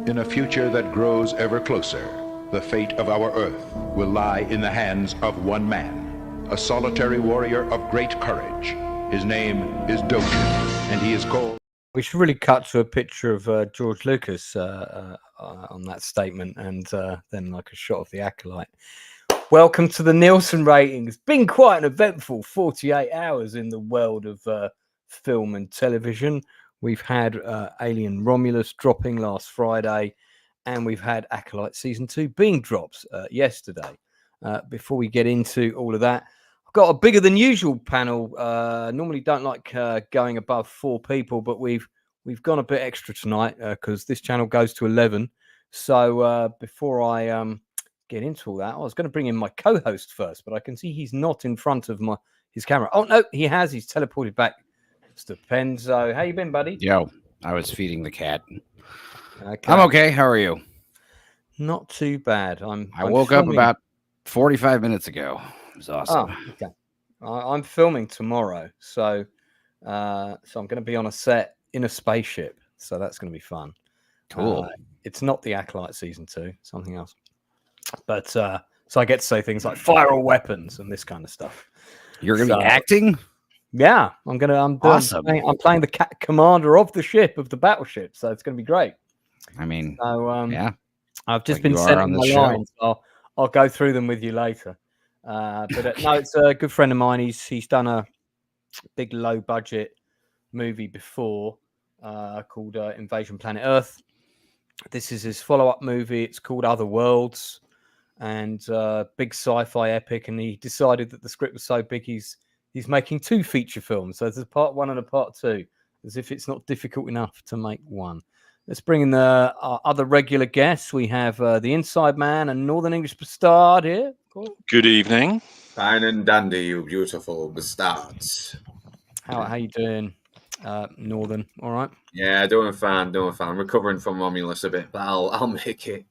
In a future that grows ever closer, the fate of our Earth will lie in the hands of one man, a solitary warrior of great courage. His name is Dogen, and he is called... We should really cut to a picture of George Lucas on that statement, and then like a shot of the Acolyte. Welcome to the Nielsen ratings. Been quite an eventful 48 hours in the world of film and television. We've had Alien Romulus dropping last Friday, and we've had Acolyte Season 2 being dropped yesterday. Before we get into all of that, I've got a bigger than usual panel. Normally don't like going above 4 people, but we've gone a bit extra tonight because this channel goes to 11. So before I get into all that, I was going to bring in my co-host first, but I can see he's not in front of his camera. Oh, no, he has. He's teleported back. Stupenzo, how you been, buddy? Yo, I was feeding the cat. Okay. I'm okay. How are you? Not too bad. I woke up about 45 minutes ago. It was awesome. Oh, okay. I'm filming tomorrow, so I'm going to be on a set in a spaceship, so that's going to be fun. Cool. It's not the Acolyte Season 2, something else. But so I get to say things like fire all weapons and this kind of stuff. You're going to be acting? Yeah, I'm awesome. I'm playing the commander of the ship, of the battleship, so it's going to be great. I mean, yeah, I've just been sending my lines. I'll go through them with you later. But no, it's a good friend of mine. He's done a big low budget movie before called Invasion Planet Earth. This is his follow-up movie. It's called Other Worlds, and big sci-fi epic. And he decided that the script was so big, he's making 2 feature films. So there's a part 1 and a part 2, as if it's not difficult enough to make one. Let's bring in our other regular guests. We have the Inside Man and Northern English Bastard here. Cool. Good evening. Fine and dandy, you beautiful bastards. How you doing, Northern? All right? Yeah, doing fine. I'm recovering from Romulus a bit, but I'll make it.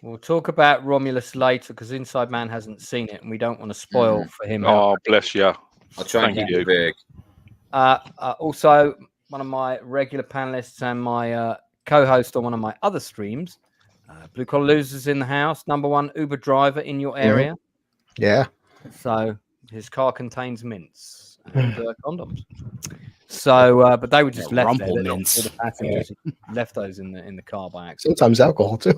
We'll talk about Romulus later because Inside Man hasn't seen it, and we don't want to spoil for him. Oh, bless you. I'll try and keep it big. Also, one of my regular panelists and my co-host on one of my other streams, Blue Collar Losers in the house, #1 Uber driver in your area. Yeah. So his car contains mints and condoms. So, but they were just left there. Mints. The passengers left those in the car by accident. Sometimes alcohol too.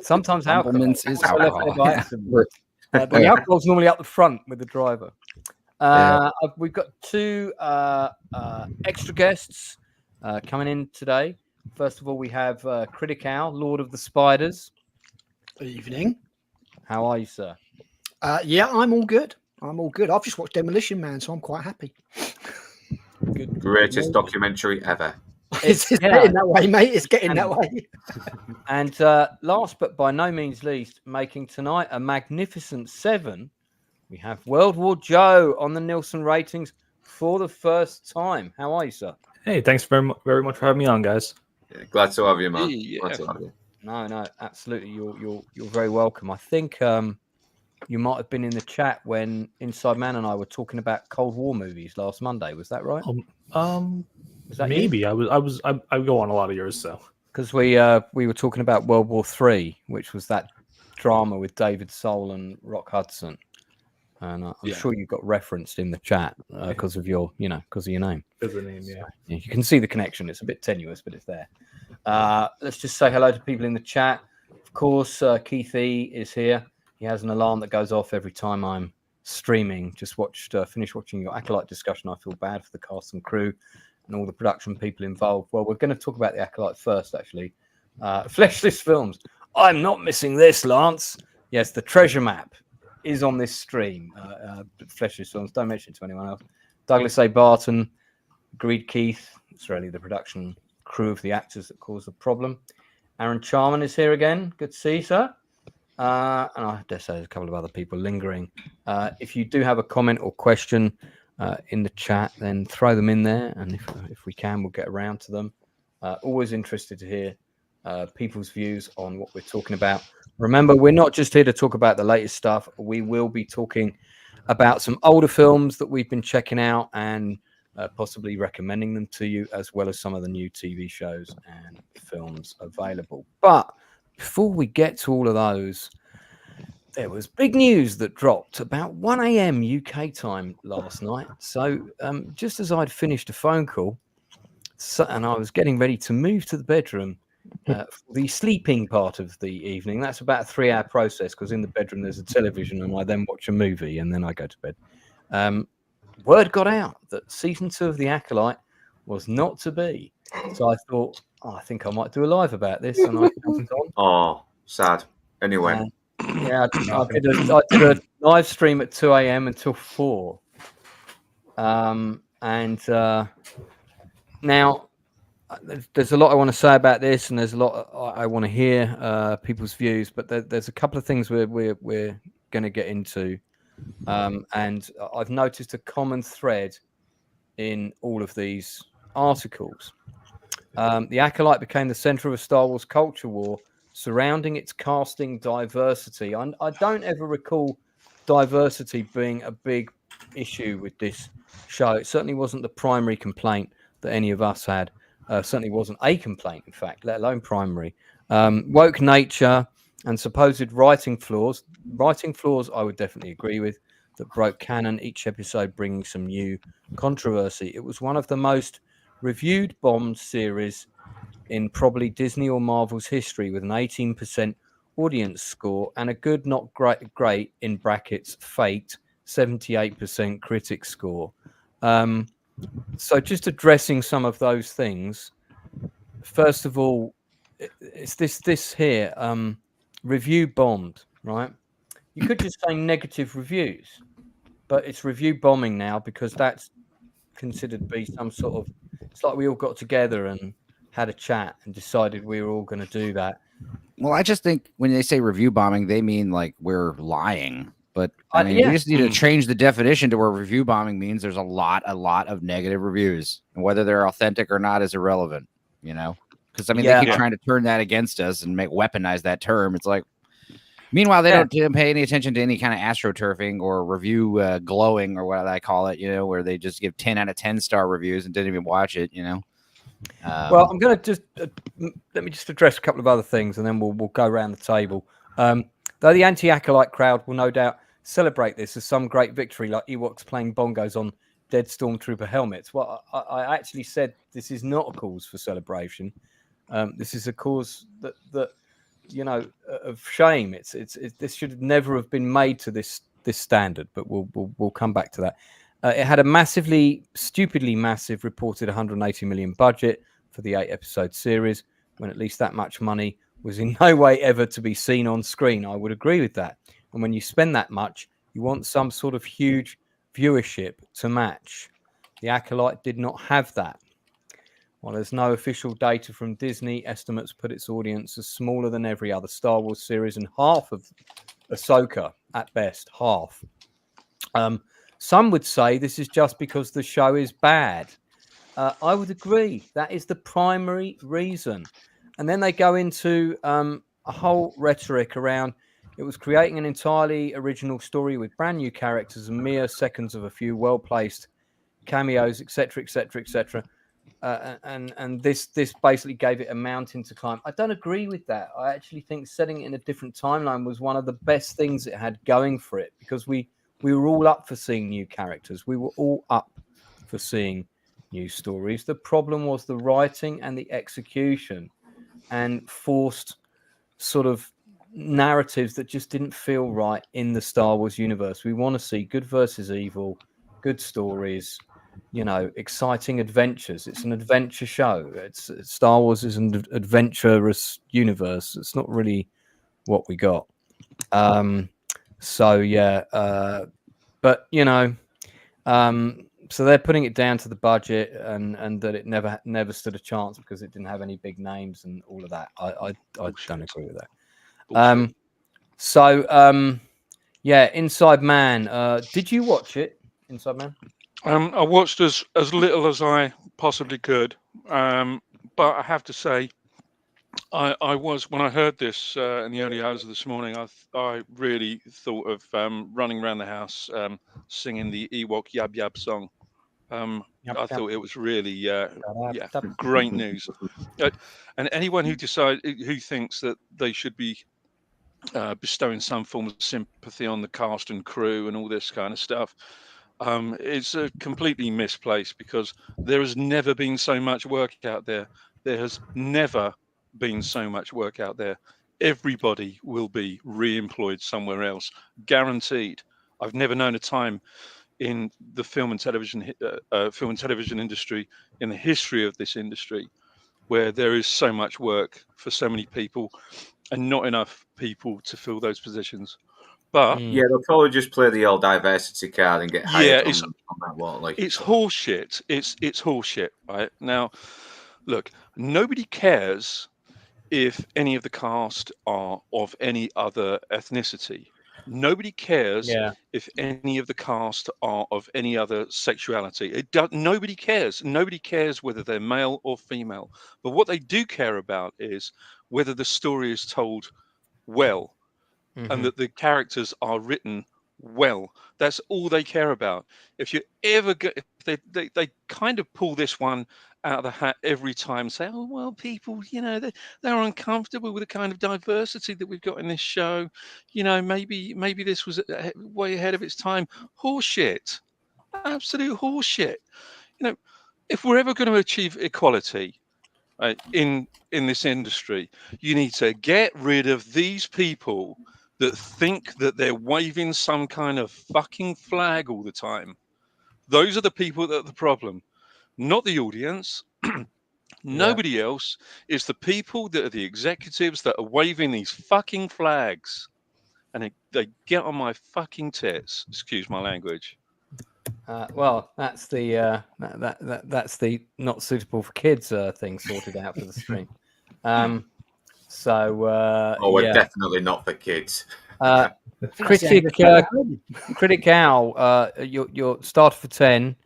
Sometimes alcohol. Mints is alcohol. The alcohol's normally up the front with the driver. We've got 2 extra guests coming in today. First of all, we have Critic Al, Lord of the Spiders. Good evening. How are you, sir? Yeah, I'm all good. I've just watched Demolition Man, so I'm quite happy. Good. Greatest documentary ever. It's getting that way, mate. It's getting that way. And last but by no means least, making tonight a magnificent 7, we have World War Joe on the Nielsen ratings for the first time. How are you, sir? Hey, thanks very much for having me on, guys. Yeah, glad to have you, man. Yeah. Glad to have you. No, absolutely. You're very welcome. I think you might have been in the chat when Inside Man and I were talking about Cold War movies last Monday. Was that right? Was that maybe you? I go on a lot of yours, so because we were talking about World War III, which was that drama with David Soul and Rock Hudson, and I'm sure you got referenced in the chat because of your name. Because of the name, yeah. You can see the connection. It's a bit tenuous, but it's there. Let's just say hello to people in the chat. Of course, Keith E is here. He has an alarm that goes off every time I'm streaming. Just finished watching your Acolyte discussion. I feel bad for the cast and crew and all the production people involved. Well, we're going to talk about the Acolyte first, actually. Fleshless Films. I'm not missing this, Lance. Yes, the treasure map is on this stream. Fleshless Films. Don't mention it to anyone else. Douglas A. Barton, agreed Keith. It's really the production crew of the actors that cause the problem. Aaron Charman is here again. Good to see you, sir. And I dare say there's a couple of other people lingering. If you do have a comment or question in the chat, then throw them in there. And if we can, we'll get around to them. Always interested to hear people's views on what we're talking about. Remember, we're not just here to talk about the latest stuff. We will be talking about some older films that we've been checking out and possibly recommending them to you, as well as some of the new TV shows and films available. But before we get to all of those, there was big news that dropped about 1 a.m. UK time last night. So just as I'd finished a phone call and I was getting ready to move to the bedroom for the sleeping part of the evening, that's about a 3-hour process because in the bedroom there's a television and I then watch a movie and then I go to bed. Word got out that season 2 of The Acolyte was not to be. So I thought, I think I might do a live about this. And I jumped on. Oh, sad. Anyway. Yeah, I did a live stream at 2 a.m. until 4. Now, there's a lot I want to say about this, and there's a lot I want to hear people's views, but there's a couple of things we're going to get into. And I've noticed a common thread in all of these articles. The Acolyte became the center of a Star Wars culture war surrounding its casting diversity. I don't ever recall diversity being a big issue with this show. It certainly wasn't the primary complaint that any of us had. Certainly wasn't a complaint, in fact, let alone primary. Woke nature and supposed writing flaws. Writing flaws, I would definitely agree with, that broke canon, each episode bringing some new controversy. It was one of the most reviewed bombed series in probably Disney or Marvel's history, with an 18% audience score and a good, not great in brackets, fate, 78% critic score. So just addressing some of those things. First of all, it's this here, review bombed, right? You could just say negative reviews, but it's review bombing now because that's considered to be some sort of, it's like we all got together and had a chat and decided we were all going to do that. Well, I just think when they say review bombing, they mean like we're lying. But I mean, we just need to change the definition to where review bombing means there's a lot of negative reviews, and whether they're authentic or not is irrelevant, you know? Because I mean, they keep trying to turn that against us and weaponize that term. It's like, meanwhile, they don't pay any attention to any kind of astroturfing or review glowing or what I call it, you know, where they just give 10 out of 10 star reviews and didn't even watch it, you know? Well, I'm going to just let me just address a couple of other things, and then we'll go around the table. Though the anti-Acolyte crowd will no doubt celebrate this as some great victory, like Ewoks playing bongos on dead stormtrooper helmets. Well, I actually said this is not a cause for celebration. This is a cause that you know, of shame. It's this should never have been made to this standard. But we'll come back to that. It had a stupidly massive reported 180 million budget for the 8-episode series, when at least that much money was in no way ever to be seen on screen. I would agree with that. And when you spend that much, you want some sort of huge viewership to match. The Acolyte did not have that. While there's no official data from Disney, estimates put its audience as smaller than every other Star Wars series and half of Ahsoka, at best, half. Some would say this is just because the show is bad. I would agree. That is the primary reason. And then they go into a whole rhetoric around it was creating an entirely original story with brand new characters and mere seconds of a few well-placed cameos, etc., etc., etc. And this basically gave it a mountain to climb. I don't agree with that. I actually think setting it in a different timeline was one of the best things it had going for it, because we were all up for seeing new characters. We were all up for seeing new stories. The problem was the writing and the execution, and forced sort of narratives that just didn't feel right in the Star Wars universe. We want to see good versus evil, good stories, exciting adventures. It's an adventure show. Star Wars is an adventurous universe. It's not really what we got. So they're putting it down to the budget and that it never stood a chance because it didn't have any big names and all of that. I don't agree with that. Inside Man. Did you watch it, Inside Man? I watched as little as I possibly could, but I have to say, I was, when I heard this in the early hours of this morning, I really thought of running around the house singing the Ewok Yab Yab song. I thought it was really great news. And anyone who thinks that they should be bestowing some form of sympathy on the cast and crew and all this kind of stuff, it's completely misplaced, because there has never been so much work out there. There has never been so much work out there. Everybody will be re-employed somewhere else, guaranteed. I've never known a time in the film and television industry, in the history of this industry, where there is so much work for so many people and not enough people to fill those positions. But they'll probably just play the old diversity card and get hired on that lot. Like, it's horseshit. It's horseshit, right? Now, look, nobody cares if any of the cast are of any other ethnicity. Nobody cares if any of the cast are of any other sexuality. Nobody cares. Nobody cares whether they're male or female. But what they do care about is whether the story is told well, and that the characters are written well. That's all they care about. If you ever get, if they kind of pull this one out of the hat every time, say, oh well, people, they're uncomfortable with the kind of diversity that we've got in this show. Maybe this was way ahead of its time. Horseshit, absolute horseshit. If we're ever going to achieve equality in this industry, you need to get rid of these people that think that they're waving some kind of fucking flag all the time. Those are the people that are the problem, not the audience. Nobody else. Is the people that are the executives that are waving these fucking flags, and they get on my fucking tits. Excuse my language. Well, that's the that's the not suitable for kids thing sorted out for the stream. we're definitely not for kids. Critic Al, your start for 10.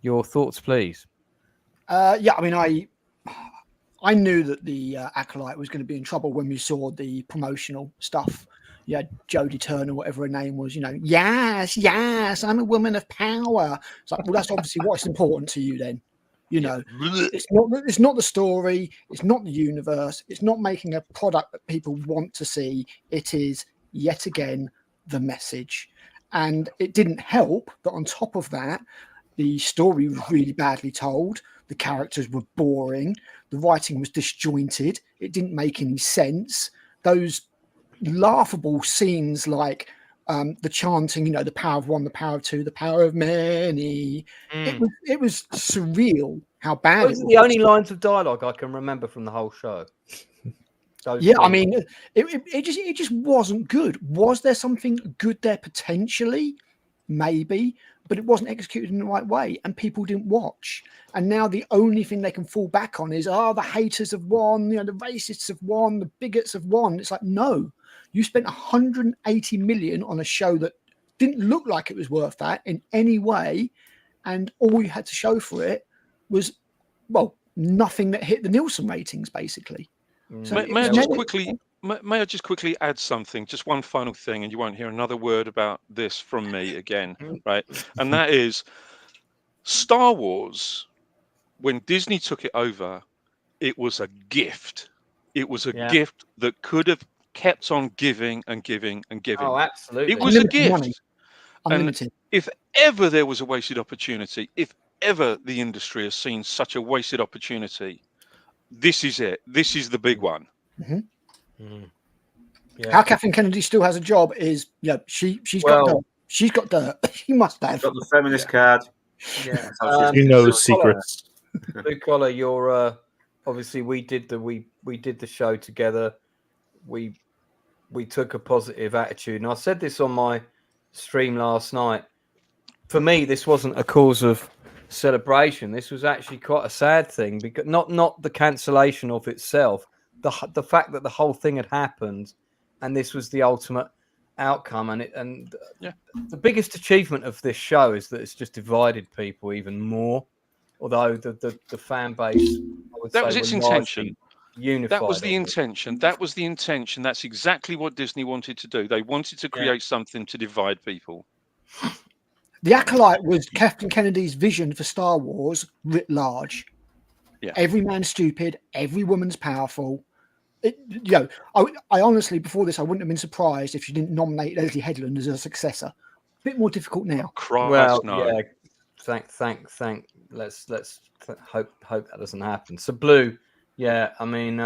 Your thoughts, please. I mean, I knew that the Acolyte was going to be in trouble when we saw the promotional stuff. Yeah, Jodie Turner, whatever her name was, yes, I'm a woman of power. It's like, well, that's obviously what's important to you then. It's not the story, it's not the universe, it's not making a product that people want to see. It is yet again the message. And it didn't help that on top of that, the story was really badly told. The characters were boring. The writing was disjointed. It didn't make any sense. Those laughable scenes like the chanting, the power of one, the power of two, the power of many. It was surreal how bad Those are the only lines of dialogue I can remember from the whole show. I mean, it just wasn't good. Was there something good there potentially? Maybe, but it wasn't executed in the right way, and people didn't watch. And now the only thing they can fall back on is, the haters have won, the racists have won, the bigots have won. It's like, no, you spent 180 million on a show that didn't look like it was worth that in any way, and all you had to show for it was, well, nothing that hit the Nielsen ratings, basically. So may I just quickly add something, just one final thing, and you won't hear another word about this from me again, right? And that is Star Wars, when Disney took it over, it was a gift. It was a gift that could have kept on giving and giving and giving. Oh, absolutely. It was a gift. Money. Unlimited. And if ever there was a wasted opportunity, if ever the industry has seen such a wasted opportunity, this is it. This is the big one. How Kathleen Kennedy still has a job is, she's got dirt. She's got dirt. She must have. Got the feminist card. Yeah. You know secrets. Blue Collar, you're obviously we did the show together. We took a positive attitude, and I said this on my stream last night. For me, this wasn't a cause of celebration. This was actually quite a sad thing, because not the cancellation of itself, the fact that the whole thing had happened, and this was the ultimate outcome. And the biggest achievement of this show is that it's just divided people even more. Although the fan base, that was its intention. Unified. That was the intention. That was the intention. That's exactly what Disney wanted to do. They wanted to create something to divide people. The Acolyte was Kathleen Kennedy's vision for Star Wars writ large. Yeah. Every man's stupid. Every woman's powerful. I honestly, before this, I wouldn't have been surprised if she didn't nominate Leslie Headland as her successor. A bit more difficult now. Yeah. Thank. Let's hope that doesn't happen. So Blue, I mean,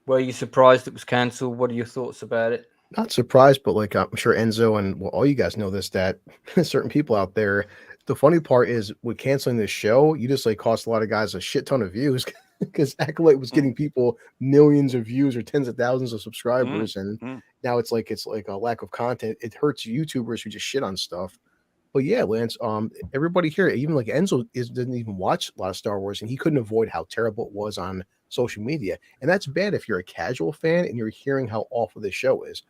were you surprised it was cancelled? What are your thoughts about it? Not surprised, but like I'm sure Enzo and all you guys know this, that certain people out there. The funny part is with canceling this show, you just cost a lot of guys a shit ton of views because Acolyte was getting people millions of views or tens of thousands of subscribers, and now it's like a lack of content. It hurts YouTubers who just shit on stuff. But yeah, Lance, everybody here, even like Enzo didn't even watch a lot of Star Wars, and he couldn't avoid how terrible it was on social media. And that's bad if you're a casual fan and you're hearing how awful this show is.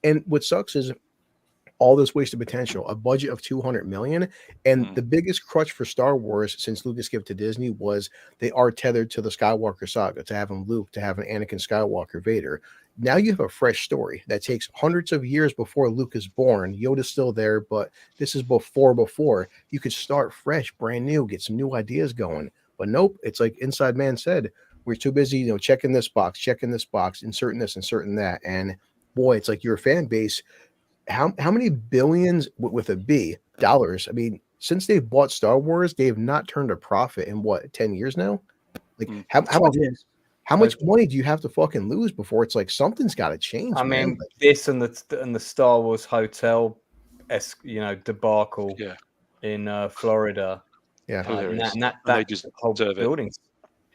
And what sucks is all this wasted potential, a budget of $200 million. And the biggest crutch for Star Wars since Lucas gave it to Disney was they are tethered to the Skywalker saga, to having Luke, to having Anakin Skywalker, Vader. Now you have a fresh story that takes hundreds of years before Luke is born. Yoda's still there, but this is before. You could start fresh, brand new, get some new ideas going. But nope, it's like Inside Man said, we're too busy, checking this box, inserting this, inserting that. And boy, it's like your fan base, how many billions with a B dollars? I mean, since they've bought Star Wars, they have not turned a profit in 10 years now? Like how much money do you have to fucking lose before it's like something's got to change? I mean, this and the Star Wars hotel, debacle in Florida. Yeah, and that just whole building's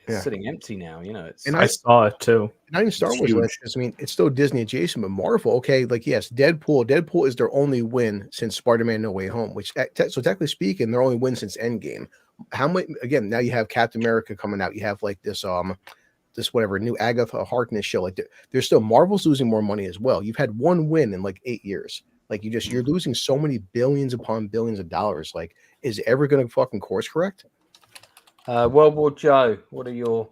sitting empty now. And I saw it too. Not even Star Wars, because I mean, it's still Disney adjacent, but Marvel. Okay, like yes, Deadpool is their only win since Spider-Man: No Way Home. Which so technically speaking, their only win since Endgame. How much? Again, now you have Captain America coming out. You have like this whatever new Agatha Harkness show. Like there's still Marvel's losing more money as well. You've had one win in like 8 years. Like you're losing so many billions upon billions of dollars. Like, is it ever going to fucking course correct? World War Joe, what are your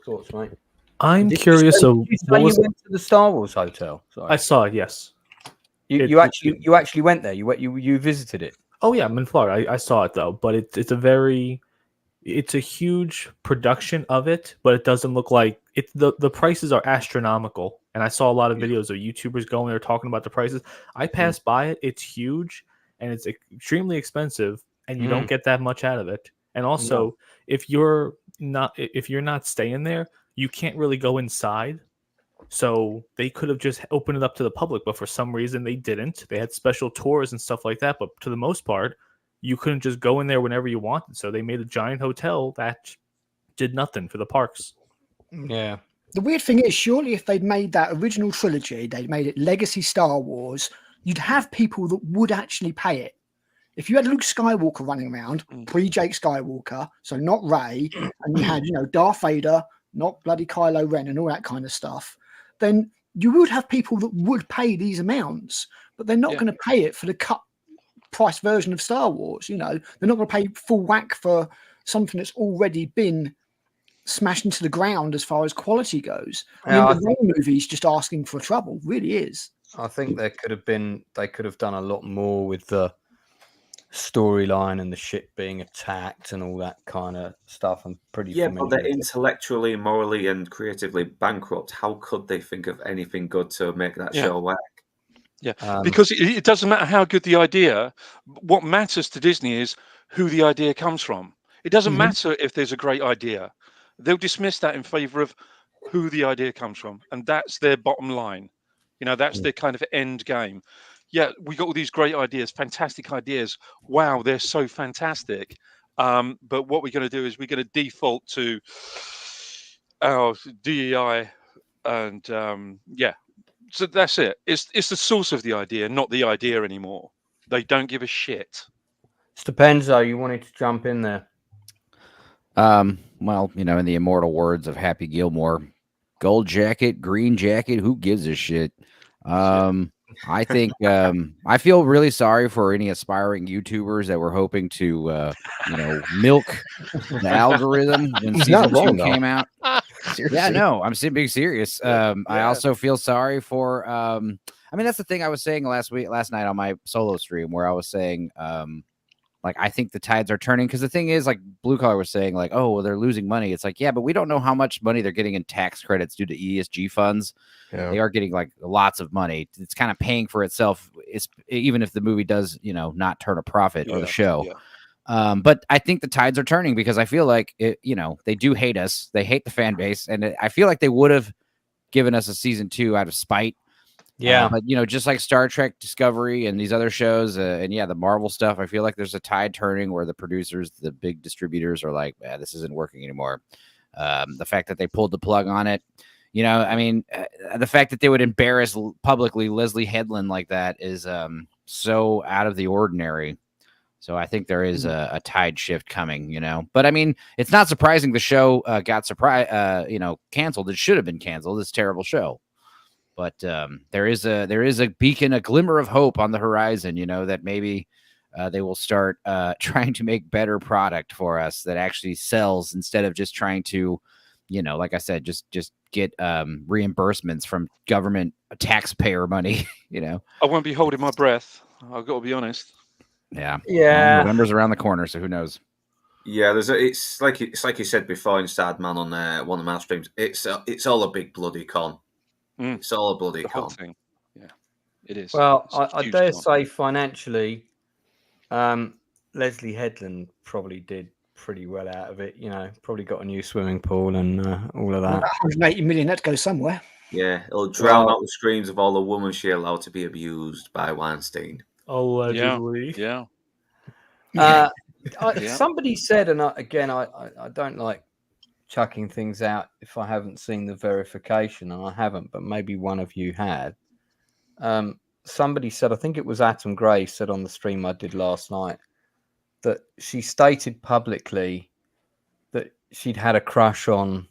thoughts, mate? I'm curious. You went to the Star Wars hotel? Sorry. I saw it. Yes. You actually went there. You visited it. Oh yeah, I'm in Florida. I saw it though, but it's a huge production of it, but it doesn't look like it. The prices are astronomical, and I saw a lot of videos of YouTubers going there talking about the prices. I passed by it. It's huge, and it's extremely expensive, and you don't get that much out of it. And also, if you're not staying there, you can't really go inside. So they could have just opened it up to the public, but for some reason they didn't. They had special tours and stuff like that, but to the most part, you couldn't just go in there whenever you wanted. So they made a giant hotel that did nothing for the parks. Yeah. The weird thing is, surely if they'd made that original trilogy, they'd made it Legacy Star Wars, you'd have people that would actually pay it. If you had Luke Skywalker running around, pre-Jake Skywalker, so not Rey, and you had, Darth Vader, not bloody Kylo Ren and all that kind of stuff, then you would have people that would pay these amounts, but they're not going to pay it for the cut price version of Star Wars. They're not going to pay full whack for something that's already been smashed into the ground as far as quality goes. The Rain movie's just asking for trouble, really is. I think they could have done a lot more with the storyline and the ship being attacked and all that kind of stuff. I'm pretty familiar. But they're intellectually, morally, and creatively bankrupt. How could they think of anything good to make that show work? Yeah, because it doesn't matter how good the idea. What matters to Disney is who the idea comes from. It doesn't matter if there's a great idea. They'll dismiss that in favor of who the idea comes from, and that's their bottom line. You know, that's their kind of end game. Yeah, we got all these great ideas, fantastic ideas. Wow, they're so fantastic. But what we're going to do is we're going to default to our DEI, and so that's it. It's the source of the idea, not the idea anymore. They don't give a shit. Stupenzolicious, you wanted to jump in there. Well, you know, in the immortal words of Happy Gilmore, gold jacket, green jacket, who gives a shit? I think I feel really sorry for any aspiring YouTubers that were hoping to milk the algorithm when season 2 came out. Seriously. Yeah, no, I'm being serious. I also feel sorry for I mean, that's the thing I was saying last night on my solo stream, where I was saying like, I think the tides are turning, because the thing is, like Blue Collar was saying, like, oh, well, they're losing money. It's like, yeah, but we don't know how much money they're getting in tax credits due to ESG funds. Yeah. They are getting like lots of money. It's kind of paying for itself, even if the movie does, not turn a profit, or the show. Yeah. But I think the tides are turning, because I feel like they do hate us. They hate the fan base, and I feel like they would have given us a season 2 out of spite. Yeah, but just like Star Trek Discovery and these other shows, and the Marvel stuff, I feel like there's a tide turning where the producers, the big distributors, are like, this isn't working anymore. The fact that they pulled the plug on it, I mean, the fact that they would embarrass publicly Leslie Headland like that is so out of the ordinary. So I think there is a tide shift coming, But I mean, it's not surprising the show got canceled. It should have been canceled. This terrible show. But there is a beacon, a glimmer of hope on the horizon, that maybe they will start trying to make better product for us that actually sells, instead of just trying to, like I said, just get reimbursements from government taxpayer money. I won't be holding my breath. I've got to be honest. Yeah. Yeah. Well, November's around the corner, so who knows? Yeah, it's like you said before in Sad Man on one of my streams. It's all a big bloody con. It's all a bloody con. Thing. Yeah, it is. Well, I dare say financially, Leslie Headland probably did pretty well out of it. Probably got a new swimming pool and all of that. 180 million, that goes somewhere. Yeah, it'll drown out the screams of all the women she allowed to be abused by Weinstein. Allegedly. Yeah. Somebody said, and I don't like chucking things out if I haven't seen the verification, and I haven't, but maybe one of you had. Somebody said, I think it was Atom Gray, said on the stream I did last night, that she stated publicly that she'd had a crush on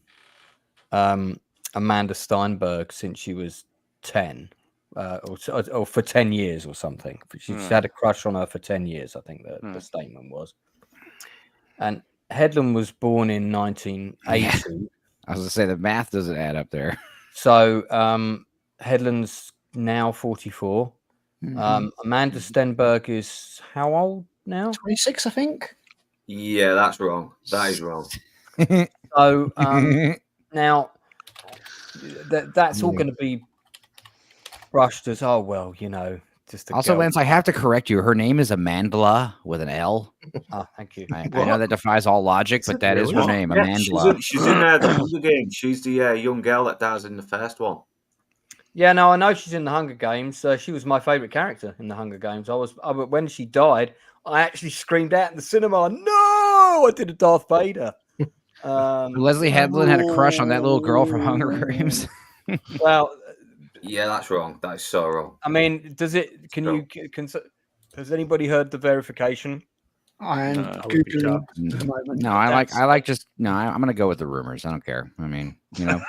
Amanda Steinberg since she was 10, or for 10 years or something. She's had a crush on her for 10 years, I think the statement was. And Headland was born in 1980. Yeah. I was going to say, the math doesn't add up there. So Headland's now 44. Amanda Stenberg is how old now? 26, I think. Yeah, that's wrong. That is wrong. So now that's all going to be brushed as, oh, well, just also, Lance, I have to correct you. Her name is Amandla with an L. Oh, thank you. I know that defies all logic, but that is her name, Amandla. She's in the Hunger Games. She's the young girl that dies in the first one. Yeah, no, I know she's in the Hunger Games. She was my favorite character in the Hunger Games. When she died, I actually screamed out in the cinema, "No!" I did a Darth Vader. Leslie Headland had a crush on that little girl from Hunger Games. Well, yeah, that's wrong. That is so wrong. I mean, has anybody heard the verification? I'm Googling at the moment. No, I'm going to go with the rumors. I don't care. I mean,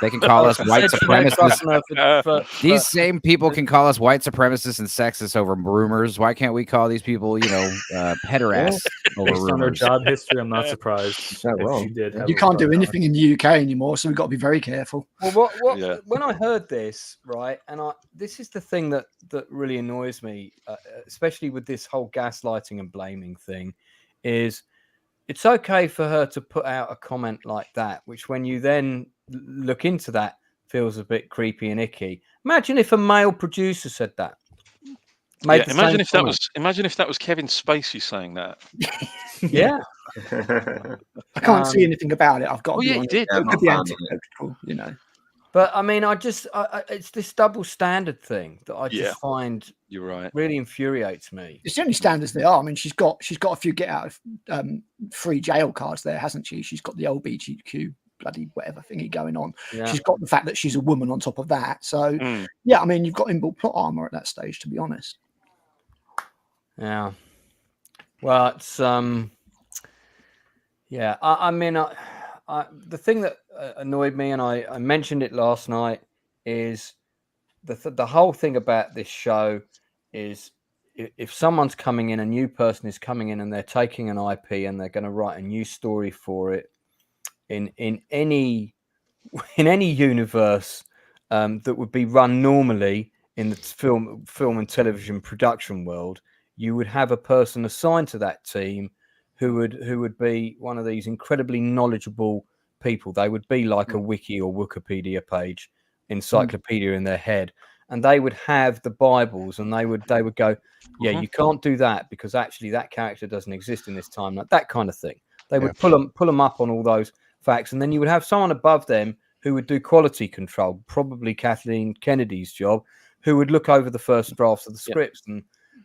they can call us white supremacists. These same people can call us white supremacists and sexists over rumors. Why can't we call these people, pederasts over rumors? On her job history, I'm not surprised. You can't do anything in the UK anymore, so we've got to be very careful. Well, when I heard this, right, and this is the thing that really annoys me, especially with this whole gaslighting and blaming thing, is it's okay for her to put out a comment like that, which when you then look into that feels a bit creepy and icky. Imagine if a male producer said that. Imagine if that was Kevin Spacey saying that. Yeah. I can't see anything about it. I've got. Oh yeah, he did. It could be anti-political, But I mean, it's this double standard thing that I just find you're right really infuriates me. It's the only standards they are. I mean, she's got a few get out of free jail cards there, hasn't she? She's got the LGBTQ bloody whatever thingy going on. Yeah. She's got the fact that she's a woman on top of that. So yeah, I mean, you've got inbuilt plot armor at that stage, to be honest. Yeah. Well, it's yeah. I mean, the thing that annoyed me, and I mentioned it last night, is the whole thing about this show is if someone's coming in, a new person is coming in, and they're taking an IP and they're going to write a new story for it in any universe that would be run normally in the film and television production world, you would have a person assigned to that team who would be one of these incredibly knowledgeable people. They would be like a wiki or Wikipedia page, encyclopedia in their head, and they would have the Bibles, and they would go, yeah, you can't do that because actually that character doesn't exist in this time, like that kind of thing. They would pull them up on all those facts, and then you would have someone above them who would do quality control, probably Kathleen Kennedy's job, who would look over the first drafts of the scripts and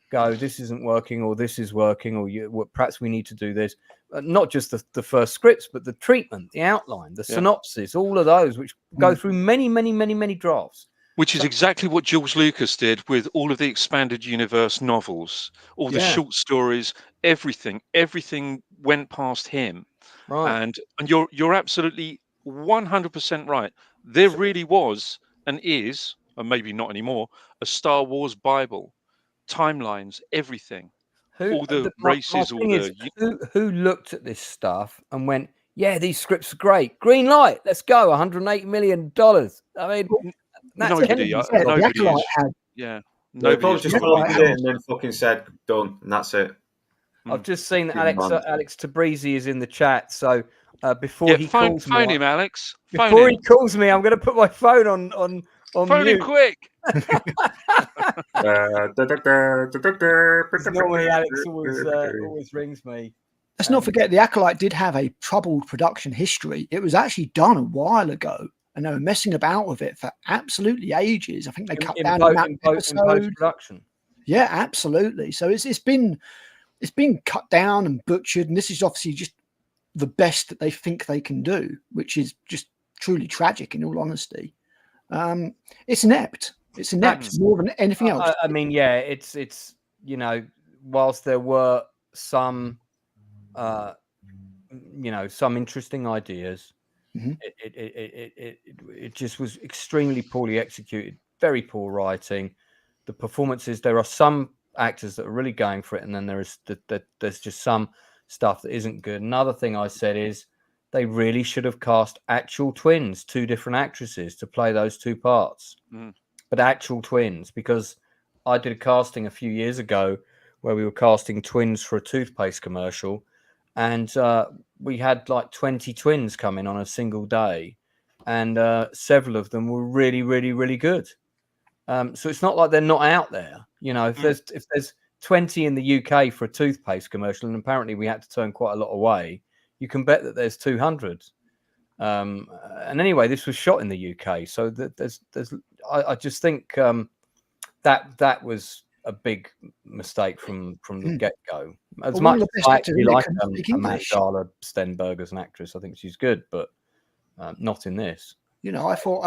go, this isn't working, or this is working, or perhaps we need to do this. Not just the first scripts, but the treatment, the outline, the synopsis, all of those, which go through many drafts. Which is exactly what George Lucas did with all of the expanded universe novels, all the short stories, everything went past him. Right. And you're absolutely 100% right. There really was and is, and maybe not anymore, a Star Wars Bible, timelines, everything, all the races, all the. Who looked at this stuff and went, yeah, these scripts are great. Green light, let's go. $108 million. I mean, nobody is. Yeah. Nobody just copied it and then fucking said done, and that's it. I've just seen Alex Tabrizi is in the chat, so before he calls me, phone him, Alex. Before he calls me, I'm going to put my phone on phone mute. him quick. Normally, Alex always rings me. Let's not forget the Acolyte did have a troubled production history. It was actually done a while ago, and they were messing about with it for absolutely ages. I think they cut down the post-production. Yeah, absolutely. So it's been cut down and butchered, and this is obviously just the best that they think they can do, which is just truly tragic in all honesty. It's inept. It's inept more than anything else. I mean, yeah, it's whilst there were some some interesting ideas, it just was extremely poorly executed, very poor writing. The performances, there are some actors that are really going for it, and then there's just some stuff that isn't good. Another thing I said is they really should have cast actual twins, two different actresses to play those two parts, but actual twins, because I did a casting a few years ago where we were casting twins for a toothpaste commercial, and we had like 20 twins come in on a single day, and several of them were really, really, really good. So it's not like they're not out there. If there's 20 in the UK for a toothpaste commercial, and apparently we had to turn quite a lot away, you can bet that there's 200. And anyway, this was shot in the UK, so I just think that was a big mistake from the get-go. As much as I actually like Amanda Stenberg as an actress, I think she's good, but not in this. I thought,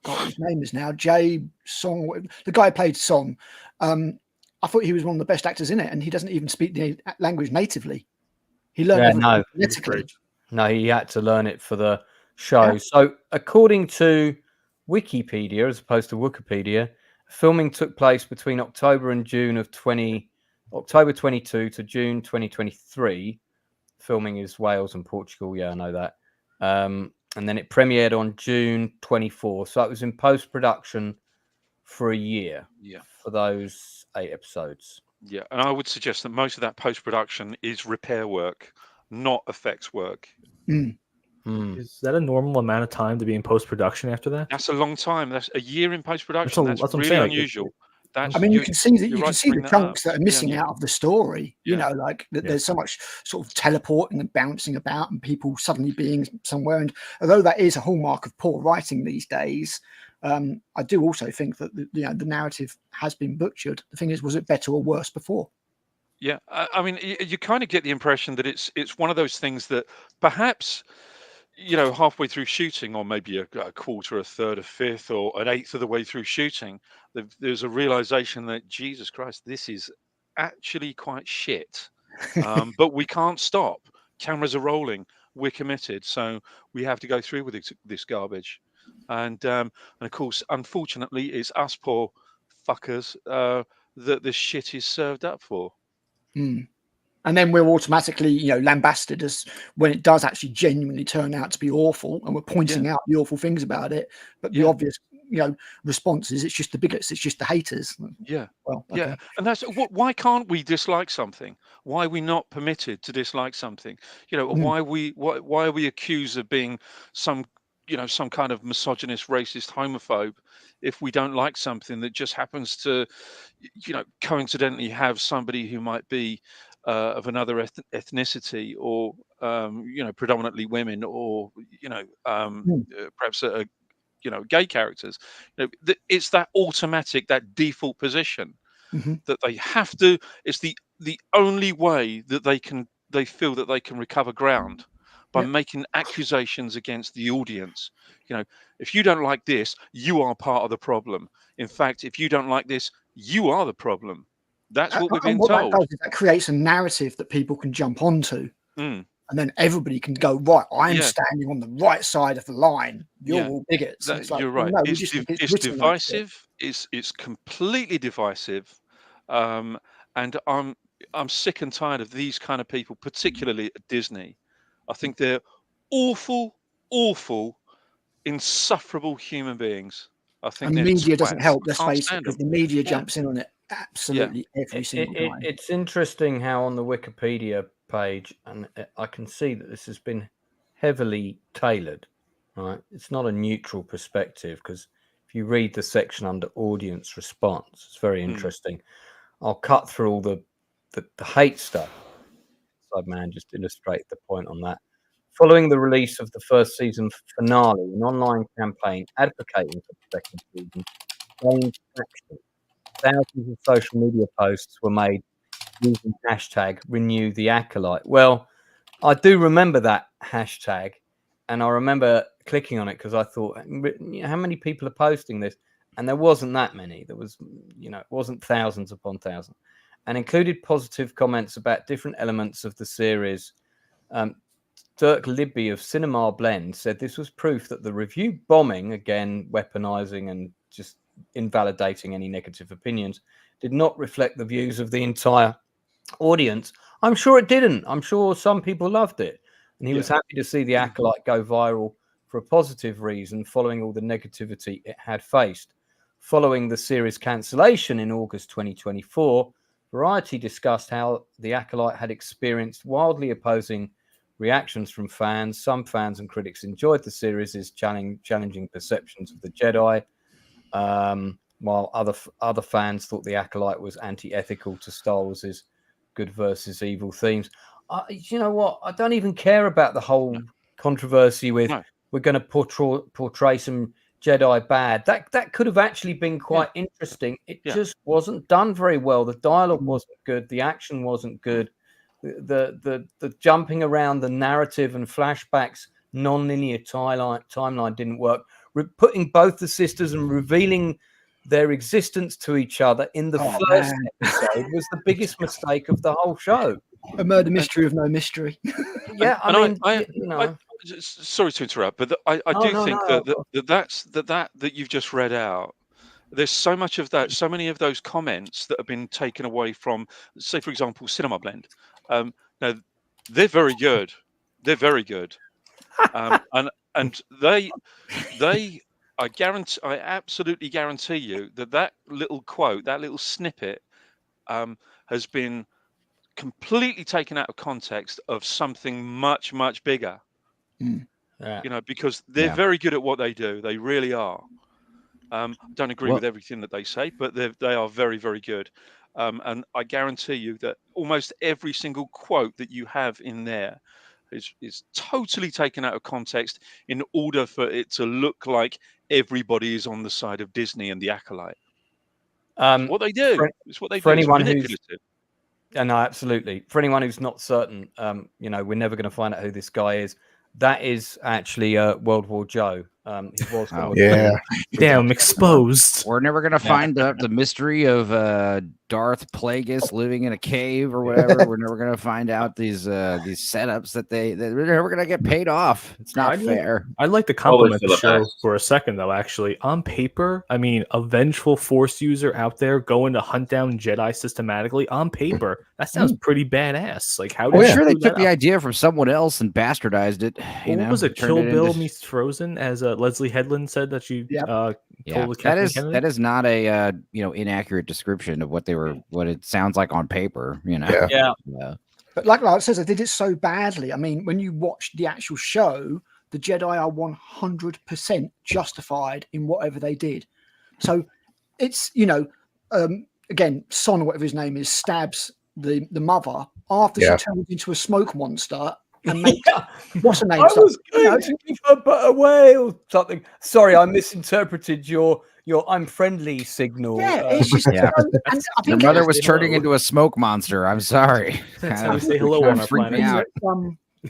God, his name is now Jay Song, the guy who played Son. I thought he was one of the best actors in it, and he doesn't even speak the language natively. He learned phonetically. No, he had to learn it for the show. Yeah. So, according to Wikipedia, as opposed to Wikipedia, filming took place between October and June of October 22 to June 2023. Filming is Wales and Portugal. Yeah, I know that. And then it premiered on June 24. So it was in post-production for a year. Yeah, for those 8 episodes. Yeah, and I would suggest that most of that post-production is repair work, not effects work. Is that a normal amount of time to be in post-production after that? That's a long time. That's a year in post-production. That's really unusual. I mean, you can see that you can see the chunks that are missing out of the story. You know, like there's so much sort of teleporting and bouncing about, and people suddenly being somewhere. And although that is a hallmark of poor writing these days, I do also think that the narrative has been butchered. The thing is, was it better or worse before? Yeah, I mean, you kind of get the impression that it's one of those things that perhaps, halfway through shooting, or maybe a quarter, a third, a fifth, or an eighth of the way through shooting, there's a realization that, Jesus Christ, this is actually quite shit. But we can't stop. Cameras are rolling. We're committed, so we have to go through with this garbage. And of course, unfortunately, it's us poor fuckers that this shit is served up for. Mm. And then we're automatically, lambasted as when it does actually genuinely turn out to be awful, and we're pointing out the awful things about it. But the obvious, response is it's just the bigots, it's just the haters. Yeah. Well, okay. Yeah. And that's why can't we dislike something? Why are we not permitted to dislike something? Why are we accused of being some kind of misogynist, racist, homophobe if we don't like something that just happens to, coincidentally have somebody who might be of another ethnicity, or predominantly women, or perhaps gay characters. It's that automatic, that default position that they have to. It's the only way that they feel that they can recover ground, by making accusations against the audience. If you don't like this, you are part of the problem. In fact, if you don't like this, you are the problem. That's what we've been told. That does is that creates a narrative that people can jump onto. And then everybody can go, right, I'm standing on the right side of the line. You're all bigots. You're right. No, it's divisive. It's completely divisive. And I'm sick and tired of these kind of people, particularly at Disney. I think they're awful, insufferable human beings. I think the media doesn't help, let's face it, because the media jumps in on it absolutely every single time. It's interesting how on the Wikipedia page, and I can see that this has been heavily tailored. Right, it's not a neutral perspective, because if you read the section under audience response, it's very interesting. I'll cut through all the hate stuff. Man, just illustrate the point on that. Following the release of the first season finale, an online campaign advocating for the second season gained traction. Thousands of social media posts were made using hashtag Renew the Acolyte. Well, I do remember that hashtag, and I remember clicking on it because I thought, how many people are posting this? And there wasn't that many. There was, it wasn't thousands upon thousands. And included positive comments about different elements of the series. Dirk Libby of Cinema Blend said this was proof that the review bombing, again weaponizing and just invalidating any negative opinions, did not reflect the views of the entire audience. I'm sure it didn't. I'm sure some people loved it. And he was happy to see the Acolyte go viral for a positive reason, following all the negativity it had faced. Following the series cancellation in August 2024, Variety discussed how the Acolyte had experienced wildly opposing reactions from fans. Some fans and critics enjoyed the series' challenging perceptions of the Jedi, while other fans thought the Acolyte was anti-ethical to Star Wars' good versus evil themes. You know what? I don't even care about the whole controversy with we're going to portray some Jedi bad. That could have actually been quite interesting. It just wasn't done very well. The dialogue wasn't good. The action wasn't good. The jumping around the narrative and flashbacks, non-linear timeline didn't work. Putting both the sisters and revealing their existence to each other in the first episode was the biggest mistake of the whole show. A murder mystery of no mystery. Sorry to interrupt, but I do think that you've just read out. There's so much of that, so many of those comments that have been taken away from, say, for example, Cinema Blend. Now, they're very good. They're very good, and they, I absolutely guarantee you that little quote, that little snippet, has been completely taken out of context of something much, much bigger. Because they're very good at what they do. They really are. Don't agree with everything that they say, but they are very, very good. And I guarantee you that almost every single quote that you have in there is totally taken out of context in order for it to look like everybody is on the side of Disney and the Acolyte. What they do. It's what they do. Anyone it's manipulative. No, absolutely. For anyone who's not certain, we're never going to find out who this guy is. That is actually World War Joe. He was. Damn, exposed. We're never gonna find the mystery of Darth Plagueis living in a cave or whatever. We're never gonna find out these setups that they're never gonna get paid off. It's not fair. I'd like to compliment the show for a second, though. Actually, on paper, I mean, a vengeful Force user out there going to hunt down Jedi systematically. On paper, that sounds pretty badass. Like, how? I'm sure they took the idea from someone else and bastardized it. What was it? Kill Bill meets Frozen, as Leslie Headland said that she told that is not a inaccurate description of what it sounds like on paper. But like it says, they did it so badly. I mean, when you watch the actual show, the Jedi are 100% justified in whatever they did. So it's again, Son, whatever his name is, stabs the mother after she turns into a smoke monster. And makes, what's her name? I was going to give her but away or something. Sorry, I misinterpreted your I'm friendly signal. Yeah, it's just your mother was turning into a smoke monster. I'm sorry. That's how we say hello on our planet.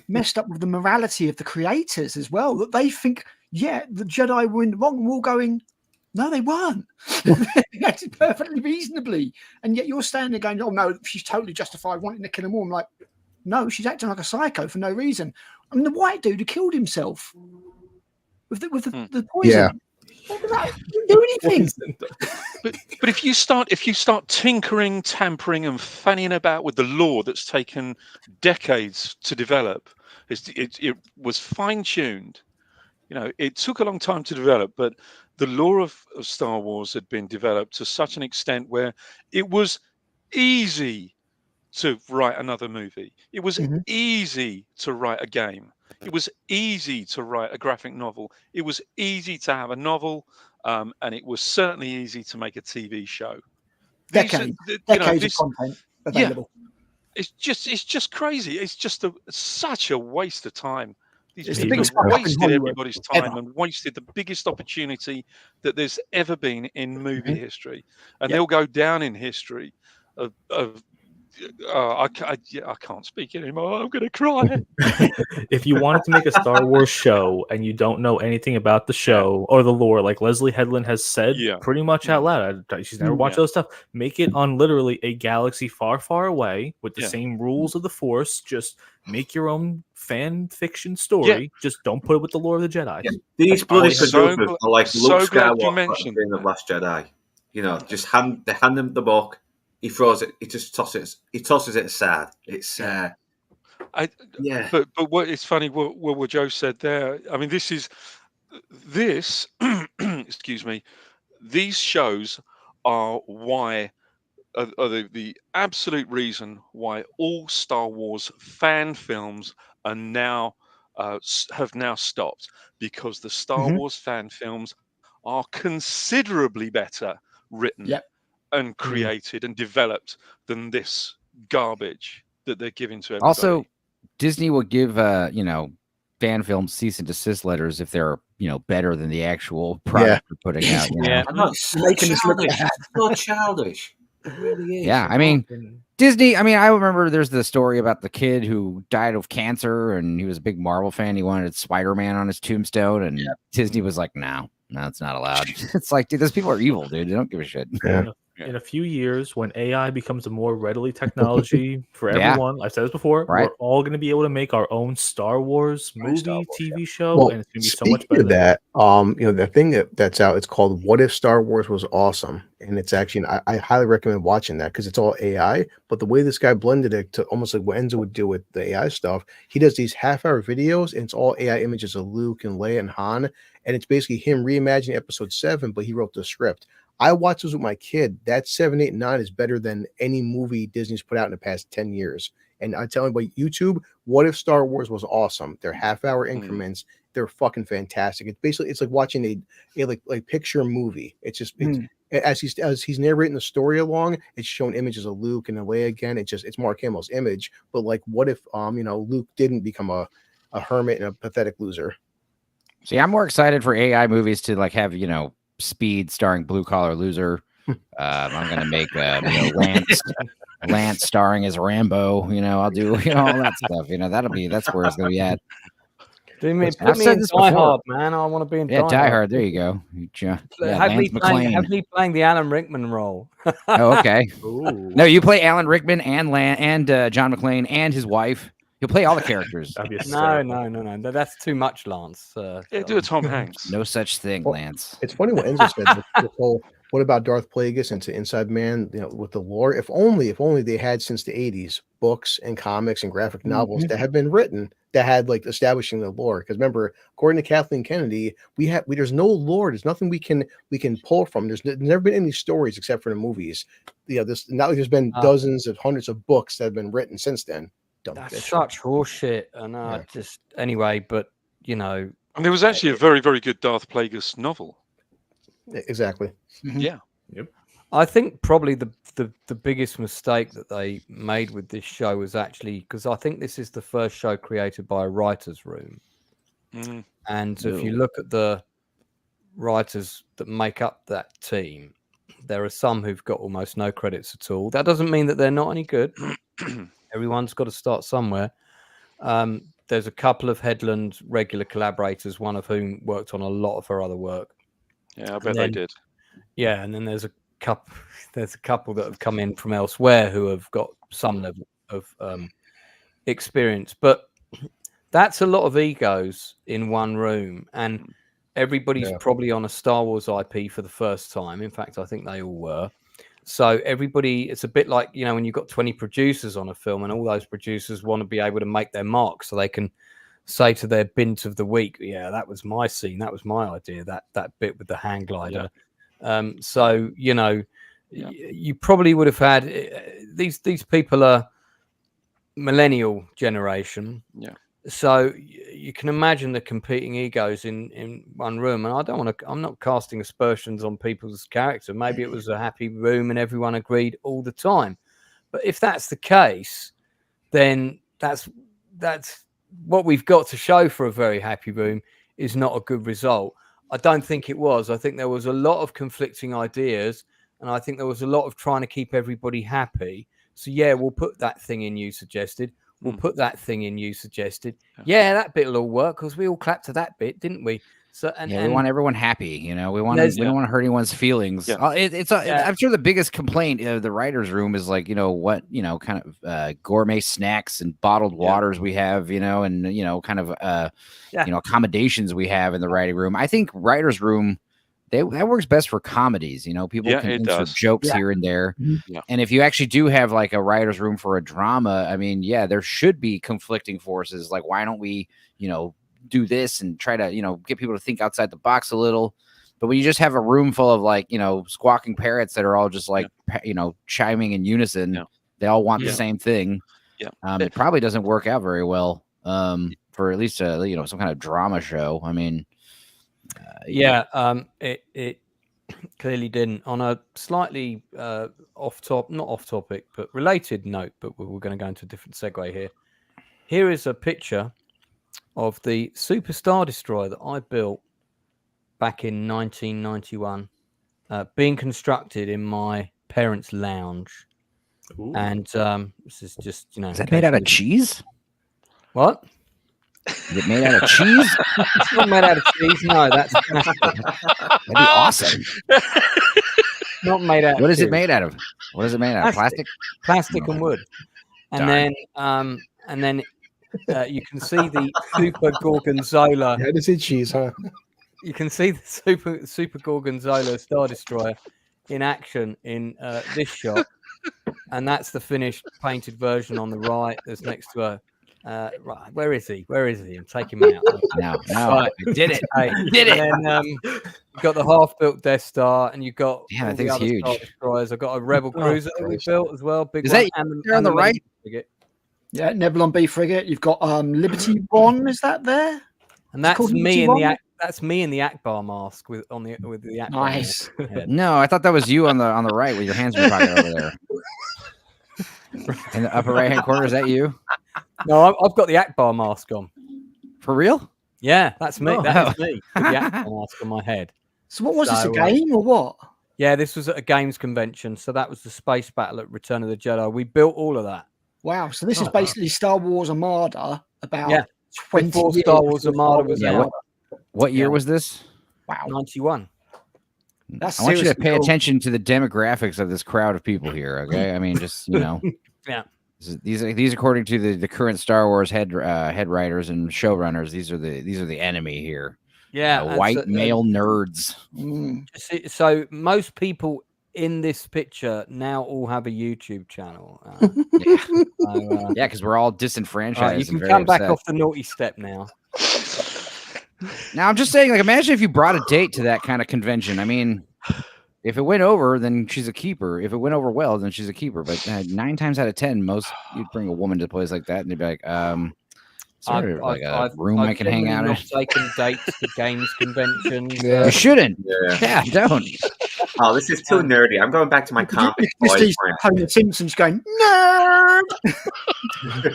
Messed up with the morality of the creators as well. That they think, the Jedi were in the wrong, and we're all going, no, they weren't. They acted perfectly reasonably, and yet you're standing there going, oh no, she's totally justified wanting to kill them all. I'm like, no, she's acting like a psycho for no reason. I mean, the white dude who killed himself with the poison. Yeah. Didn't do anything. But if you start tinkering, tampering, and fanning about with the lore that's taken decades to develop, it was fine-tuned. It took a long time to develop, but the lore of Star Wars had been developed to such an extent where it was easy to write another movie. It was easy to write a game. It was easy to write a graphic novel. It was easy to have a novel, and it was certainly easy to make a TV show. Decades of content available. It's just crazy. It's just such a waste of time. It's the biggest wasted everybody's time and wasted the biggest opportunity that there's ever been in movie history, and they'll go down in history of I can't speak anymore. I'm going to cry. If you wanted to make a Star Wars show and you don't know anything about the show or the lore, like Leslie Headland has said pretty much out loud, she's never watched those stuff. Make it on literally a galaxy far, far away with the same rules of the Force. Just make your own fan fiction story. Just don't put it with the lore of the Jedi. Yeah. These bloody producers are like Luke Skywalker in The Last Jedi. Just hand him the book. He throws it. He just tosses it aside. It's But what it's funny what Joe said there. I mean, this excuse me. These shows are why are the absolute reason why all Star Wars fan films are now have now stopped, because the Star Wars fan films are considerably better written. And created and developed than this garbage that they're giving to everybody. Also, Disney will give fan films cease and desist letters if they're better than the actual product they're putting out. I'm not making this look so childish. It really is. Yeah, I mean, Disney. I mean, I remember there's the story about the kid who died of cancer, and he was a big Marvel fan. He wanted Spider-Man on his tombstone, and Disney was like, "No, it's not allowed." It's like, dude, those people are evil, dude. They don't give a shit. In a few years, when AI becomes a more readily technology for everyone, I've said this before, we're all going to be able to make our own Star Wars movie, TV show, and it's going to be so much better. That, the thing that's out, it's called "What If Star Wars Was Awesome," and it's actually, I highly recommend watching that because it's all AI. But the way this guy blended it to almost like what Enzo would do with the AI stuff, he does these half-hour videos, and it's all AI images of Luke and Leia and Han, and it's basically him reimagining Episode 7, but he wrote the script. I watched this with my kid. That 7, 8, 9 is better than any movie Disney's put out in the past 10 years. And I tell anybody, YouTube, What If Star Wars Was Awesome? They're half-hour increments, they're fucking fantastic. It's basically it's like watching a like picture movie. It's just as he's narrating the story along, it's showing images of Luke and Leia again. It's Mark Hamill's image, but like what if Luke didn't become a hermit and a pathetic loser? See, I'm more excited for AI movies to like have Speed starring blue collar loser. I'm gonna make Lance starring as Rambo. I'll do all that stuff. That's where it's gonna be at. Put me in Die Hard, man. I want to be in Die Hard. There you go. Have me playing the Alan Rickman role. Oh, okay. No, you play Alan Rickman and John McClane and his wife. You'll play all the characters. No. That's too much, Lance. Do a Tom Hanks. No such thing, Lance. It's funny what Enzo said. The whole, what about Darth Plagueis into Inside Man? With the lore. If only they had since the 80s books and comics and graphic novels that have been written that had like establishing the lore. Because remember, according to Kathleen Kennedy, there's no lore. There's nothing we can pull from. There's never been any stories except for the movies. This not like there's been dozens of hundreds of books that have been written since then. That's such horseshit. And just anyway, but and there was actually a very, very good Darth Plagueis novel. Exactly. Yeah. Yep. I think probably the biggest mistake that they made with this show was actually because I think this is the first show created by a writer's room. And if you look at the writers that make up that team, there are some who've got almost no credits at all. That doesn't mean that they're not any good. Everyone's got to start somewhere. There's a couple of Headland regular collaborators, one of whom worked on a lot of her other work. Yeah, I bet they did. Yeah, and then there's a couple that have come in from elsewhere who have got some level of experience. But that's a lot of egos in one room, and everybody's probably on a Star Wars IP for the first time. In fact, I think they all were. So everybody, it's a bit like, when you've got 20 producers on a film and all those producers want to be able to make their mark so they can say to their bint of the week, yeah, that was my scene. That was my idea, that bit with the hang glider. So, you probably would have had these people are millennial generation. Yeah. So you can imagine the competing egos in one room. And I'm not casting aspersions on people's character. Maybe it was a happy room and everyone agreed all the time. But if that's the case, then that's what we've got to show for a very happy room is not a good result. I don't think it was. I think there was a lot of conflicting ideas, and I think there was a lot of trying to keep everybody happy. So we'll put that thing in you suggested. We'll put that thing in you suggested. Yeah, that bit will all work because we all clapped to that bit, didn't we? So we want everyone happy. We don't want to hurt anyone's feelings. Yeah. I'm sure the biggest complaint of the writers' room is like what kind of gourmet snacks and bottled waters we have, and kind of accommodations we have in the writing room. I think writers' room that works best for comedies. People can insert jokes here and there. And if you actually do have like a writer's room for a drama, I mean, there should be conflicting forces. Like, why don't we, do this and try to, get people to think outside the box a little. But when you just have a room full of like, squawking parrots that are all just like, chiming in unison, they all want the same thing. It probably doesn't work out very well for at least some kind of drama show. I mean, it clearly didn't. On a slightly not off topic, but related note, but we're going to go into a different segue here. Here is a picture of the Super Star Destroyer that I built back in 1991, being constructed in my parents' lounge. Ooh. And this is just, is that made out of cheese? What? Is it made out of cheese? It's not made out of cheese. No, that's plastic. That'd be awesome. Not made out. What is it made out of? What is it made out of? Plastic and wood. And then you can see the Super Gorgonzola. Yeah, to see cheese, huh? You can see the Super Gorgonzola Star Destroyer in action in this shot, and that's the finished painted version on the right. There's next to a. Right, where is he? I'm taking him out. No, right. I did it. Did it. And then you've got the half-built Death Star, and you've got I think it's huge. Star Destroyers. I've got a Rebel cruiser that we built as well. Big is one. That and on the right? Yeah, Nebulon B frigate. You've got Liberty One. Is that there? And that's me in the that's me in the Akbar mask with the Akbar Nice. No, I thought that was you on the right with your hands in your pocket over there. In the upper right hand corner, is that you? No, I've got the Akbar mask on. For real? Yeah, that's me. Oh. That is me with the Akbar mask on my head. So what was this, a game or what? Yeah, this was at a games convention. So that was the space battle at Return of the Jedi. We built all of that. Wow. So this is basically Star Wars Armada about 20 before years Star Wars Armada was out. What year was this? Wow. 91. That's I want you to pay cool. attention to the demographics of this crowd of people here. Okay, I mean, just Yeah. These according to the current Star Wars head writers and showrunners. These are the enemy here. Yeah, white male nerds. So most people in this picture now all have a YouTube channel. Yeah, because we're all disenfranchised. You can come back off the naughty step now. Now I'm just saying, like, imagine if you brought a date to that kind of convention. I mean, if it went over, then she's a keeper. If it went over well, then she's a keeper. But 9 times out of 10, you'd bring a woman to a place like that, and they'd be like, sort of like a room I can hang out in. Taking dates to games conventions. You shouldn't. Yeah, don't. Oh, this is too nerdy. I'm going back to my comic boyfriend. Homer Simpson's going, nerd!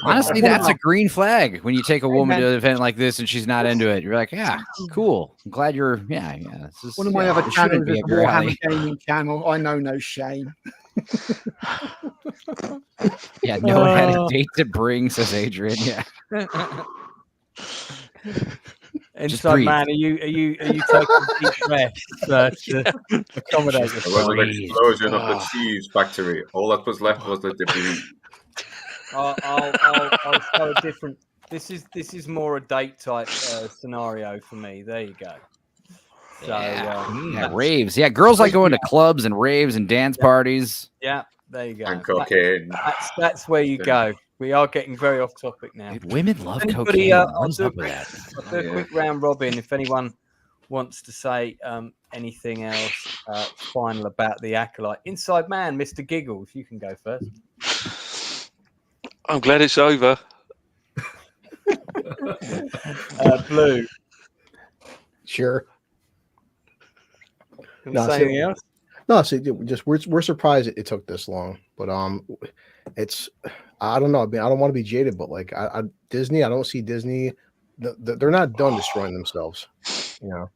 Honestly, that's a green flag when you take a woman to an event like this and she's not into it. You're like, yeah, cool. I'm glad you're, This is, one of my other channels is the Warhammer Gaming channel. I know no shame. Yeah, no one had a date to bring, says Adrian. Yeah. Inside man, are you taking deep breaths to accommodate the explosion of the cheese factory? All that was left was the debris. I'll show a different. This is more a date type scenario for me. There you go. So, raves. Yeah, girls like going to clubs and raves and dance parties. Yeah, there you go. And cocaine. That's where you go. We are getting very off topic now. Dude, women love cocaine. I'll do a quick round robin. If anyone wants to say anything else final about the Acolyte. Inside man, Mr. Giggles, you can go first. I'm glad it's over. Blue. Sure. Say anything else? No, see, just we're surprised it took this long, but it's I don't know. I mean, I don't want to be jaded, but like Disney, I don't see Disney. They're not done destroying themselves. You know,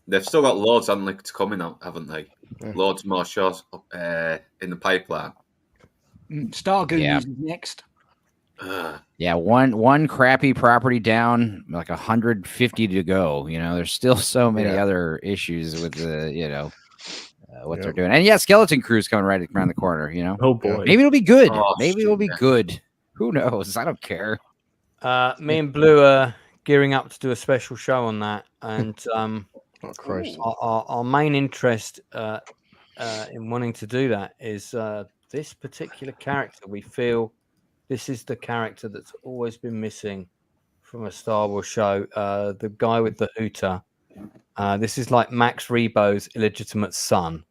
they've still got loads on to coming out, haven't they? Yeah. Loads more shows in the pipeline. Stargoon is next. Yeah, one crappy property down, like 150 to go. You know, there's still so many other issues with the what they're doing. And Skeleton Crew's coming right around the corner, Oh boy. Maybe it'll be good. Maybe it'll be good. Who knows? I don't care. Me and Blue are gearing up to do a special show on that. And our main interest in wanting to do that is this particular character. We feel this is the character that's always been missing from a Star Wars show. The guy with the hooter. This is like Max Rebo's illegitimate son.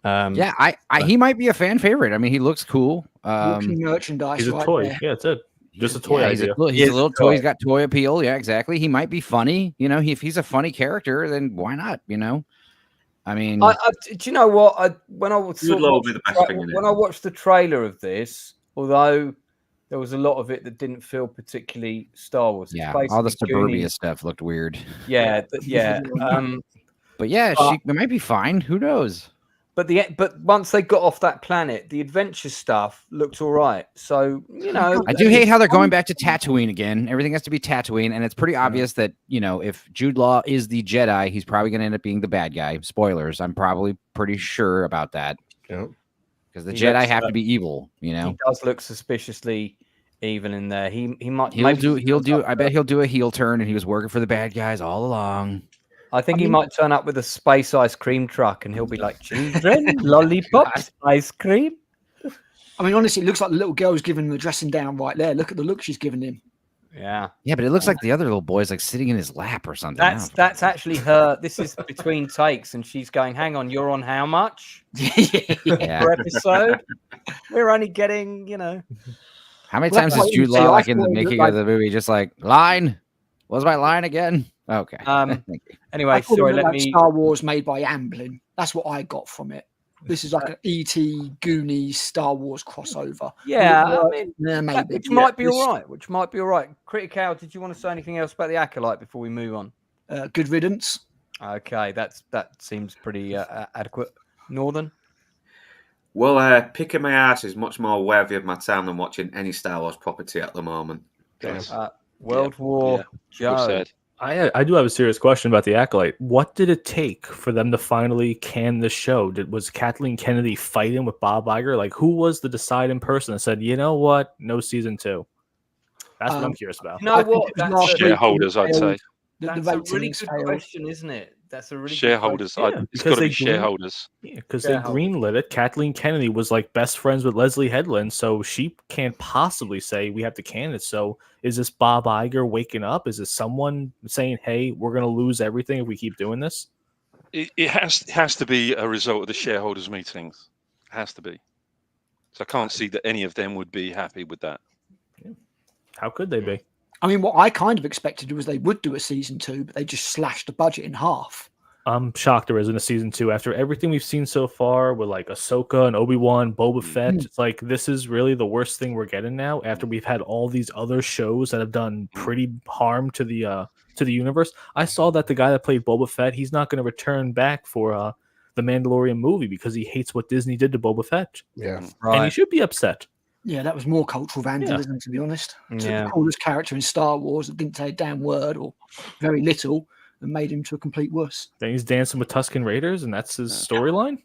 He might be a fan favorite. I mean, he looks cool. Merchandise. He's a toy. There. Yeah, it's it. Just a toy idea. He's a little toy. He's got toy appeal. Yeah, exactly. He might be funny. If he's a funny character, then why not? I mean, do you know what? When I watched the trailer of this, although there was a lot of it that didn't feel particularly Star Wars. Yeah, all the suburbia stuff looked weird. Yeah. But she might be fine. Who knows? But once they got off that planet, the adventure stuff looked all right. So, I do hate how they're going back to Tatooine again. Everything has to be Tatooine, and it's pretty obvious that, if Jude Law is the Jedi, he's probably going to end up being the bad guy. Spoilers. I'm probably pretty sure about that. Yeah. Because the Jedi have to be evil, He does look suspiciously evil in there. He might. I bet he'll do a heel turn, and he was working for the bad guys all along. I think he might turn up with a space ice cream truck, and he'll be like, "Children, lollipops, ice cream." I mean, honestly, it looks like the little girl's giving him the dressing down right there. Look at the look she's giving him. Yeah, but it looks like the other little boy's like sitting in his lap or something. That's actually her. This is between takes, and she's going, "Hang on, you're on how much per episode? We're only getting, How many times is Jude Law like in the making of the movie just like line? What's my line again? Okay. Anyway, I thought sorry. it Let like me. Star Wars made by Amblin. That's what I got from it. This is like an E.T. Goonies Star Wars crossover. Yeah, I mean, maybe. Which might be all right. Which might be all right. Critical, did you want to say anything else about the Acolyte before we move on? Good riddance. Okay, that seems pretty adequate. Northern? Well, picking my ass is much more worthy of my time than watching any Star Wars property at the moment. World War Joe. I do have a serious question about the Acolyte. What did it take for them to finally can the show? Was Kathleen Kennedy fighting with Bob Iger? Like, who was the deciding person that said, you know what, no season 2? That's what I'm curious about. You know what? That's shareholders, I'd say. That's a really good question, isn't it? That's a really shareholders. Good question. It's got to be shareholders. Yeah, because they greenlit it. Kathleen Kennedy was like best friends with Leslie Headland, so she can't possibly say we have to can it. So is this Bob Iger waking up? Is this someone saying, "Hey, we're going to lose everything if we keep doing this"? It has to be a result of the shareholders' meetings. It has to be. So I can't see that any of them would be happy with that. Yeah. How could they be? I mean, what I kind of expected was they would do a season 2, but they just slashed the budget in half. I'm shocked there isn't a season 2 after everything we've seen so far with like Ahsoka and Obi-Wan, Boba Fett. It's like this is really the worst thing we're getting now after we've had all these other shows that have done pretty harm to the universe. I saw that the guy that played Boba Fett, he's not going to return back for the Mandalorian movie because he hates what Disney did to Boba Fett. Yeah, right. And he should be upset. Yeah, that was more cultural vandalism, to be honest. Yeah. The coolest character in Star Wars that didn't say a damn word or very little and made him to a complete wuss. Then he's dancing with Tusken Raiders, and that's his storyline?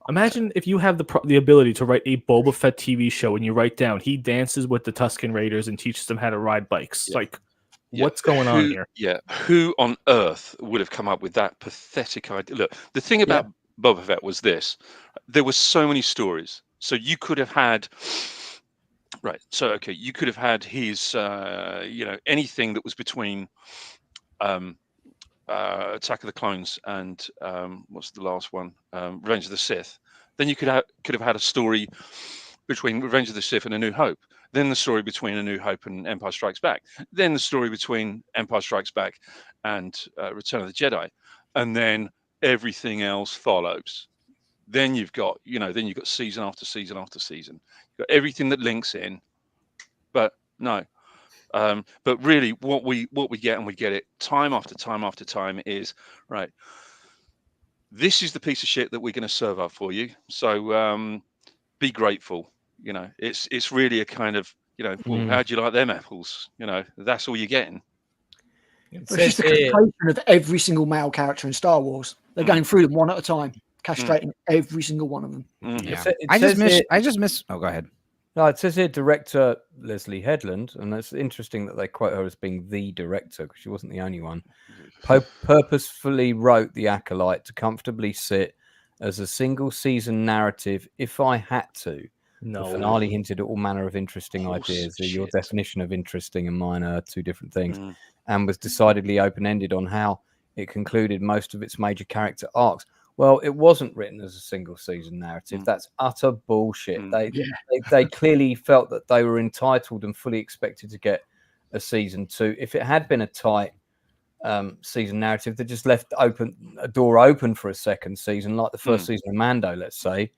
Imagine if you have the ability to write a Boba Fett TV show and you write down he dances with the Tusken Raiders and teaches them how to ride bikes. Yeah. Like, what's going on here? Yeah, who on earth would have come up with that pathetic idea? Look, the thing about Boba Fett was this. There were so many stories. So you could have had... Right. So, okay, you could have had his, anything that was between Attack of the Clones and what's the last one? Revenge of the Sith. Then you could have had a story between Revenge of the Sith and A New Hope. Then the story between A New Hope and Empire Strikes Back. Then the story between Empire Strikes Back and Return of the Jedi. And then everything else follows. Then you've got, season after season after season. You've got everything that links in, but no. But really, what we get, and we get it time after time after time, is right. This is the piece of shit that we're going to serve up for you. So be grateful. It's really a kind of well, how do you like them apples? That's all you're getting. It's just a concentration of every single male character in Star Wars. They're going through them one at a time. Castrating every single one of them. Yeah. I just miss. Oh, go ahead. No, it says here director Leslie Headland, and it's interesting that they quote her as being the director because she wasn't the only one. Purposefully wrote The Acolyte to comfortably sit as a single season narrative if I had to. No. The finale hinted at all manner of interesting ideas. Your definition of interesting and mine are two different things, and was decidedly open-ended on how it concluded most of its major character arcs. Well, it wasn't written as a single season narrative. That's utter bullshit. They clearly felt that they were entitled and fully expected to get a season 2. If it had been a tight season narrative, they just left a door open for a second season, like the first season of Mando, let's say.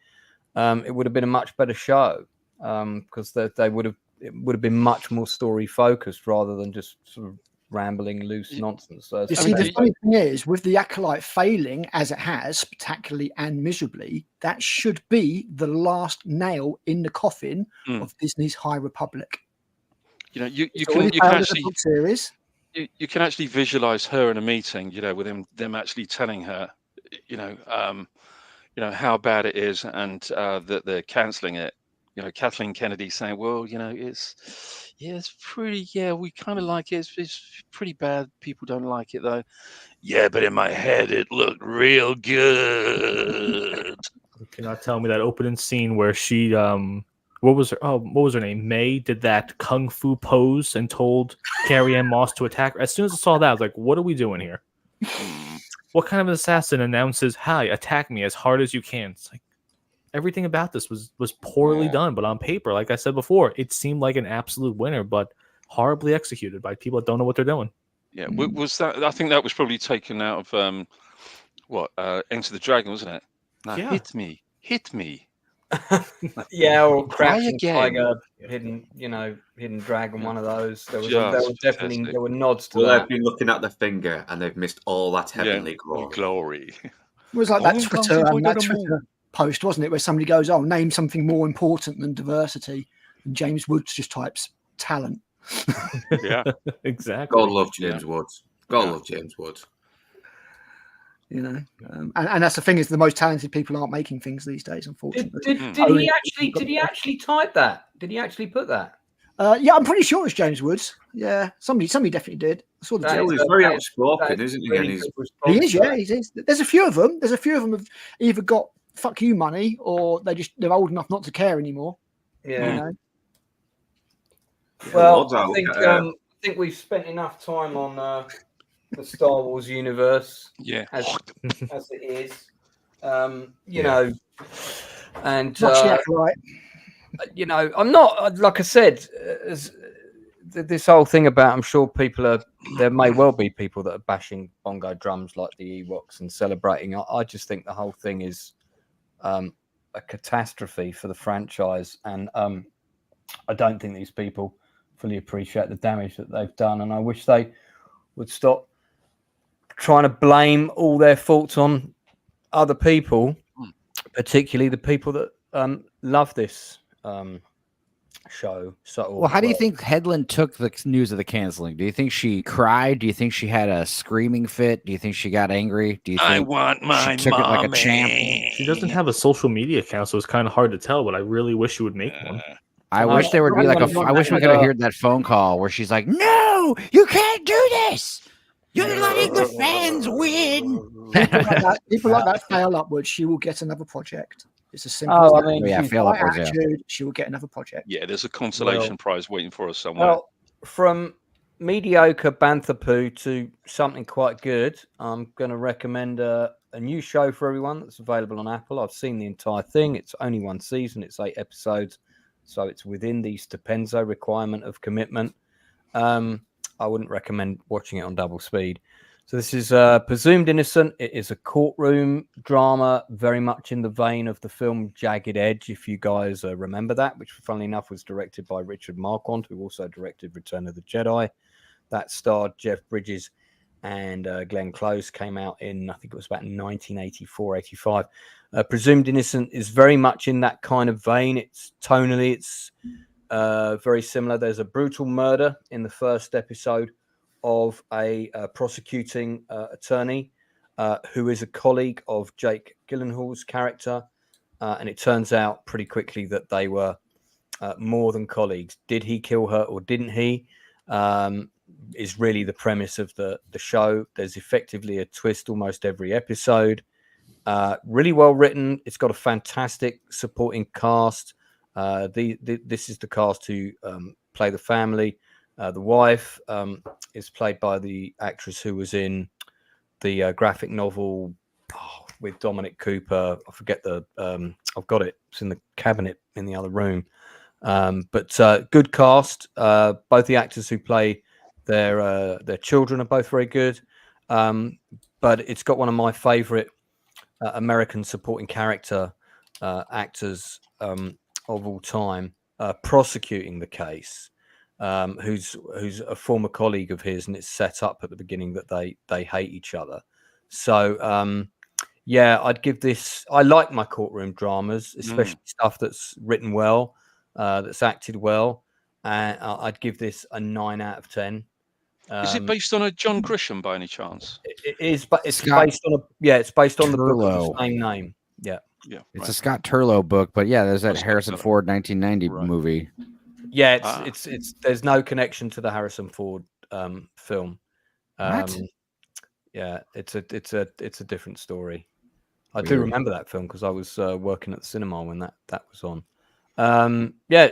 It would have been a much better show because it would have been much more story focused rather than just sort of rambling loose nonsense. You see, the funny thing is, with The Acolyte failing as it has, spectacularly and miserably, that should be the last nail in the coffin of Disney's High Republic. You can actually series. You can actually visualize her in a meeting, with them actually telling her, how bad it is and that they're canceling it. Kathleen Kennedy saying, well, it's pretty, we kind of like it. It's pretty bad. People don't like it though. Yeah, but in my head, it looked real good. You cannot tell me that opening scene where she, what was her name? May did that kung fu pose and told Carrie-Anne Moss to attack her. As soon as I saw that, I was like, what are we doing here? What kind of an assassin announces, hi, attack me as hard as you can? It's like, everything about this was poorly done, but on paper, like I said before, it seemed like an absolute winner, but horribly executed by people that don't know what they're doing. Yeah, was that? I think that was probably taken out of Enter the Dragon, wasn't it? Now, Yeah. hit me. Yeah, or Try Crouching again. Tiger, Hidden Dragon, one of those. There were nods to well, that. They've been looking at the finger and they've missed all that heavenly glory. It was like that Twitter post, wasn't it, where somebody goes, "Oh, name something more important than diversity," and James Woods just types talent. Yeah, exactly. God love James Woods. God love James Woods. And that's the thing, is the most talented people aren't making things these days, unfortunately. Did he actually type that? Did he actually put that? Yeah, I'm pretty sure it's James Woods. Yeah, somebody definitely did. I saw the he's very outspoken, isn't he? Really he is, yeah. He is. There's a few of them. Have either got fuck you money, or they're old enough not to care anymore. Yeah. Well, I think we've spent enough time on the Star Wars universe, as it is, and I'm not, like I said, this whole thing about, I'm sure there may well be people that are bashing bongo drums like the Ewoks and celebrating. I just think the whole thing is a catastrophe for the franchise, and I don't think these people fully appreciate the damage that they've done, and I wish they would stop trying to blame all their faults on other people, particularly the people that love this show. Well, how do you think Headland took the news of the canceling? Do you think she cried? Do you think she had a screaming fit? Do you think she got angry? Do you think I want my she took it like a champ? She doesn't have a social media account, so it's kind of hard to tell, but I really wish she would make one. I wish there would be I wish we could have heard that phone call where she's like, "No, you can't do this. You're letting the fans win." People like that fail upwards. She will get another project. It's as simple as that. Fail upwards. She will get another project. Yeah, there's a consolation prize waiting for us somewhere. Well, from mediocre bantha poo to something quite good, I'm going to recommend a new show for everyone that's available on Apple. I've seen the entire thing. It's only one season. It's 8 episodes. So it's within the Stupenzo requirement of commitment. I wouldn't recommend watching it on double speed. So this is Presumed Innocent. It is a courtroom drama, very much in the vein of the film Jagged Edge, if you guys remember that, which funnily enough was directed by Richard Marquand, who also directed Return of the Jedi. That starred Jeff Bridges and Glenn Close, came out in, I think it was about 1984, 85. Presumed Innocent is very much in that kind of vein. It's tonally, it's very similar. There's a brutal murder in the first episode of a prosecuting attorney who is a colleague of Jake Gyllenhaal's character. And it turns out pretty quickly that they were more than colleagues. Did he kill her or didn't he? Is really the premise of the show. There's effectively a twist almost every episode. Really well written. It's got a fantastic supporting cast. This is the cast who play the family. The wife is played by the actress who was in the graphic novel with Dominic Cooper. I forget I've got it. It's in the cabinet in the other room. But good cast. Both the actors who play their children are both very good. But it's got one of my favorite American supporting character actors of all time prosecuting the case, who's a former colleague of his, and it's set up at the beginning that they hate each other. So I'd give this. I like my courtroom dramas, especially stuff that's written well, that's acted well, and I'd give this a 9 out of 10. Is it based on a John Grisham by any chance? It is, but it's based on the book of the same name. Yeah. It's a Scott Turlow book, but there's that Harrison Ford 1990 movie. Yeah, it's there's no connection to the Harrison Ford film. Yeah, it's a different story. I do remember that film because I was working at the cinema when that was on.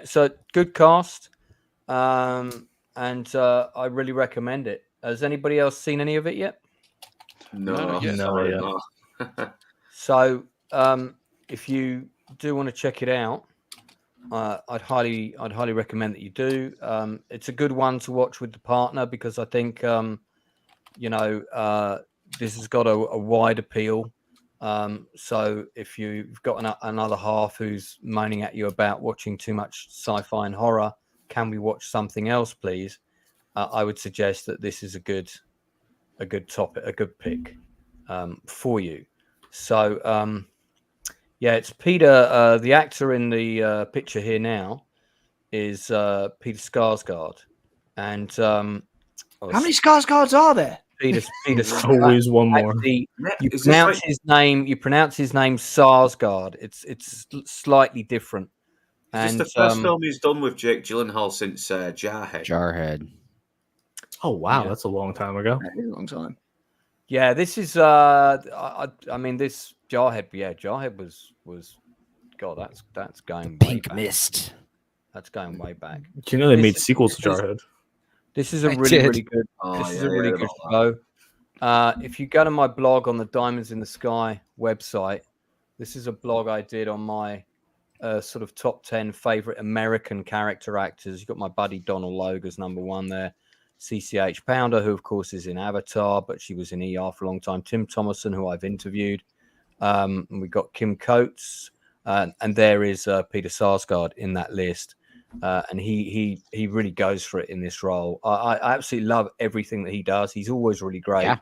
So good cast. And I really recommend it. Has anybody else seen any of it yet? No. So if you do want to check it out, I'd highly recommend that you do. It's a good one to watch with the partner because I think this has got a wide appeal. So if you've got another half who's moaning at you about watching too much sci-fi and horror, can we watch something else, please? I would suggest that this is a good topic, a good pick for you. So it's Peter. The actor in the picture here now is Peter Skarsgård, and how many Skarsgårds are there? Peter always one more. You pronounce his name. You pronounce his name Skarsgård. It's slightly different. Is this the first film he's done with Jake Gyllenhaal since Jarhead? Jarhead. Oh wow, that's a long time ago. That is a long time. Yeah, this is. I mean, this Jarhead. Yeah, Jarhead was. God, that's going. Pink way Mist. That's going way back. Do you know they made sequels to Jarhead? This is a really good. This is a really good show. If you go to my blog on the Diamonds in the Sky website, this is a blog I did on my sort of top 10 favorite American character actors. You've got my buddy Donal Logue as number one there. CCH Pounder, who of course is in Avatar, but she was in ER for a long time. Tim Thomerson, who I've interviewed. And we've got Kim Coates, and there is Peter Sarsgaard in that list. And he really goes for it in this role. I absolutely love everything that he does. He's always really great.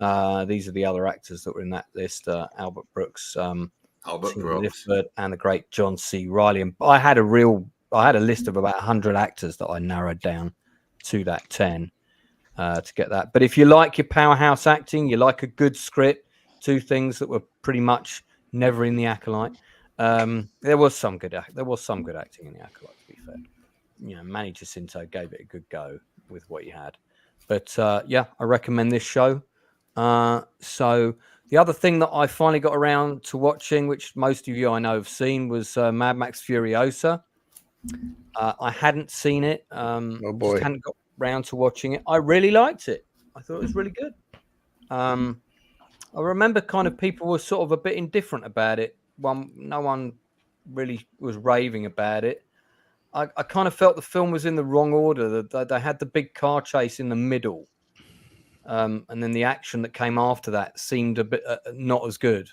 Yeah. These are the other actors that were in that list: Albert Brooks, Lifford, and the great John C. Reilly. And I had a list of about 100 actors that I narrowed down to that 10 to get that. But if you like your powerhouse acting, you like a good script, two things that were pretty much never in the Acolyte. There was some good acting in the Acolyte, to be fair. Manny Jacinto gave it a good go with what he had. But I recommend this show. So the other thing that I finally got around to watching, which most of you I know have seen, was Mad Max Furiosa. I hadn't seen it. Just hadn't got round to watching it. I really liked it. I thought it was really good. I remember kind of people were sort of a bit indifferent about it. No one really was raving about it. I kind of felt the film was in the wrong order. That they had the big car chase in the middle, and then the action that came after that seemed a bit not as good.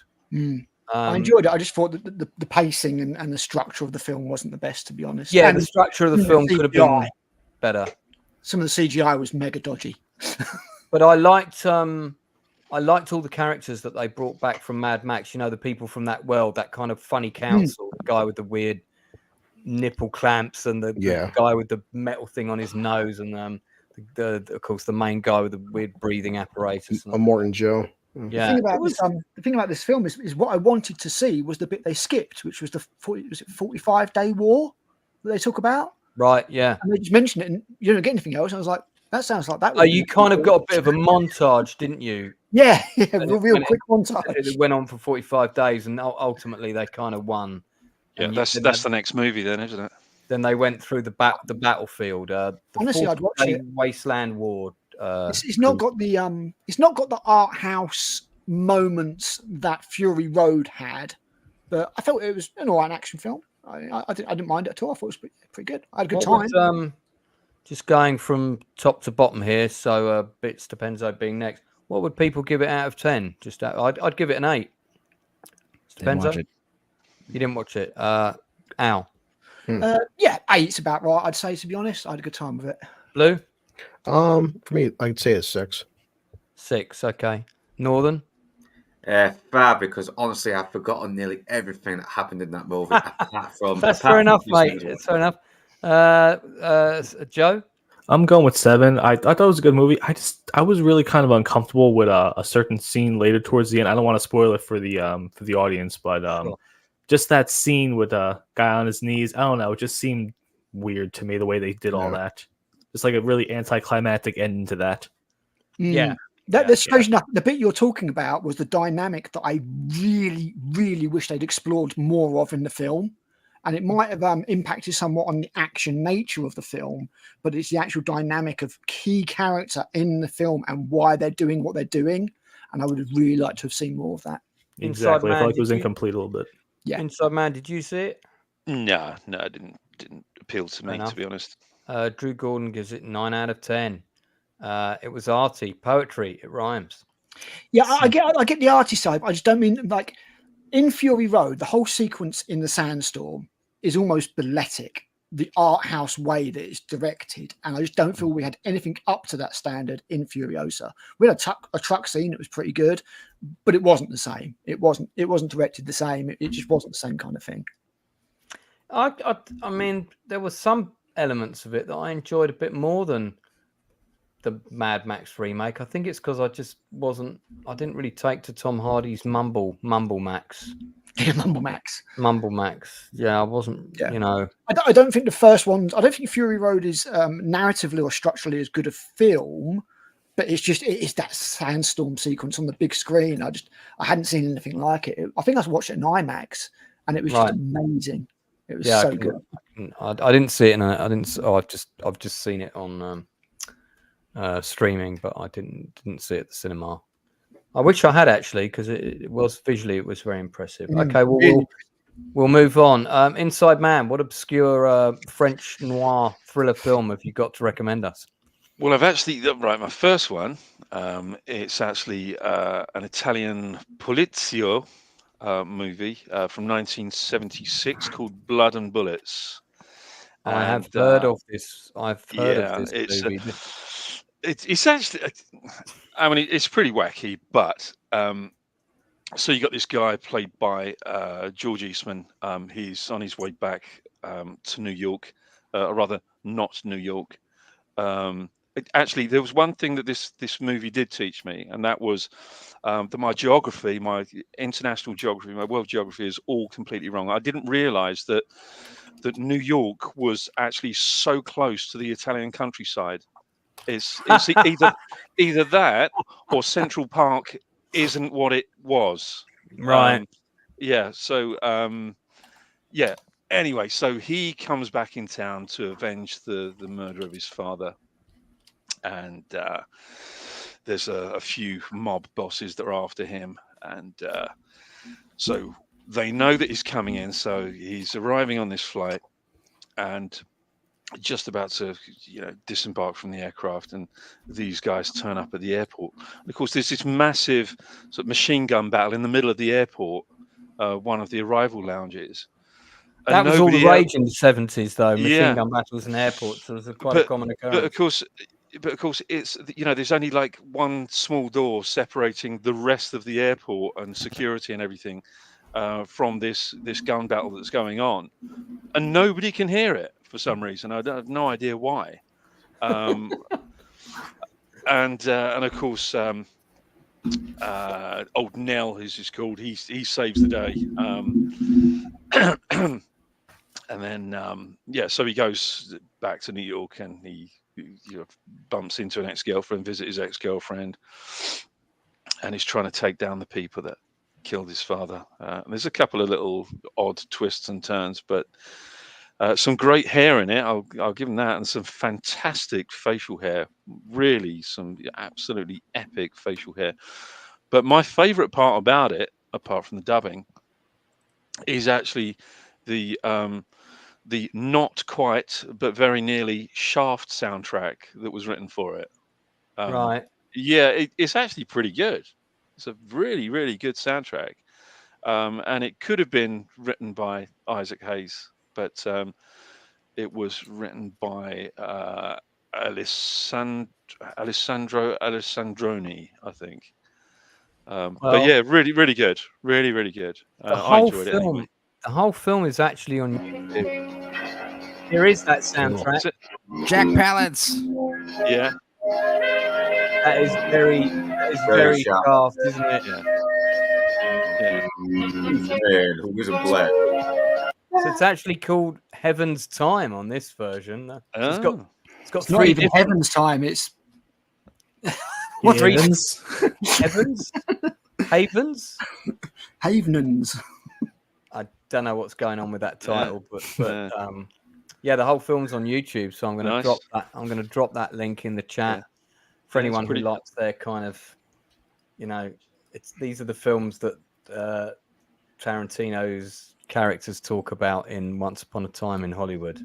I enjoyed it. I just thought that the pacing and the structure of the film wasn't the best, to be honest. Yeah, and the structure of the film could have been better. Some of the CGI was mega dodgy. But I liked all the characters that they brought back from Mad Max. The people from that world, that kind of funny council, the guy with the weird nipple clamps and the guy with the metal thing on his nose, and of course the main guy with the weird breathing apparatus. Morton Joe. Yeah. The thing about this film is what I wanted to see was the bit they skipped, which was the 45-day war that they talk about. Right. Yeah. And they just mentioned it, and you don't get anything else. I was like, that sounds like that. Oh, you kind of got a bit of a montage, didn't you? Yeah, real quick montage. It went on for 45 days, and ultimately they kind of won. Yeah, that's the next movie, then, isn't it? Then they went through the battlefield. Honestly, I'd watch it. Wasteland War. It's not got the art house moments that Fury Road had, but I felt it was an all right action film. I didn't mind it at all. I thought it was pretty good. I had a good time. Just going from top to bottom here, so Bits Depenzo being next. What would people give it out of 10? I'd give it an 8. Depenzo? You didn't watch it. Al? Yeah, 8's about right, I'd say, to be honest. I had a good time with it. Blue? For me, I'd say a 6. 6, okay. Northern? 5, because honestly, I've forgotten nearly everything that happened in that movie. That's fair enough, mate. It's fair enough. Joe? I'm going with 7. I thought it was a good movie. I was really kind of uncomfortable with a certain scene later towards the end. I don't want to spoil it for the audience, but sure. Just that scene with a guy on his knees, I don't know, it just seemed weird to me the way they did all that. Just like a really anticlimactic ending to that. Yeah. Strange enough, the bit you're talking about was the dynamic that I really, really wish they'd explored more of in the film. And it might have impacted somewhat on the action nature of the film, but it's the actual dynamic of key character in the film and why they're doing what they're doing. And I would have really liked to have seen more of that. Exactly. I felt like it was incomplete a little bit. Yeah. Inside Man, did you see it? No, it didn't appeal to me, to be honest. Drew Gordon gives it 9 out of 10. It was arty poetry. It rhymes. Yeah, I get the arty side. I just don't mean like in Fury Road. The whole sequence in the sandstorm is almost balletic. The art house way that it's directed, and I just don't feel we had anything up to that standard in Furiosa. We had a truck scene that was pretty good, but it wasn't the same. It wasn't directed the same. It just wasn't the same kind of thing. I mean, there were some elements of it that I enjoyed a bit more than the Mad Max remake. I think it's because I didn't really take to Tom Hardy's Mumble Max. Mumble Max. Yeah, I wasn't, you know. I don't think the first one, I don't think Fury Road is narratively or structurally as good a film, but it's that sandstorm sequence on the big screen. I hadn't seen anything like it. I think I watched it in IMAX and it was just amazing. It was so good. I didn't see it I've just seen it on streaming, but I didn't see it at the cinema. I wish I had actually, because it was visually, it was very impressive. Okay, we'll move on. Inside Man, what obscure French noir thriller film have you got to recommend us? Well, I've actually my first one. It's actually an Italian polizio movie from 1976 called Blood and Bullets. I have heard of this. I've heard of this movie. It's actually, I mean, it's pretty wacky, but so you got this guy played by George Eastman. He's on his way back to New York, or rather not New York. Actually, there was one thing that this movie did teach me, and that was that my geography, my international geography, my world geography is all completely wrong. I didn't realize that New York was actually so close to the Italian countryside. It's either that or Central Park isn't what it was. Right. So anyway, so he comes back in town to avenge the murder of his father, and there's a few mob bosses that are after him, and so they know that he's coming in, so he's arriving on this flight and just about to disembark from the aircraft, and these guys turn up at the airport. And of course, there's this massive sort of machine gun battle in the middle of the airport, one of the arrival lounges. And that was all the rage in the 70s, though. Machine gun battles in airports. So it was quite a common occurrence. But of course, it's there's only like one small door separating the rest of the airport and security and everything from this gun battle that's going on, and nobody can hear it for some reason. I have no idea why. And of course, old Nell, as he's called, he saves the day. And then so he goes back to New York, and he bumps into an ex-girlfriend, visit his ex-girlfriend, and he's trying to take down the people that killed his father. There's a couple of little odd twists and turns, but some great hair in it. I'll give him that, and some fantastic facial hair. Really, some absolutely epic facial hair. But my favorite part about it, apart from the dubbing, is actually the not quite but very nearly Shaft soundtrack that was written for it. Right. Yeah, it's actually pretty good. It's a really, really good soundtrack. And it could have been written by Isaac Hayes, but it was written by Alessandro Alessandroni, I think. But yeah, really, really good. Really, really good. I enjoyed it anyway. The whole film is actually on YouTube. There is that soundtrack. Jack Palance. Yeah. That is very Shaft, isn't it? Yeah. Man, who's a black? So it's actually called Heaven's Time on this version. It's got it's not even Heaven's Time. It's what? Heavens? Havens? Havenans. I don't know what's going on with that title, but the whole film's on YouTube, so I'm going to drop that. I'm going to drop that link in the chat for anyone who likes their kind of, these are the films that Tarantino's characters talk about in Once Upon a Time in Hollywood.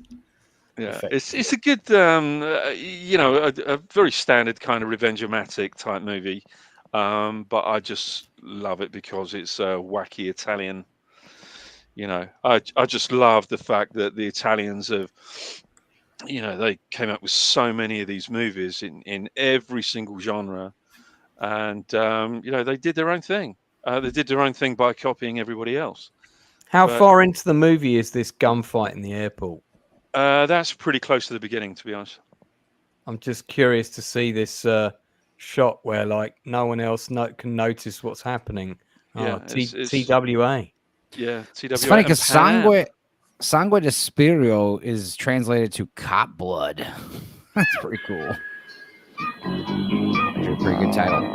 Yeah, it's a good, a very standard kind of revenge-o-matic type movie, but I just love it because it's wacky Italian. I just love the fact that the Italians have, they came up with so many of these movies in every single genre, and they did their own thing. They did their own thing by copying everybody else. How far into the movie is this gunfight in the airport? That's pretty close to the beginning, to be honest. I'm just curious to see this shot where like no one else can notice what's happening. Yeah, TWA. Yeah, TWA. It's funny because Sangue de Spirito is translated to cop blood. That's pretty cool. That's a pretty good title.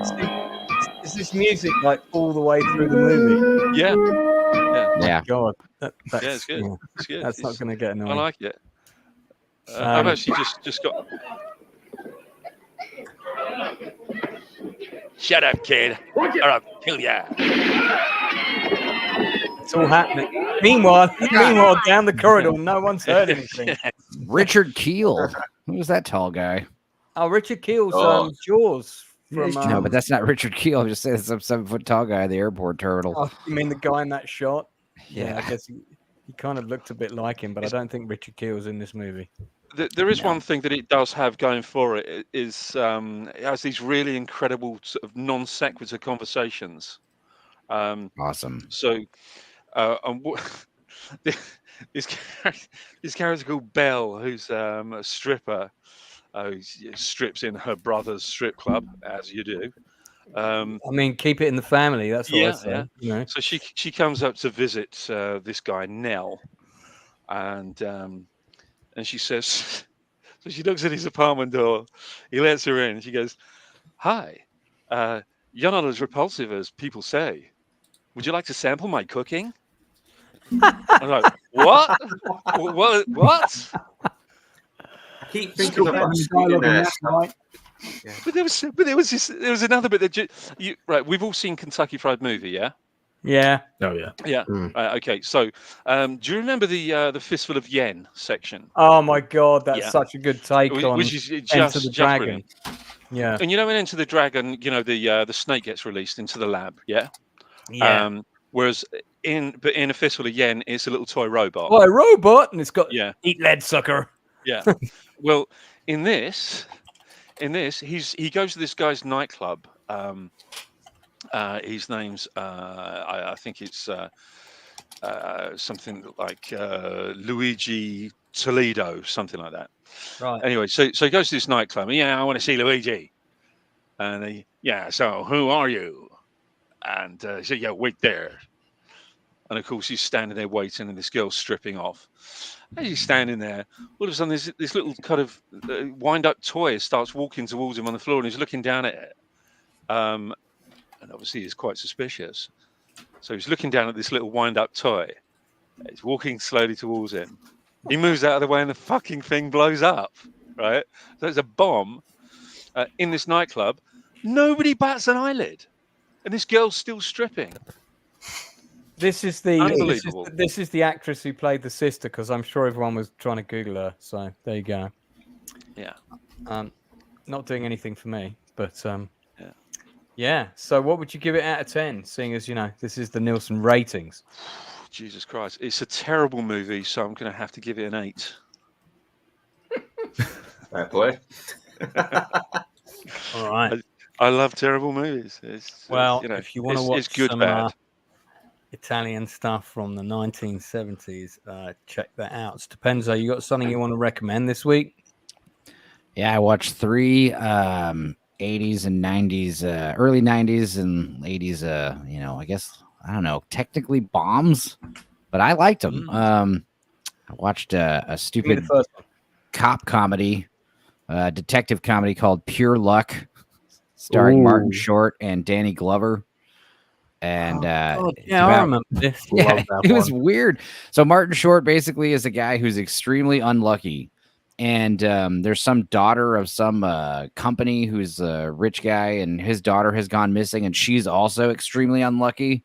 Is this music like all the way through the movie? Yeah. Yeah. God, that's it's good. Yeah, it's good. That's not going to get annoying. I like it. I've actually just got. Shut up, kid, or I'll kill ya. It's all happening. Meanwhile, down the corridor, no one's heard anything. Richard Keel. Who's that tall guy? Oh, Richard Keel's Jaws. No, but that's not Richard Keel. I'm just saying some 7-foot tall guy at the airport terminal. Oh, you mean the guy in that shot? Yeah. I guess he kind of looked a bit like him, but I don't think Richard Keel's in this movie. There is one thing that it does have going for it is it has these really incredible sort of non sequitur conversations. Awesome. So, this character called Belle, who's a stripper, who strips in her brother's strip club, as you do. I mean, keep it in the family. That's what I say. Yeah. So she comes up to visit this guy Nell, and she says, so she looks at his apartment door. He lets her in. She goes, "Hi, you're not as repulsive as people say. Would you like to sample my cooking?" I'm like, what? What? Keep thinking about right. Yeah. But there was another bit that right. We've all seen Kentucky Fried Movie, yeah. Yeah. Oh yeah. Yeah. Okay. So, do you remember the Fistful of Yen section? Oh my God, that's such a good take on which is Enter the Dragon. Yeah. And in Enter the Dragon, the snake gets released into the lab. Yeah. Yeah. Whereas in A Fistful of Yen, it's a little toy robot. Oh, a robot, and it's got eat lead, sucker. Yeah. Well, in this, he goes to this guy's nightclub. His name's I think it's something like Luigi Toledo, something like that. Right. Anyway, so he goes to this nightclub. Yeah, I want to see Luigi. And so who are you? And he said, yeah, wait there. And of course, he's standing there waiting, and this girl's stripping off. As he's standing there, all of a sudden, this little kind of wind-up toy starts walking towards him on the floor, and he's looking down at it. And obviously, he's quite suspicious. So he's looking down at this little wind-up toy. He's walking slowly towards him. He moves out of the way, and the fucking thing blows up. Right? So it's a bomb in this nightclub. Nobody bats an eyelid, and this girl's still stripping. This is the actress who played the sister, because I'm sure everyone was trying to Google her. So there you go. Yeah. Not doing anything for me, but yeah. So what would you give it out of 10? Seeing as this is the Nielsen ratings. Jesus Christ, it's a terrible movie, so I'm going to have to give it an 8. Fair play. All right. I love terrible movies. If you want to watch it's good, some bad. Italian stuff from the 1970s, check that out. Stupenzo, you got something you want to recommend this week? Yeah, I watched 3 80s and 90s, early 90s and 80s. I guess I don't know, technically bombs, but I liked them. I watched a stupid cop comedy, detective comedy called Pure Luck, starring Martin Short and Danny Glover. And I remember this. Yeah, it was weird. So Martin Short basically is a guy who's extremely unlucky, and there's some daughter of some company who's a rich guy, and his daughter has gone missing, and she's also extremely unlucky.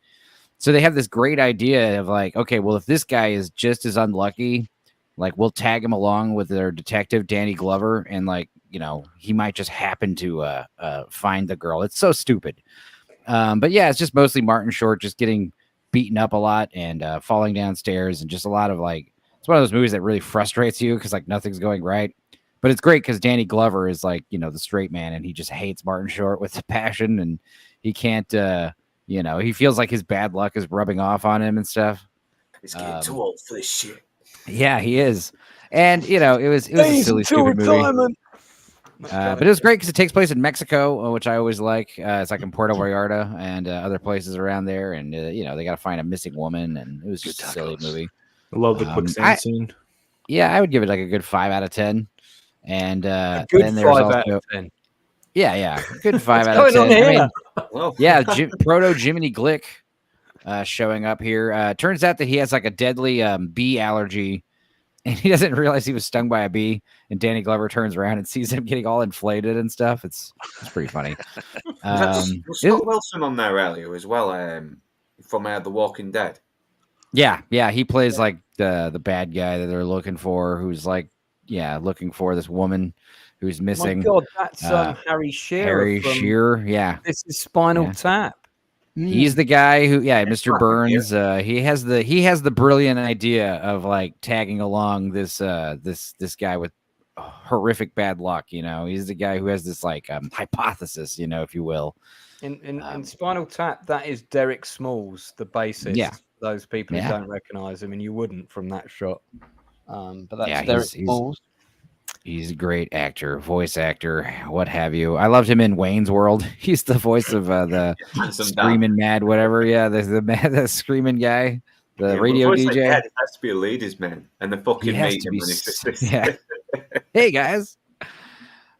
So they have this great idea of like, okay, well, if this guy is just as unlucky, like will tag him along with their detective Danny Glover, and like, you know, he might just happen to find the girl. It's so stupid. But yeah, it's just mostly Martin Short just getting beaten up a lot and falling downstairs, and just a lot of like, it's one of those movies that really frustrates you because like nothing's going right. But it's great because Danny Glover is like, you know, the straight man, and he just hates Martin Short with passion, and he can't, you know, he feels like his bad luck is rubbing off on him and stuff. He's getting too old for this shit. Yeah, he is. And, you know, it was a silly, stupid movie. But it was great because it takes place in Mexico, which I always like. It's like in Puerto Vallarta and other places around there. And, you know, they got to find a missing woman. And it was just a silly movie. I love the quicksand scene. Yeah, I would give it like a good 5 out of 10. And a good then there's 5 also, out of 10. Yeah, good 5 out of 10. I mean, yeah, Proto Jiminy Glick showing up here. Turns out that he has like a deadly bee allergy, and he doesn't realize he was stung by a bee. And Danny Glover turns around and sees him getting all inflated and stuff. It's pretty funny. Was Scott Wilson on there earlier as well, from The Walking Dead? Yeah, he plays like the bad guy that they're looking for, who's like, looking for this woman who's missing. My God, that's Harry Shearer. Harry Shearer, yeah. This is Spinal Tap. He's the guy who, Mr. Burns. He has the brilliant idea of like tagging along this guy with horrific bad luck. You know, he's the guy who has this like hypothesis, you know, if you will. In Spinal Tap, that is Derek Smalls, the bassist. Yeah. Those people who don't recognize him, and you wouldn't from that shot. But that's Derek Smalls. He's a great actor, voice actor, what have you. I loved him in Wayne's World. He's the voice of the screaming mad, whatever. Yeah, the screaming guy, the radio DJ. It has to be a ladies' man, and the fucking mate him. Hey guys.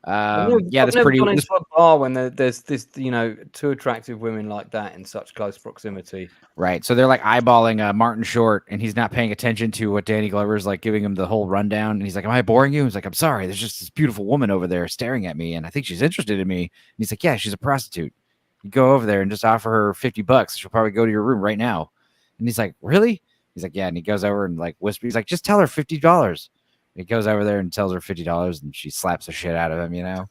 That's pretty. Gone into a bar when there's this, you know, 2 attractive women like that in such close proximity. Right, so they're like eyeballing Martin Short, and he's not paying attention to what Danny Glover's like giving him the whole rundown. And he's like, "Am I boring you?" He's like, "I'm sorry. There's just this beautiful woman over there staring at me, and I think she's interested in me." And he's like, "Yeah, she's a prostitute. You go over there and just offer her $50. She'll probably go to your room right now." And he's like, "Really?" He's like, "Yeah." And he goes over and like whispers. He's like, "Just tell her $50." He goes over there and tells her $50, and she slaps the shit out of him, you know.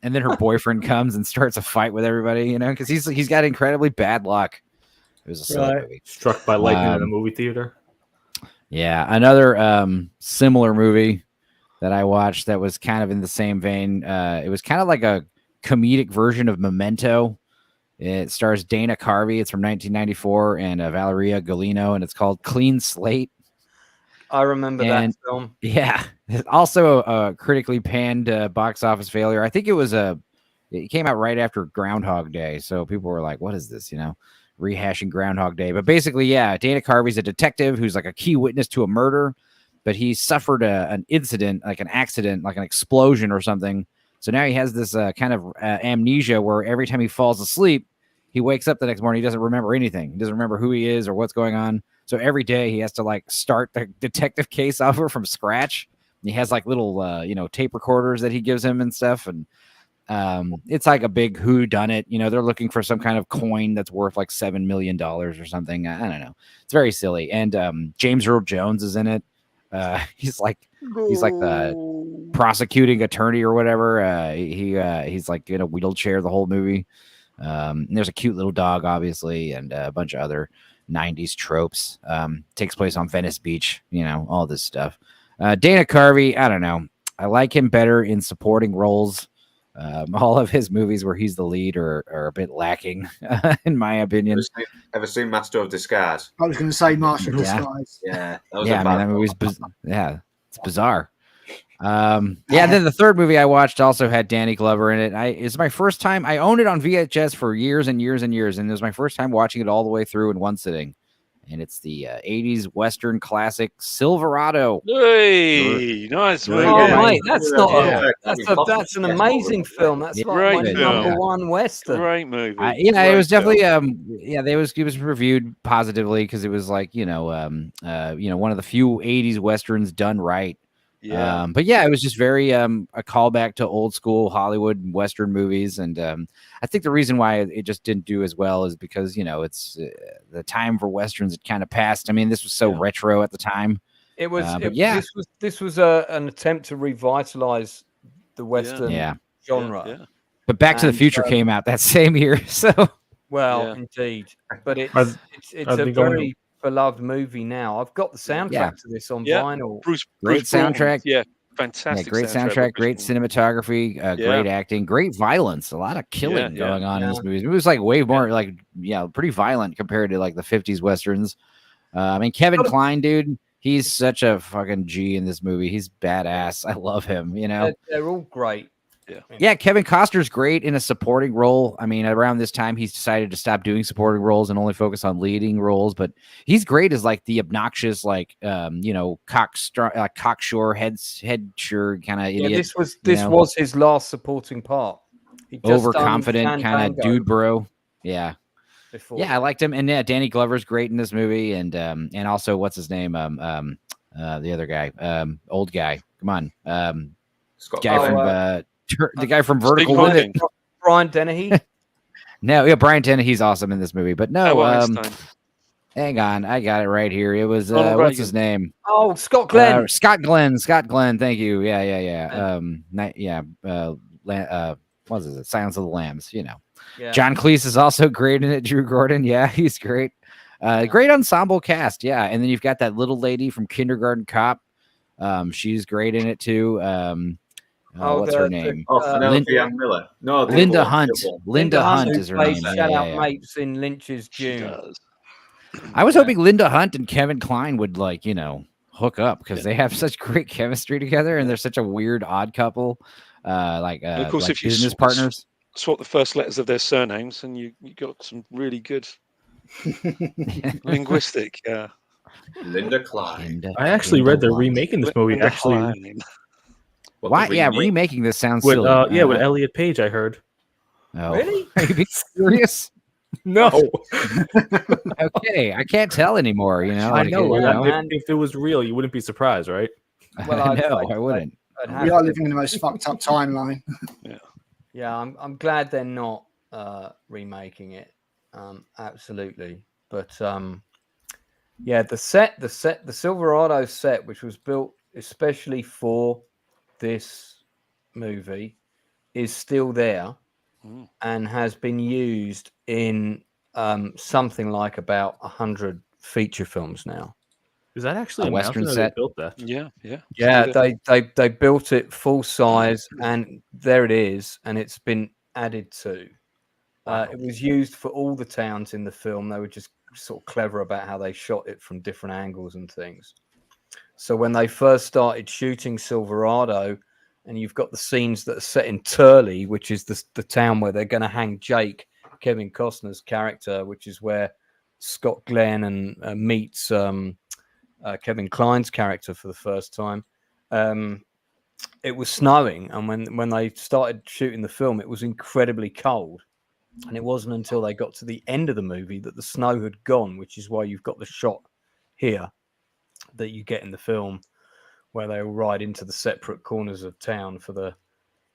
And then her boyfriend comes and starts a fight with everybody, you know, because he's got incredibly bad luck. It was a silly movie. Struck by lightning in a movie theater. Yeah, another similar movie that I watched that was kind of in the same vein. It was kind of like a comedic version of Memento. It stars Dana Carvey. It's from 1994, and Valeria Golino, and it's called Clean Slate. I remember that film. Yeah, also a critically panned box office failure. I think it came out right after Groundhog Day, so people were like, "What is this?" You know, rehashing Groundhog Day. But basically, Dana Carvey's a detective who's like a key witness to a murder, but he suffered an incident, like an accident, like an explosion or something. So now he has this kind of amnesia where every time he falls asleep, he wakes up the next morning, he doesn't remember anything. He doesn't remember who he is or what's going on. So every day he has to like start the detective case over from scratch. He has like little, tape recorders that he gives him and stuff. And it's like a big whodunit. You know, they're looking for some kind of coin that's worth like $7 million or something. I don't know. It's very silly. And James Earl Jones is in it. He's like the prosecuting attorney or whatever. He's like in a wheelchair the whole movie. And there's a cute little dog, obviously, and a bunch of other 90s tropes. Takes place on Venice Beach, you know, all this stuff. Dana Carvey, I don't know. I like him better in supporting roles. All of his movies where he's the lead are a bit lacking, in my opinion. Ever seen Master of Disguise? I was going to say Master of Disguise. Yeah, that movie's it's bizarre. Then the third movie I watched also had Danny Glover in it. It's my first time. I owned it on VHS for years and years and years, and it was my first time watching it all the way through in one sitting. And it's the 80s Western classic Silverado. Hey, nice movie. Oh, mate, that's that's an amazing film. That's like my number one Western. Great movie. It was definitely it was reviewed positively because it was like one of the few 80s Westerns done right. Yeah. But it was just very a callback to old school Hollywood Western movies, and I think the reason why it just didn't do as well is because it's the time for Westerns had kind of passed. I mean, this was so retro at the time, It was. yeah, This was an attempt to revitalize the Western genre. Yeah. But Back to the Future came out that same year, so indeed. But it's a very beloved movie now. I've got the soundtrack to this on vinyl. Great soundtrack. Yeah, fantastic. Great soundtrack, great cinematography, great acting, great violence. A lot of killing going on in this movie. It was like way more pretty violent compared to like the 50s westerns. I mean, Kevin Kline, dude, he's such a fucking G in this movie. He's badass. I love him. You know, they're all great. Yeah, Kevin Costner's great in a supporting role. I mean, around this time, he's decided to stop doing supporting roles and only focus on leading roles. But he's great as like the obnoxious, like cocksure, head sure kind of idiot. This was his last supporting part. Overconfident kind of dude, bro. Yeah. Yeah, I liked him, and Danny Glover's great in this movie, and also what's his name? The other guy, old guy. Come on, the guy from Vertical Limit, Brian Dennehy. Brian Dennehy's awesome in this movie. But no, hang on, I got it right here. It was what's his name? Oh, Scott Glenn. Scott Glenn. Thank you. Yeah. What is it? Silence of the Lambs. You know. Yeah. John Cleese is also great in it. Drew Gordon, he's great. Great ensemble cast, and then you've got that little lady from Kindergarten Cop. She's great in it too. What's her name? Linda Miller. No, Linda Hunt. Linda Hunt is her name. Shout out mates in Lynch's June. I was hoping Linda Hunt and Kevin Kline would hook up because they have such great chemistry together, and they're such a weird odd couple. Of course, if business partners. Swap the first letters of their surnames, and you got some really good linguistic. Linda Klein. I actually read they're remaking this movie. Why? Yeah, remaking this sounds silly. With Elliot Page, I heard. Oh. Really? Are you being serious? No. Okay, I can't tell anymore. You know, I know. If it was real, you wouldn't be surprised, right? Well, I wouldn't. We are living in the most fucked up timeline. Yeah, I'm glad they're not remaking it. Absolutely, but the Silverado set, which was built especially for this movie, is still there and has been used in something like about 100 feature films now. Is that actually a Western set? Built that? Yeah. They built it full size, and there it is, and it's been added to. It was used for all the towns in the film. They were just sort of clever about how they shot it from different angles and things. So when they first started shooting Silverado, and you've got the scenes that are set in Turley, which is the town where they're going to hang Jake, Kevin Costner's character, which is where Scott Glenn and meets Kevin Kline's character for the first time. It was snowing, and when they started shooting the film, it was incredibly cold, and it wasn't until they got to the end of the movie that the snow had gone, which is why you've got the shot here that you get in the film where they all ride into the separate corners of town for the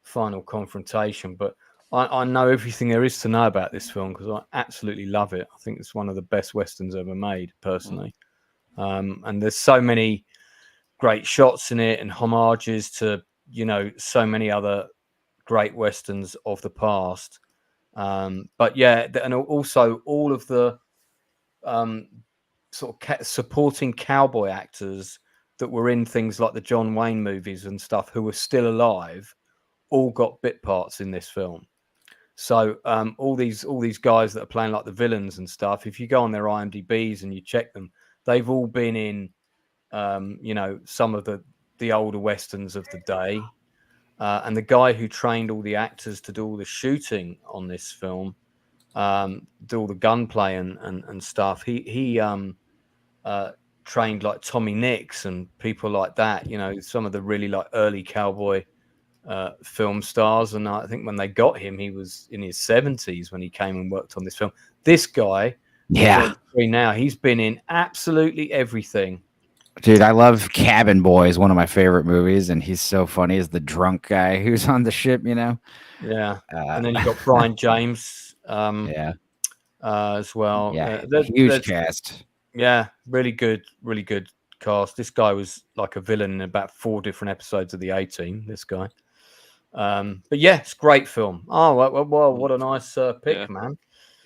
final confrontation. But I know everything there is to know about this film because I absolutely love it. I think it's one of the best Westerns ever made, personally. And there's so many great shots in it and homages to, so many other great Westerns of the past. But yeah, and also all of the sort of supporting cowboy actors that were in things like the John Wayne movies and stuff who were still alive all got bit parts in this film. So all these guys that are playing like the villains and stuff, if you go on their IMDb's and you check them, they've all been in, some of the older Westerns of the day. And the guy who trained all the actors to do all the shooting on this film, do all the gunplay and stuff, he trained like Tommy Nix and people like that, some of the really like early cowboy film stars. And I think when they got him, he was in his 70s when he came and worked on this film. This guy, now he's been in absolutely everything. Dude, I love Cabin Boys, one of my favorite movies, and he's so funny as the drunk guy who's on the ship, Yeah. And then you've got Brian James as well. Yeah, huge cast. Yeah, really good cast. This guy was like a villain in about 4 different episodes of the A-Team. This guy. But yeah, it's a great film. Oh, well, what a nice pick, man.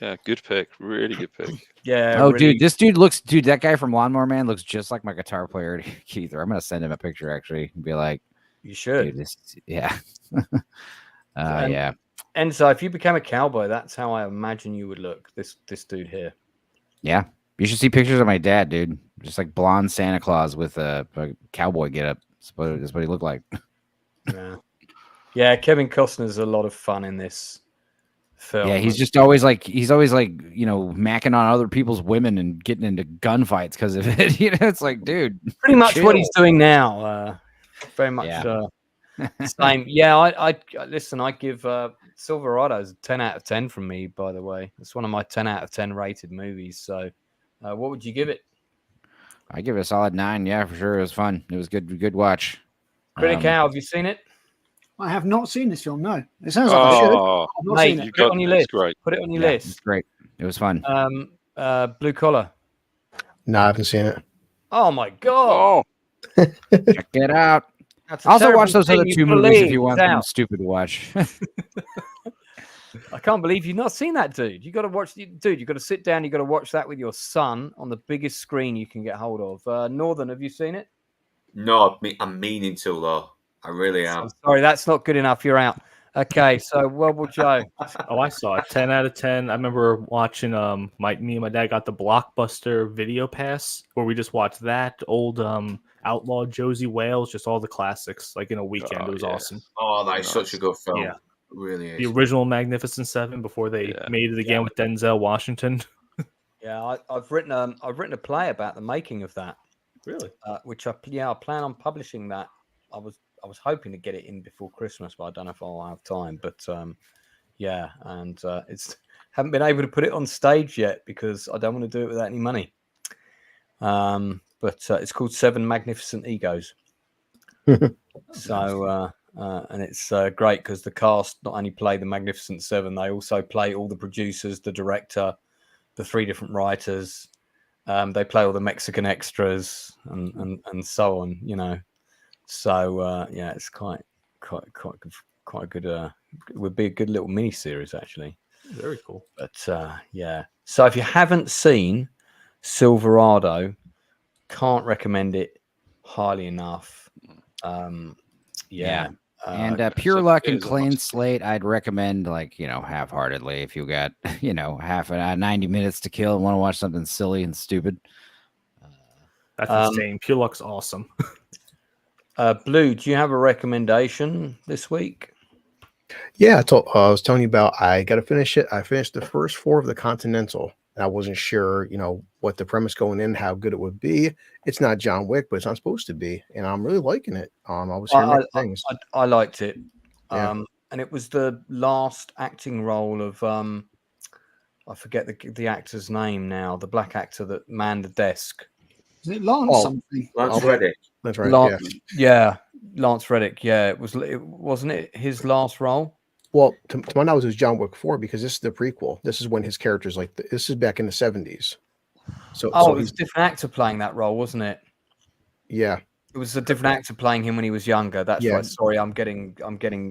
Yeah, good pick. Really good pick. Yeah. Oh, really... dude, that guy from Lawnmower Man looks just like my guitar player, Keith. I'm gonna send him a picture actually and be like, you should. Dude, yeah. Yeah. And so, if you became a cowboy, that's how I imagine you would look. This dude here. Yeah, you should see pictures of my dad, dude. Just like blonde Santa Claus with a cowboy getup. That's what he looked like. Yeah. Yeah, Kevin Costner's a lot of fun in this film. Yeah, he's always like macking on other people's women and getting into gunfights because of it. It's like, dude, pretty much what he's doing now. Very much same. Yeah, I listen. I give Silverado's a 10 out of 10 from me. By the way, it's one of my 10 out of 10 rated movies. So, what would you give it? I give it a solid 9. Yeah, for sure. It was fun. It was good watch. Critic Al, have you seen it? I have not seen this film. No, it sounds like I should. I've not seen it. Put it on your list. Great. Put it on your list. It's great. It was fun. Blue Collar. No, I haven't seen it. Oh my god! Check it out. Also, watch those other 2 movies if you want something stupid to watch. I can't believe you've not seen that, dude. You got to watch, dude. You got to sit down. You got to watch that with your son on the biggest screen you can get hold of. Northern, have you seen it? No, I'm meaning to though. I really am. Sorry, that's not good enough. You're out. Okay, so Wobble Joe. Oh, I saw it. 10 out of 10. I remember watching. Me and my dad got the Blockbuster video pass where we just watched that old Outlaw Josie Wales, just all the classics, like in a weekend. It was awesome. Oh, that is such a good film. Yeah, it really is. The original Magnificent Seven before they made it again with Denzel Washington. Yeah, I've written a play about the making of that. Really? Which I plan on publishing that. I was hoping to get it in before Christmas, but I don't know if I'll have time. But it's haven't been able to put it on stage yet because I don't want to do it without any money. But it's called 7 Magnificent Egos. So and it's great because the cast not only play the Magnificent 7, they also play all the producers, the director, the 3 different writers. They play all the Mexican extras and so on. So it's quite a good. It would be a good little mini series actually. Very cool. But so if you haven't seen Silverado, can't recommend it highly enough. And Pure Luck and Clean Slate, I'd recommend half-heartedly if you got 90 minutes to kill and want to watch something silly and stupid. That's insane. Pure Luck's awesome. Blue, do you have a recommendation this week? Yeah, I was telling you about. I got to finish it. I finished the first 4 of the Continental. I wasn't sure, what the premise going in, how good it would be. It's not John Wick, but it's not supposed to be, and I'm really liking it. I was hearing things. I liked it. Yeah. And it was the last acting role of I forget the actor's name now. The black actor that manned the desk. Is it Lance something? Lance Reddick. That's right. Lance Reddick. Yeah, wasn't it his last role? Well, to my knowledge, it was John Wick 4 because this is the prequel. This is when his character's this is back in the 70s. So it was a different actor playing that role, wasn't it? Yeah, it was a different actor playing him when he was younger. That's right. Sorry, I'm getting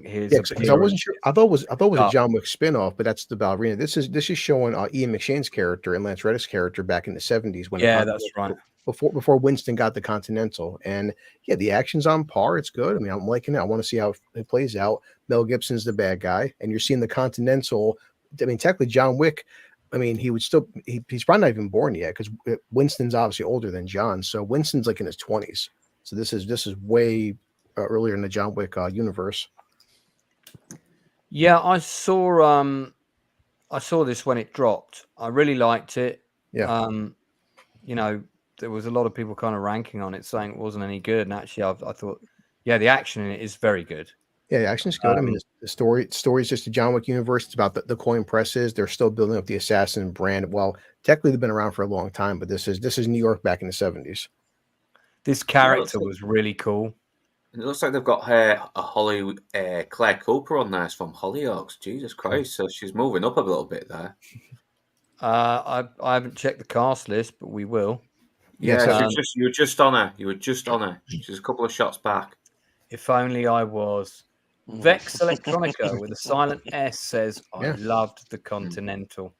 his. Yeah, because I wasn't sure. I thought it was a John Wick spinoff, but that's the ballerina. This is showing Ian McShane's character and Lance Reddick's character back in the 70s when that's right. Before Winston got the Continental, and the action's on par. It's good. I mean, I'm liking it. I want to see how it plays out. Mel Gibson's the bad guy, and you're seeing the Continental. I mean, technically, John Wick. I mean, he's probably not even born yet because Winston's obviously older than John. So Winston's in his 20s. So this is way earlier in the John Wick universe. Yeah, I saw this when it dropped. I really liked it. Yeah. There was a lot of people kind of ranking on it, saying it wasn't any good. And actually, I thought, the action in it is very good. Yeah, the action's good. I mean, the story is just the John Wick universe. It's about the coin presses. They're still building up the assassin brand. Well, technically, they've been around for a long time, but this is New York back in the 70s. This character was really cool. And it looks like they've got a Claire Cooper on there. It's from Hollyoaks. Jesus Christ! So she's moving up a little bit there. I haven't checked the cast list, but we will. Yeah, you were just on her. You were just on her. She's a couple of shots back. If only I was. Vex Electronica with a silent S says, I loved the Continental.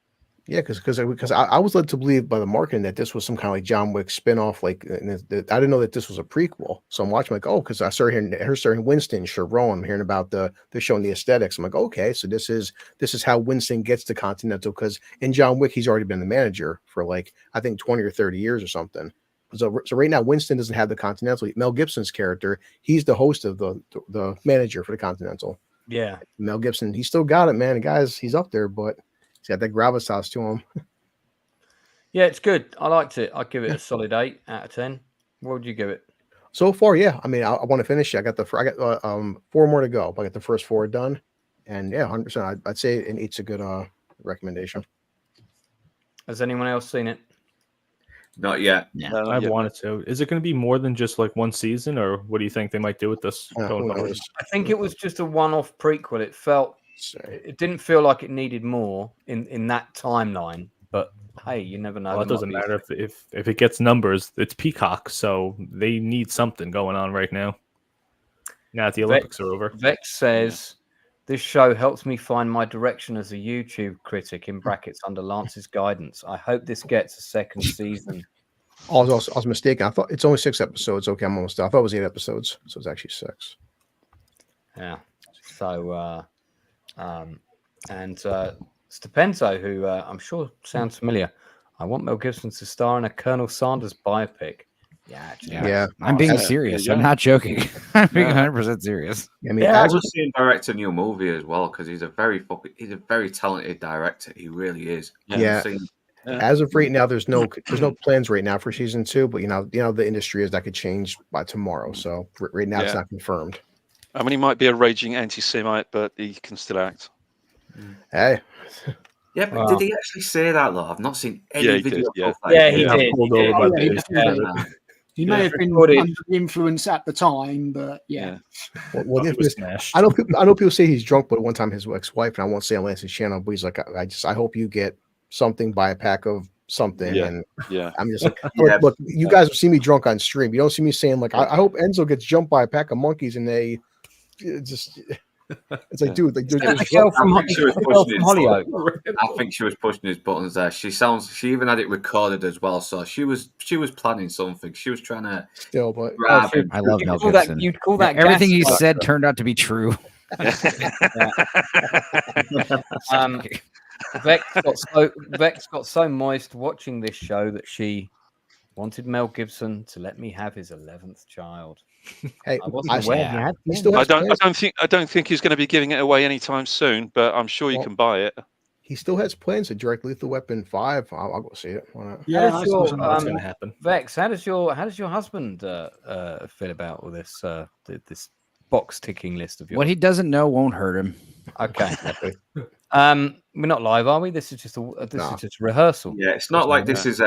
Yeah, because I was led to believe by the marketing that this was some kind of like John Wick spinoff. Like, I didn't know that this was a prequel. So I'm watching like, because I started hearing Winston, Sharon. I'm hearing about they're showing the aesthetics. I'm like, okay, so this is how Winston gets to Continental, because in John Wick he's already been the manager for like I think 20 or 30 years or something. So right now Winston doesn't have the Continental. Mel Gibson's character, he's the host of the manager for the Continental. Yeah, Mel Gibson, he still got it, man. Guys, he's up there, but he's got that gravitas to him. Yeah, it's good. I liked it. I'd give it a solid 8 out of 10. What would you give it? So far, yeah. I mean, I want to finish it. I got 4 more to go. But I got the first 4 done, and yeah, 100%. I'd say an 8's a good recommendation. Has anyone else seen it? Not yet. Yeah, I wanted to. Is it going to be more than just like one season, or what do you think they might do with this? I think it was just a one-off prequel. It didn't feel like it needed more in that timeline. But hey, you never know. Well, it doesn't matter if it gets numbers. It's Peacock, so they need something going on right now. Now that the Olympics are over. Vex says, this show helps me find my direction as a YouTube critic, in brackets under Lance's guidance. I hope this gets a second season. I was mistaken. I thought it's only 6 episodes. Okay, I'm almost done. I thought it was 8 episodes, so it's actually 6. Yeah. So, Stupenzo, who I'm sure sounds familiar. I want Mel Gibson to star in a Colonel Sanders biopic. Yeah. I'm being serious. I'm not joking. I'm being 100% serious. I mean, I was seeing direct a new movie as well, because he's a very talented director. He really is. Yeah. As of right now, there's no plans right now for season 2, but you know the industry is that could change by tomorrow. So right now it's not confirmed. I mean, he might be a raging anti-Semite, but he can still act. Hey. Yeah, but did he actually say that, though? I've not seen any video. He did. He may have been under the influence at the time, but Well, I know people say he's drunk, but one time his ex-wife, and I won't say on Lance's channel, but he's like, I hope you get something by a pack of something. And I'm just like, look, you guys see me drunk on stream. You don't see me saying like, I hope Enzo gets jumped by a pack of monkeys, and they just. It's like, dude, like, I think she was pushing his buttons there. She even had it recorded as well, so she was planning something. She was trying to still, but I love Mel Gibson. You'd call that everything he said turned out to be true. Vex got so moist watching this show that she wanted Mel Gibson to let me have his 11th child. Hey, I wasn't aware I don't think he's going to be giving it away anytime soon, but I'm sure you can buy it. He still has plans to direct Lethal Weapon 5. I'll go see it. Why not? Yeah, that's going to happen. Vex, how does your husband feel about all this this box ticking list of yours? What he doesn't know won't hurt him. Okay. We're not live, are we? This is just a rehearsal. Yeah, it's not like this is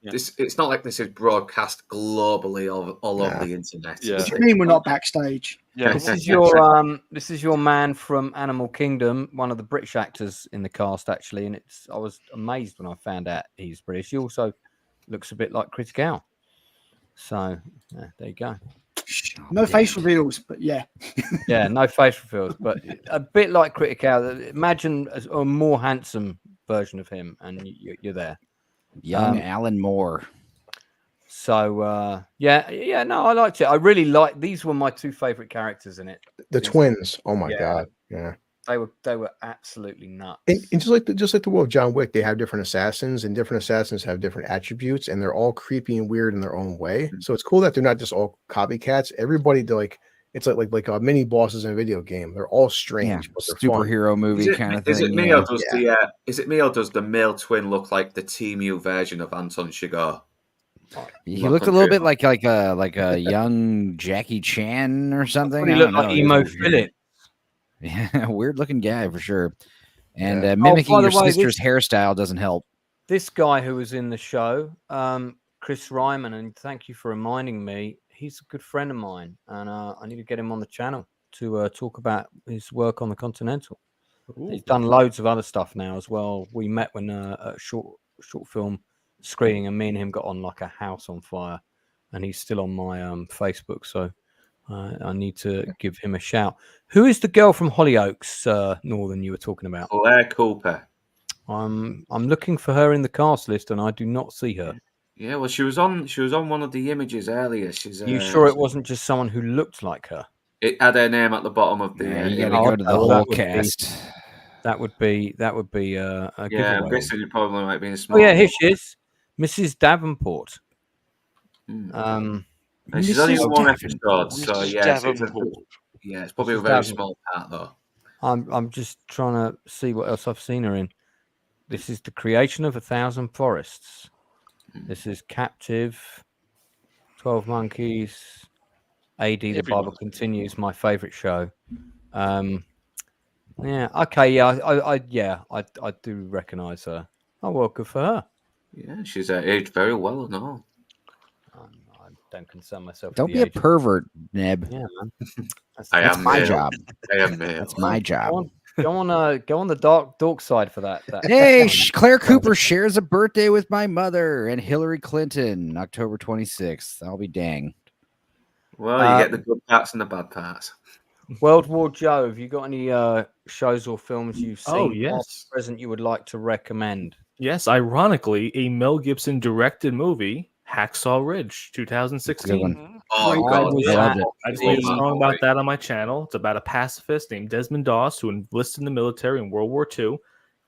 it's not like this is broadcast globally all over the internet. Yeah. What do you mean we're not backstage? Yeah. This is your man from Animal Kingdom, one of the British actors in the cast, actually, and I was amazed when I found out he's British. He also looks a bit like Critic Al. So there you go. No face reveals, but yeah, no face reveals, but a bit like Critic Al. Imagine a more handsome version of him, and you're there. Young Alan Moore. So no, I liked it. I really liked. These were my 2 favorite characters in it. The twins. Oh my god, yeah. They were absolutely nuts. And just like the world of John Wick, they have different assassins, and different assassins have different attributes, and they're all creepy and weird in their own way. So it's cool that they're not just all copycats. Everybody it's like mini bosses in a video game. They're all strange, but they're superhero movie kind of thing. Is it me or does the male twin look like the TMU version of Anton Chigurh? He looked a little bit like a young Jackie Chan or something. He looked like Emo Philip. Yeah, weird looking guy for sure. And mimicking your sister's hairstyle doesn't help. This guy who was in the show, Chris Ryman, and thank you for reminding me, he's a good friend of mine, and I need to get him on the channel to talk about his work on the Continental. He's done loads of other stuff now as well. We met when a short film screening, and me and him got on like a house on fire, and he's still on my Facebook. So I need to give him a shout. Who is the girl from Hollyoaks, Northern, you were talking about? Claire Cooper. I'm looking for her in the cast list, and I do not see her. Yeah, well, she was on one of the images earlier. She's. You sure it wasn't just someone who looked like her? It had her name at the bottom of the. You got to go to the whole cast. That would be a yeah, giveaway. I'm guessing it probably might be in a small. Oh yeah, here she is, Mrs. Davenport. And she's only in one episode, so yeah, it's probably a very small part though. I'm just trying to see what else I've seen her in. This is The Creation of 1,000 Forests. This is Captive, 12 Monkeys, AD, The Bible Continues, my favorite show. Yeah, okay, yeah, I do recognize her. Oh, well, good for her. Yeah, she's aged very well and all. I don't concern myself. Don't be a pervert, Neb. Yeah, man. That's my job. I am male. That's my job. Go on the dork side for that. Hey, Claire Cooper shares a birthday with my mother and Hillary Clinton, October 26th. I'll be dang. Well, you get the good parts and the bad parts. World War Joe, have you got any shows or films you've seen? Oh, yes. Present you would like to recommend? Yes, ironically, a Mel Gibson directed movie, Hacksaw Ridge, 2016. Oh, God. I just made a song about that on my channel. It's about a pacifist named Desmond Doss who enlisted in the military in World War II.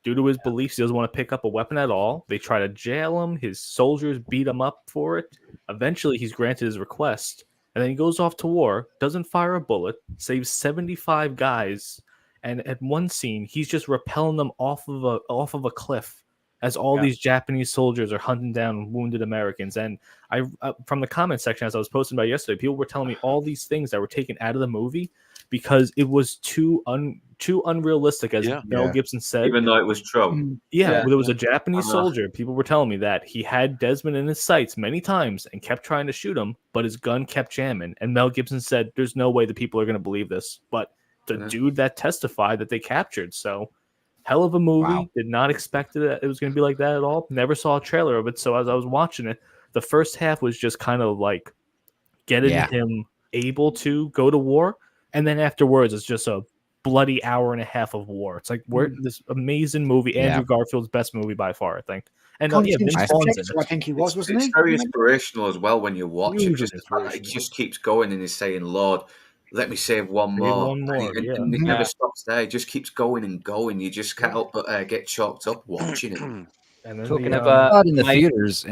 Due to his beliefs, he doesn't want to pick up a weapon at all. They try to jail him. His soldiers beat him up for it. Eventually, he's granted his request. And then he goes off to war, doesn't fire a bullet, saves 75 guys. And at one scene, he's just rappelling them off of a cliff as all these Japanese soldiers are hunting down wounded Americans. And I, from the comment section, as I was posting about yesterday, people were telling me all these things that were taken out of the movie because it was too unrealistic, as Mel Gibson said. Even though it was true. There was a Japanese soldier. People were telling me that he had Desmond in his sights many times and kept trying to shoot him, but his gun kept jamming. And Mel Gibson said, there's no way the people are going to believe this. But the dude that testified that they captured. So hell of a movie. Wow. Did not expect it was going to be like that at all. Never saw a trailer of it. So as I was watching it, the first half was just kind of like getting him able to go to war. And then afterwards, it's just a bloody hour and a half of war. It's like this amazing movie. Andrew Garfield's best movie by far, I think. And I think he was, wasn't he? It's very inspirational as well when you watch it. It just keeps going and he's saying, Lord, let me save one more. And it never stops there. It just keeps going and going. You just can't help but get choked up watching it. And then talking about in the theaters.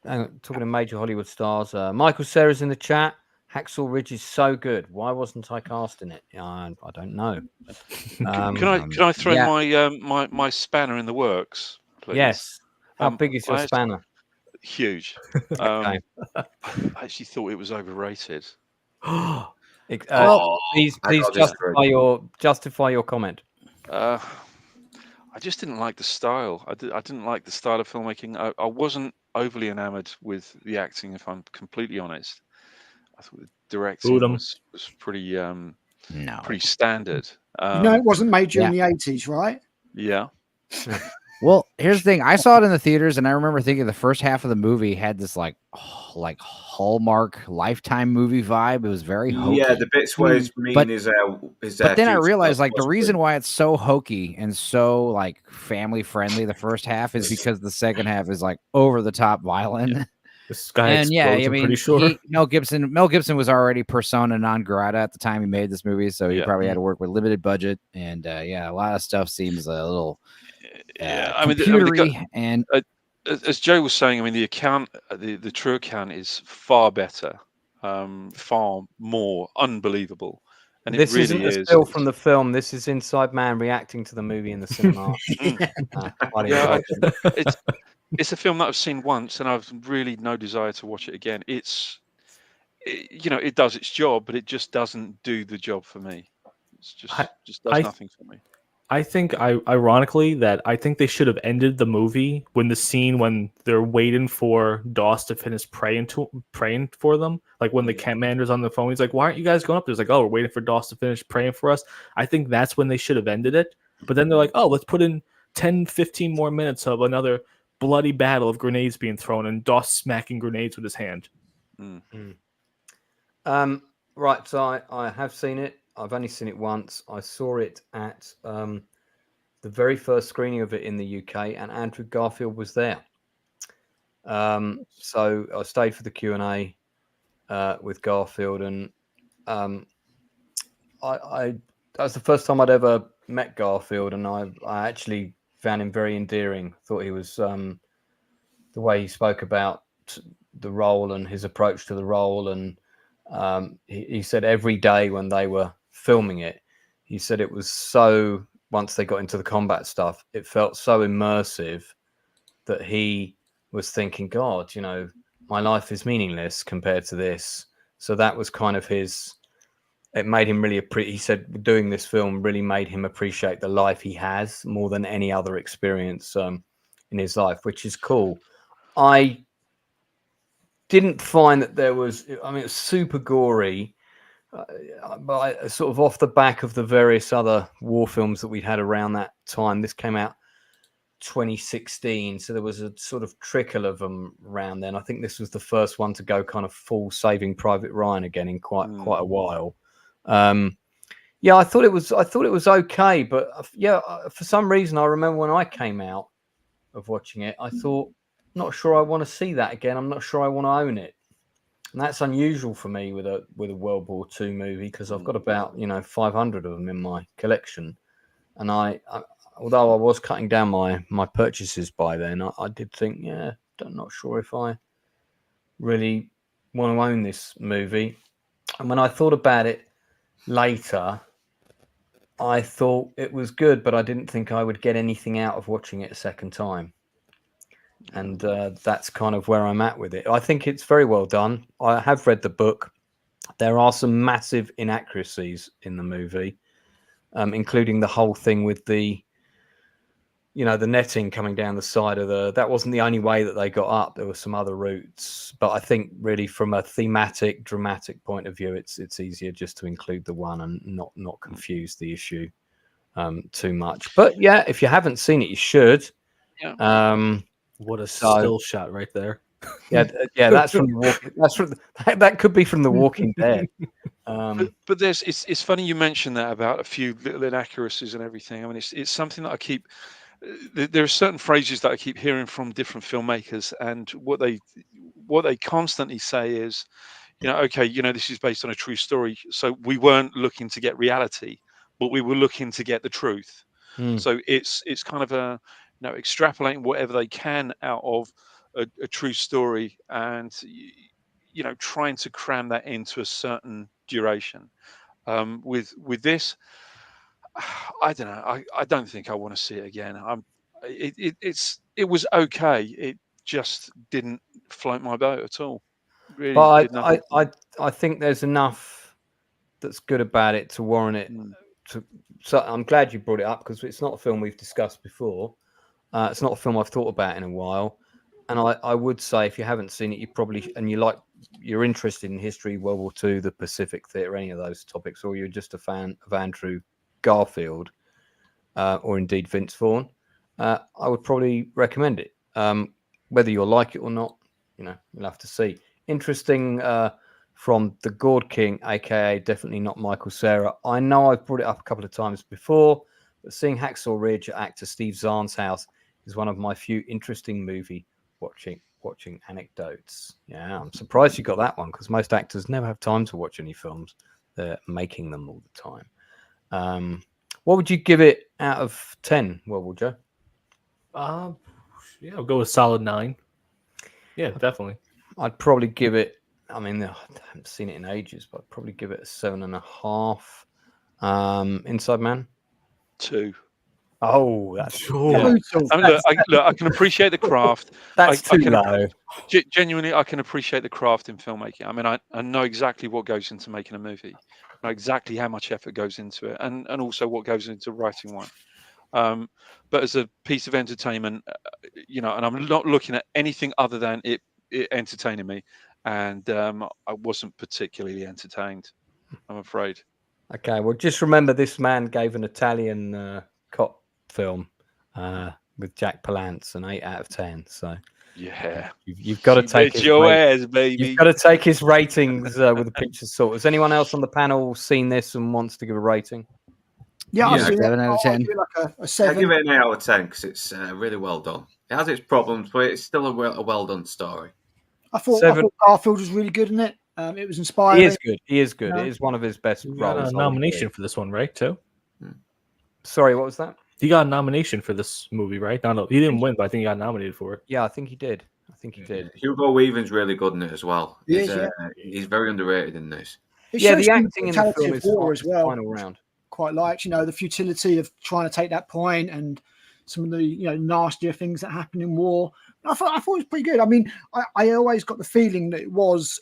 Talking of major Hollywood stars, Michael Cera's in the chat. Hacksaw Ridge is so good. Why wasn't I cast in it? I don't know. Can I throw my spanner in the works, please? Yes. How big is your spanner? Huge. I actually thought it was overrated. Please justify your comment. I just didn't like the style. I didn't like the style of filmmaking. I wasn't overly enamored with the acting, if I'm completely honest. I thought the directing was pretty pretty standard. It wasn't made during the 80s, right? Yeah. Well, here's the thing. I saw it in the theaters, and I remember thinking the first half of the movie had this like Hallmark Lifetime movie vibe. It was very hokey. Yeah, the bits where his mean is but then I realized like the reason why it's so hokey and so like family friendly the first half is because the second half is like over the top violent. Yeah. This guy pretty sure. Mel Gibson was already persona non grata at the time he made this movie, so he probably had to work with limited budget, and a lot of stuff seems a little computery. And as Joe was saying, I mean, the account, the true account is far better, far more unbelievable. And this isn't a still from the film. This is Inside Man reacting to the movie in the cinema. It's a film that I've seen once, and I've really no desire to watch it again. It does its job, but it just doesn't do the job for me. It's just does nothing for me. I think, ironically, that I think they should have ended the movie when they're waiting for Doss to finish praying for them. Like when the commander's on the phone, he's like, "Why aren't you guys going up there?" It's like, "Oh, we're waiting for Doss to finish praying for us." I think that's when they should have ended it. But then they're like, "Oh, let's put in 10, 15 more minutes of another bloody battle of grenades being thrown and Doss smacking grenades with his hand. Right, so I have seen it. I've only seen it once. I saw it at the very first screening of it in the UK, and Andrew Garfield was there. So I stayed for the Q&A with Garfield, and that was the first time I'd ever met Garfield, and I actually found him very endearing. Thought he was the way he spoke about the role and his approach to the role, and he said every day when they were filming it, he said it was so, once they got into the combat stuff, it felt so immersive that he was thinking, God, you know, my life is meaningless compared to this. So that was kind of his, it made him really, he said doing this film really made him appreciate the life he has more than any other experience in his life, which is cool. I didn't find that there was, I mean, it was super gory, but sort of off the back of the various other war films that we'd had around that time. This came out 2016, so there was a sort of trickle of them around then. I think this was the first one to go kind of full Saving Private Ryan again in quite a while. Yeah, I thought it was okay, but yeah, for some reason I remember when I came out of watching it, I thought, not sure I want to see that again. I'm not sure I want to own it. And that's unusual for me with a World War II movie, because I've got about 500 of them in my collection, and I although I was cutting down my purchases by then, I did think, yeah, I'm not sure if I really want to own this movie. And when I thought about it later, I thought it was good, but I didn't think I would get anything out of watching it a second time. And that's kind of where I'm at with it. I think it's very well done. I have read the book. There are some massive inaccuracies in the movie, including the whole thing with the netting coming down the side of that wasn't the only way that they got up. There were some other routes, but I think really from a thematic, dramatic point of view, it's easier just to include the one and not confuse the issue too much. But yeah, if you haven't seen it, you should. Yeah. What a still shot right there. Yeah, that's from the Walking. That could be from The Walking Dead. But there's it's funny you mentioned that about a few little inaccuracies and everything. I mean, it's something that I keep. There are certain phrases that I keep hearing from different filmmakers, and what they constantly say is, okay, this is based on a true story, so we weren't looking to get reality, but we were looking to get the truth. So it's kind of extrapolating whatever they can out of a true story, and trying to cram that into a certain duration. With this, I don't know. I don't think I want to see it again. It was okay. It just didn't float my boat at all. Really, but I think there's enough that's good about it to warrant it. So I'm glad you brought it up, because it's not a film we've discussed before. It's not a film I've thought about in a while, and I would say if you haven't seen it, you probably, and you're interested in history, World War II, the Pacific Theatre, any of those topics, or you're just a fan of Andrew Garfield, or indeed Vince Vaughn, I would probably recommend it. Whether you'll like it or not, you'll have to see. Interesting. From the Gourd King, aka definitely not Michael Cera. I know I've brought it up a couple of times before, but seeing Hacksaw Ridge at actor Steve Zahn's house is one of my few interesting movie watching anecdotes. Yeah, I'm surprised you got that one, because most actors never have time to watch any films. They're making them all the time. What would you give it out of 10, Will Joe? Yeah, I'll go with solid 9. Yeah, definitely. I'd probably give it, I mean, I haven't seen it in ages, but I'd probably give it a 7.5. Inside Man? 2. Oh, that's yeah. I can appreciate the craft. That's too low. Genuinely, I can appreciate the craft in filmmaking. I mean, I know exactly what goes into making a movie. I know exactly how much effort goes into it, and also what goes into writing one. But as a piece of entertainment, and I'm not looking at anything other than it entertaining me, and I wasn't particularly entertained, I'm afraid. Okay, well, just remember this man gave an Italian cop film with Jack Palance, an 8 out of 10. So Yeah, you've got to take his your ass, baby. You've got to take his ratings with a pinch of salt. Has anyone else on the panel seen this and wants to give a rating? Yeah, I'll 7 out of 10. Like a 7. I give it an 8 out of 10 because it's really well done. It has its problems, but it's still a well done story. I thought Garfield was really good in it. It was inspiring. He is good. He is good. It is one of his best roles. Got a nomination for this one, right? Too. Sorry, what was that? He got a nomination for this movie, right? No, he didn't win, but I think he got nominated for it. Yeah, I think he did. Hugo Weaving's really good in it as well. He's very underrated in this. Yeah, the acting in the film is as well. Final round. Quite liked, the futility of trying to take that point and some of the nastier things that happen in war. I thought it was pretty good. I mean, I always got the feeling that it was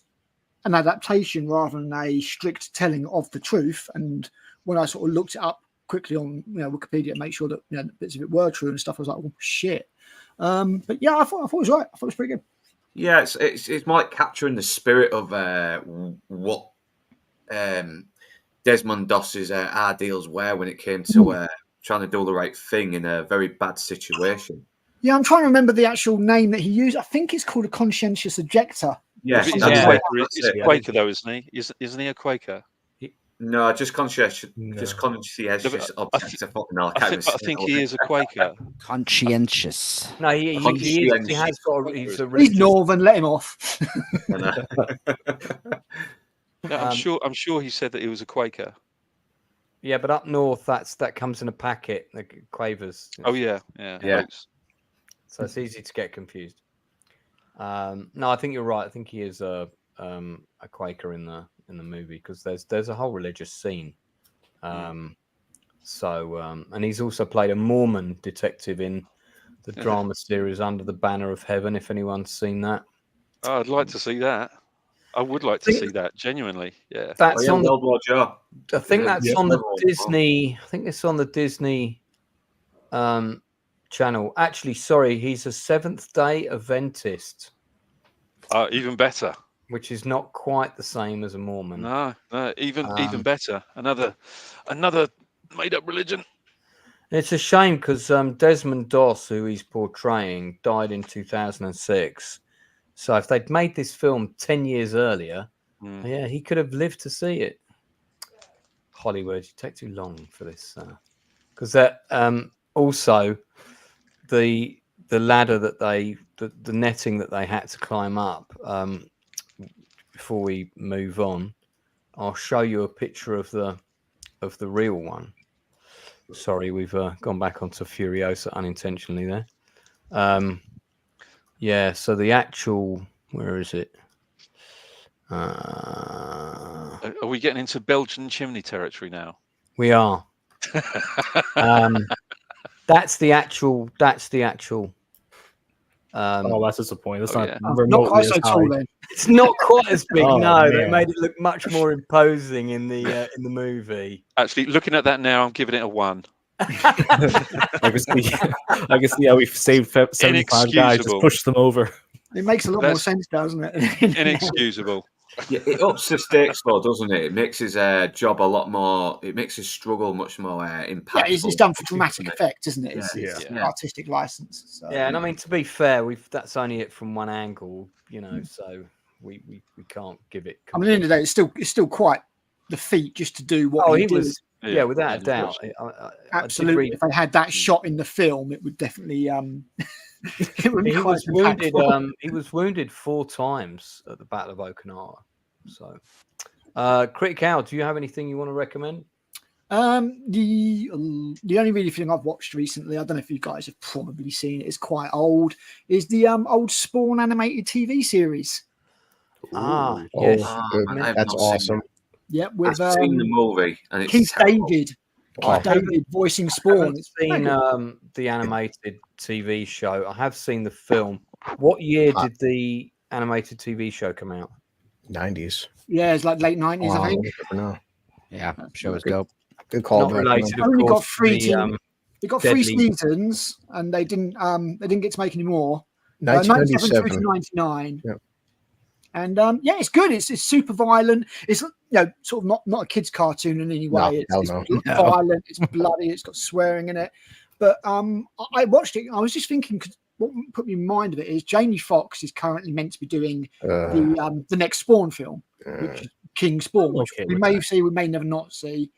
an adaptation rather than a strict telling of the truth. And when I sort of looked it up quickly on Wikipedia to make sure that bits of it were true and stuff, I was like, oh shit. But yeah, I thought it was right. I thought it was pretty good. Yeah, it's more like capturing the spirit of what Desmond Doss's ideals were when it came to trying to do the right thing in a very bad situation. Yeah, I'm trying to remember the actual name that he used. I think it's called a conscientious objector. Yeah, he's a Quaker though, isn't he? Isn't he a Quaker? No, just conscientious. Just conscientious objector. I think he is a Quaker. Conscientious. No, he has got. He's Northern. Let him off. No, I'm sure he said that he was a Quaker. Yeah, but up north, that comes in a packet. The Quavers. Oh yeah. So it's easy to get confused. No, I think you're right. I think he is a Quaker in the movie because there's a whole religious scene. And he's also played a Mormon detective in the drama series Under the Banner of Heaven. If anyone's seen that, I'd like to see that. I would like to see that genuinely. Yeah, that's on World War Joe. I think that's on the Disney. I think it's on the Disney channel. Actually, sorry, he's a Seventh-day Adventist. Even better. Which is not quite the same as a Mormon. No, even better. Another made-up religion. It's a shame because Desmond Doss, who he's portraying, died in 2006. So if they'd made this film 10 years earlier, he could have lived to see it. Hollywood, you take too long for this. Because that also the ladder that the netting that they had to climb up. Before we move on, I'll show you a picture of the real one. Sorry, we've gone back onto Furiosa unintentionally there. So the actual, where is it? Are we getting into Belgian chimney territory now? We are. That's the actual. That's disappointing. That's not quite so tall then. It's not quite as big. They made it look much more imposing in the movie. Actually, looking at that now, I'm giving it a 1. I can see how we've saved 75 guys. Just push them over. It makes a lot more sense, doesn't it? Inexcusable. Yeah, it ups the stakes, though, doesn't it? It makes his job a lot more. It makes his struggle much more impactful. Yeah, it's done for dramatic effect, isn't it? It's artistic license. So. Yeah, and I mean, to be fair, that's only it from one angle, so we can't give it. I mean, at the end of the day, it's still quite the feat just to do what he did. Yeah, without a doubt. Absolutely. If they had that shot in the film, it would definitely. It would be quite wounded. He was wounded 4 times at the Battle of Okinawa. So, Critic Al, do you have anything you want to recommend? The only really thing I've watched recently, I don't know if you guys have probably seen it, it's quite old, is the old Spawn animated TV series. Yes, that's awesome. Yeah, with I've seen the movie and it's Keith David voicing Spawn. I haven't seen the animated TV show. I have seen the film. What year did the animated TV show come out? 90s. Yeah, it's like late 90s, I think. Yeah, show was dope. Good call. Not related, of only course, got 3 they got 3 deadly... seasons, and they didn't get to make any more. 1997 through to 99. Yeah. And it's good. It's super violent. It's sort of not a kid's cartoon in any way. It's violent. It's bloody. It's got swearing in it. But I watched it. And I was just thinking, cause what put me in mind of it is Jamie Foxx is currently meant to be doing the next Spawn film, which is King Spawn, which we may see, we may never not see.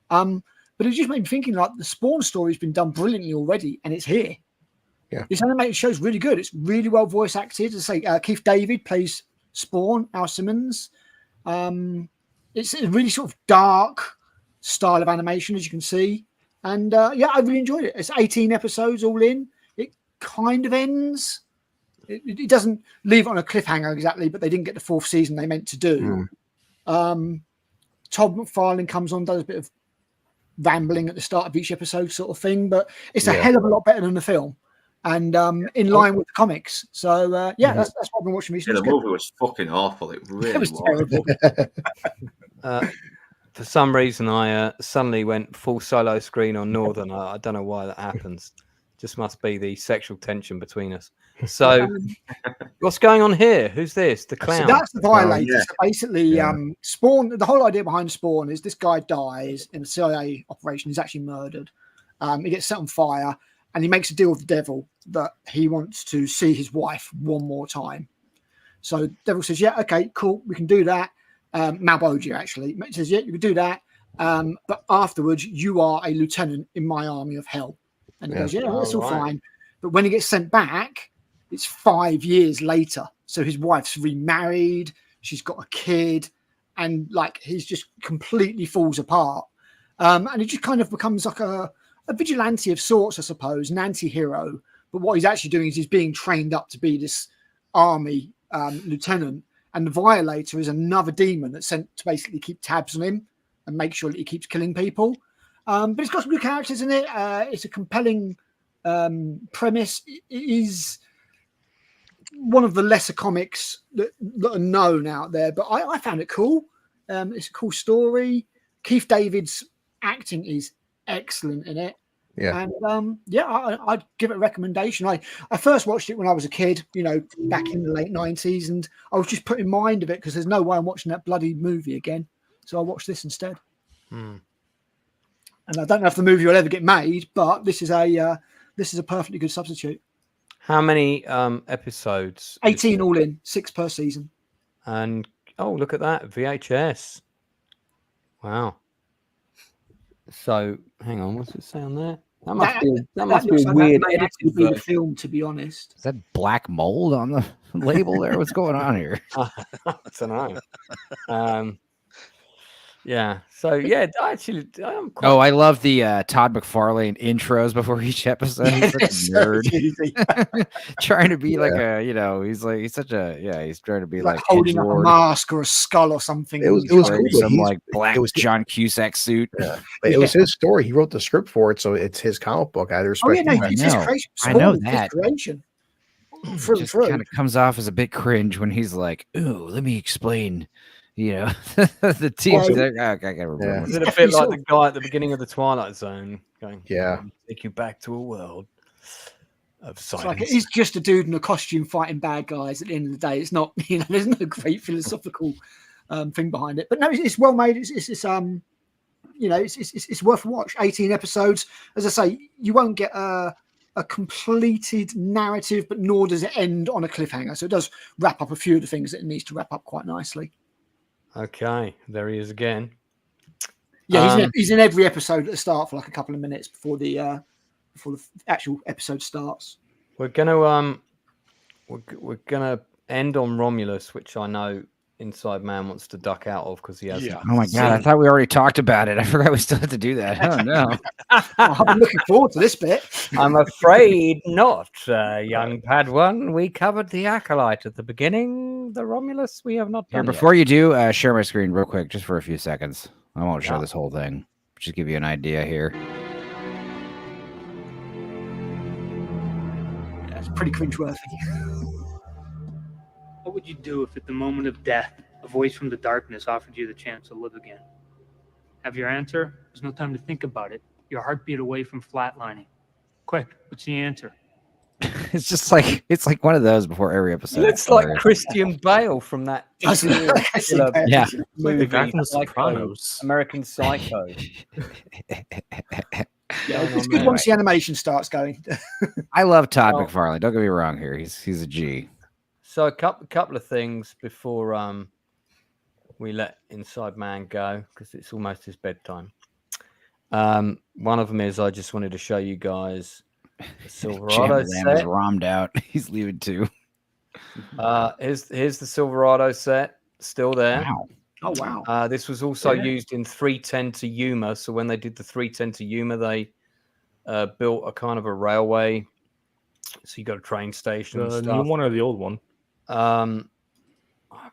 But it just made me thinking, like, the Spawn story has been done brilliantly already, and it's here. Yeah, this animated show is really good. It's really well voice acted. As I say, Keith David plays Spawn, Al Simmons. It's a really sort of dark style of animation, as you can see. And yeah, I really enjoyed it. It's 18 episodes all in. It kind of ends. It doesn't leave it on a cliffhanger exactly, but they didn't get the 4th season they meant to do. Todd McFarlane comes on, does a bit of rambling at the start of each episode sort of thing, but it's a hell of a lot better than the film. And in line with the comics. So yeah, that's what I've been watching recently. Yeah, the movie was fucking awful. It really was. Terrible. For some reason, I suddenly went full solo screen on Northern. I don't know why that happens. Just must be the sexual tension between us. So, what's going on here? Who's this? The clown? So that's the Violator. So basically, Spawn. The whole idea behind Spawn is this guy dies in a CIA operation. He's actually murdered. He gets set on fire, and he makes a deal with the devil that he wants to see his wife one more time. So the devil says, "Yeah, okay, cool, we can do that." Malbogia actually says, "Yeah, you can do that, but afterwards, you are a lieutenant in my army of hell." And he goes, "Yeah, that's all fine." But when he gets sent back, it's 5 years later. So his wife's remarried, she's got a kid, and like he's just completely falls apart. And he just kind of becomes like a vigilante of sorts, I suppose, an anti-hero. But what he's actually doing is he's being trained up to be this army lieutenant. And the Violator is another demon that's sent to basically keep tabs on him and make sure that he keeps killing people. But it's got some good characters in it. It's a compelling premise. It is one of the lesser comics that are known out there, but I found it cool. It's a cool story. Keith David's acting is excellent in it. Yeah. And I'd give it a recommendation. I first watched it when I was a kid, back in the late 90s, and I was just put in mind of it because there's no way I'm watching that bloody movie again. So I watched this instead. And I don't know if the movie will ever get made, but this is a perfectly good substitute. How many episodes? 18 all in, 6 per season. And look at that, VHS. Wow. So hang on, what's it say on there? That must be a weird edited be the film, to be honest. Is that black mold on the label there? What's going on here? I don't know. Yeah. So yeah, I'm quite... I love the Todd McFarlane intros before each episode. He's such a nerd. Trying to be like he's trying to be like holding up a mask or a skull or something. It was cool. Some like black John Cusack suit. Yeah. But it was his story. He wrote the script for it, so it's his comic book. I respect it's his creation. I know that. It kind of comes off as a bit cringe when he's like, "Ooh, let me explain." The team. Is it a bit like the guy at the beginning of the Twilight Zone going, take you back to a world of silence. He's just a dude in a costume fighting bad guys at the end of the day. It's not, there's no great philosophical thing behind it. But no, it's well made. It's worth a watch. 18 episodes. As I say, you won't get a completed narrative, but nor does it end on a cliffhanger. So it does wrap up a few of the things that it needs to wrap up quite nicely. Okay, there he is again. Yeah, he's in every episode at the start for like a couple of minutes before the actual episode starts. We're gonna end on Romulus, which I know Inside Man wants to duck out of because he has. Yeah. Oh my god! I thought we already talked about it. I forgot we still had to do that. Oh no! I've been looking forward to this bit. I'm afraid not, young Padawan. We covered the Acolyte at the beginning. The Romulus we have not done. Before you do, share my screen real quick, just for a few seconds. I won't show this whole thing. Just give you an idea here. Yeah, it's pretty cringeworthy. What would you do if at the moment of death, a voice from the darkness offered you the chance to live again? Have your answer? There's no time to think about it. Your heartbeat away from flatlining. Quick, what's the answer? It's like one of those before every episode. It's like Christian Bale from that movie, The Sopranos, American Psycho. Yeah, it's good once the animation starts going. I love Todd McFarlane. Don't get me wrong here. He's a G. So a couple of things before we let Inside Man go, because it's almost his bedtime. One of them is I just wanted to show you guys the Silverado set. Is rommed out. He's leaving too. Here's the Silverado set, still there. Wow. Oh wow. This was also used in 310 to Yuma. So when they did the 310 to Yuma, they built a kind of a railway. So you got a train station. The new one or the old one? I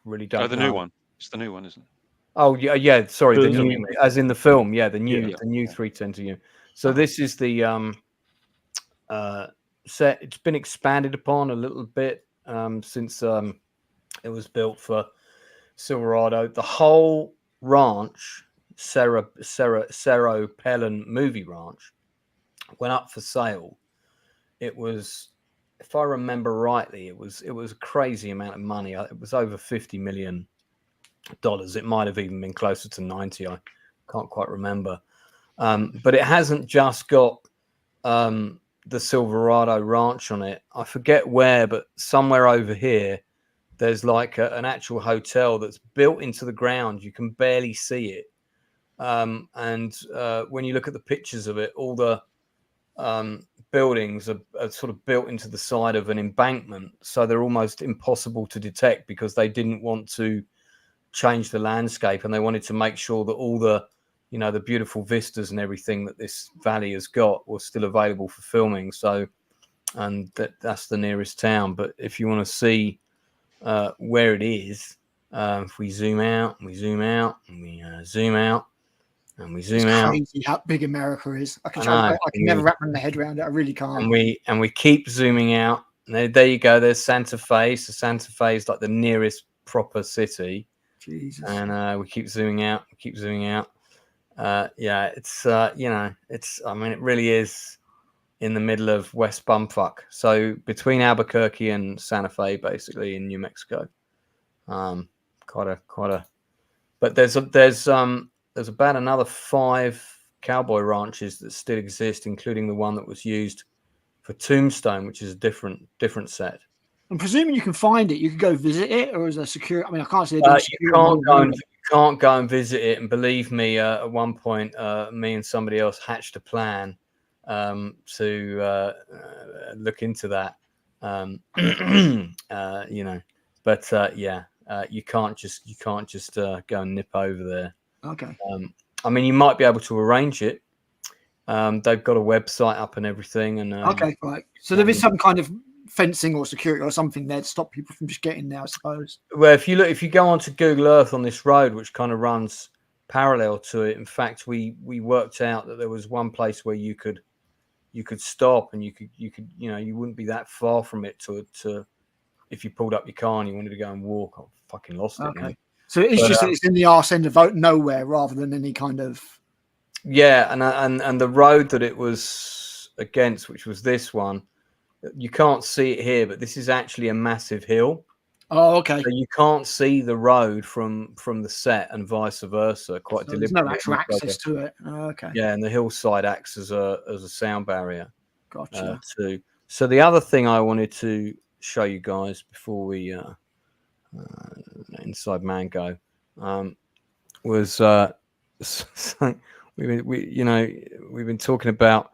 really don't know. The new one. It's the new one, isn't it? Oh yeah. Sorry, the new, as in the film. Yeah, the new 310 to Yuma. So this is the set. It's been expanded upon a little bit since it was built for Silverado. The whole ranch, Cerro Pelon Movie Ranch, went up for sale. It was, if I remember rightly, it was a crazy amount of money. It was over $50 million. It might have even been closer to 90. I can't quite remember. But it hasn't just got the Silverado Ranch on it. I forget where, but somewhere over here, there's like an actual hotel that's built into the ground. You can barely see it. And when you look at the pictures of it, all the buildings are sort of built into the side of an embankment. So they're almost impossible to detect because they didn't want to change the landscape. And they wanted to make sure that all the, the beautiful vistas and everything that this valley has got was still available for filming. So, and that's the nearest town. But if you want to see where it is, if we zoom out, and we zoom out, and we zoom out, and we zoom out. Crazy how big America is. I can never wrap my head around it. I really can't. And we keep zooming out. And there you go. There's Santa Fe. So Santa Fe is like the nearest proper city. Jesus. And we keep zooming out. We keep zooming out. It's it really is in the middle of West Bumfuck. So between Albuquerque and Santa Fe, basically in New Mexico. But there's about another 5 cowboy ranches that still exist, including the one that was used for Tombstone, which is a different set. I'm presuming you can find it. You can go visit it, or is there security? I mean, I can't see it. You can't go and visit it. And believe me, at one point, me and somebody else hatched a plan to look into that. You can't just go and nip over there. Okay. I mean, you might be able to arrange it. They've got a website up and everything. And okay, right. So there is some kind of fencing or security or something there to stop people from just getting there, I suppose. Well, if you go onto Google Earth on this road, which kind of runs parallel to it, in fact, we worked out that there was one place where you could stop and you wouldn't be that far from it to if you pulled up your car and you wanted to go and walk. I fucking lost it. Okay. So it's in the arse end of nowhere rather than any kind of. Yeah, and the road that it was against, which was this one, you can't see it here, but this is actually a massive hill. Oh, okay. So you can't see the road from the set and vice versa. Quite deliberately. There's no actual access to it. Oh, okay. Yeah, and the hillside acts as a sound barrier. Gotcha. Too. So the other thing I wanted to show you guys before we Inside Man go was we've been talking about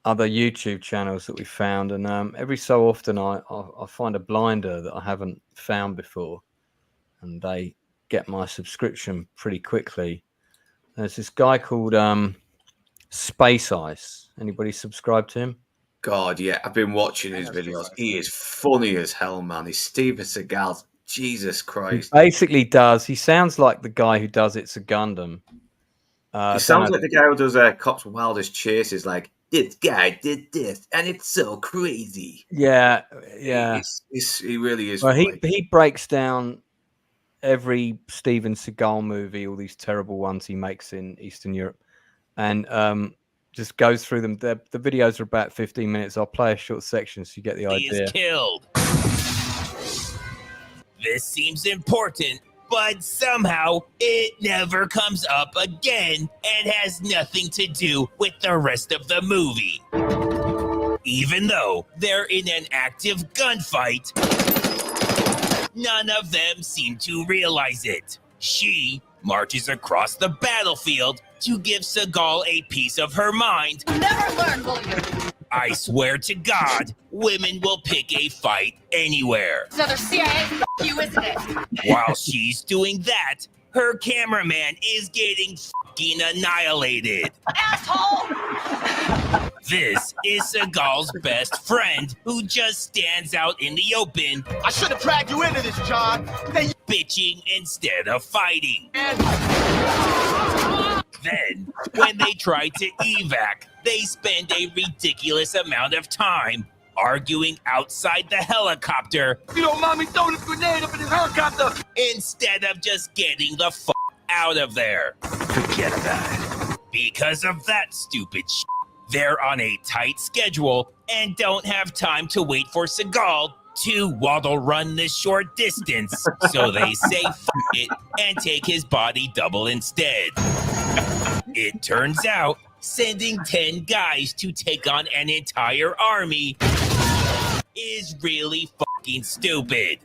other YouTube channels that we found, and every so often I find a blinder that I haven't found before, and they get my subscription pretty quickly. There's this guy called Space Ice. Anybody subscribe to him? God, yeah, I've been watching his videos. He is funny as hell, man. He's Steven Seagal. Jesus Christ. He basically does. He sounds like the guy who does It's a Gundam. He sounds like the guy who does Cops Wildest Chases, like, this guy did this, and it's so crazy. Yeah. He really is. Well, he breaks down every Steven Seagal movie, all these terrible ones he makes in Eastern Europe, and just goes through them. The videos are about 15 minutes. I'll play a short section so you get the idea. He is killed. This seems important. but somehow it never comes up again and has nothing to do with the rest of the movie. Even though they're in an active gunfight, none of them seem to realize it. She marches across the battlefield to give Seagal a piece of her mind. Never learn, will you? I swear to God, women will pick a fight anywhere. It's another CIA you, isn't it? While she's doing that, her cameraman is getting fucking annihilated. Asshole! This is Seagal's best friend, who just stands out in the open. I should have dragged you into this, John. Bitching instead of fighting. Then, when they try to evac, they spend a ridiculous amount of time arguing outside the helicopter. You don't mind me throwing a grenade up in the helicopter? Instead of just getting the fuck out of there. Forget about it. Because of that stupid shit, they're on a tight schedule and don't have time to wait for Seagal to waddle run this short distance. So they say f it and take his body double instead. It turns out sending 10 guys to take on an entire army is really fucking stupid.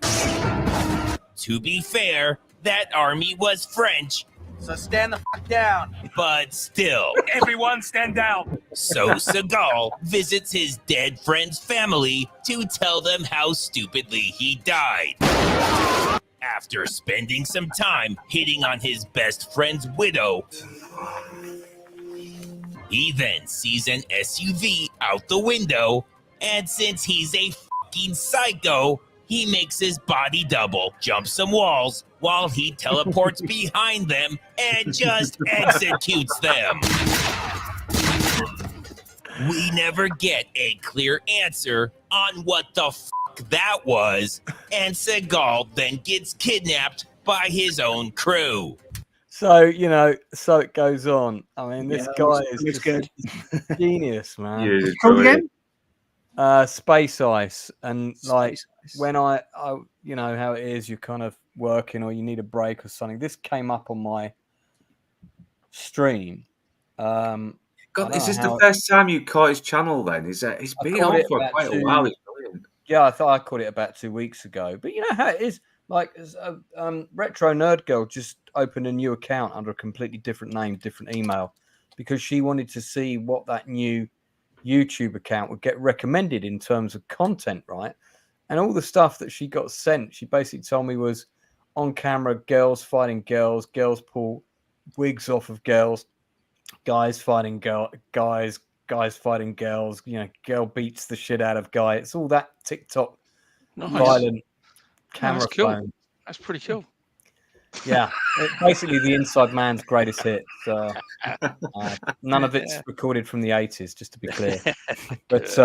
To be fair, that army was French. So stand the fuck down. But still. Everyone stand down. So Seagal visits his dead friend's family to tell them how stupidly he died. After spending some time hitting on his best friend's widow, he then sees an SUV out the window, and since he's a fucking psycho, he makes his body double, jump some walls, while he teleports behind them and just executes them. We never get a clear answer on what the fuck that was, and Seagal then gets kidnapped by his own crew. So, you know, so it goes on. I mean, this guy is just good. genius, man. Yeah, Come again? Space Ice. And like Space Ice. when I, you know how it is, you're kind of working or you need a break or something. This came up on my stream. God, is this the first time you caught his channel then? Is that he's been on for quite a while? It's brilliant. Yeah, I thought I caught it about 2 weeks ago. But you know how it is. Like, Retro Nerd Girl just opened a new account under a completely different name, different email, because she wanted to see what that new YouTube account would get recommended in terms of content, right? And all the stuff that she got sent, she basically told me was on camera, girls fighting girls, girls pull wigs off of girls, guys fighting guys fighting girls, you know, girl beats the shit out of guy. It's all that TikTok violent camera phone. That's pretty cool. Yeah, basically the Inside Man's greatest hits. None of it's recorded from the 80s, just to be clear. But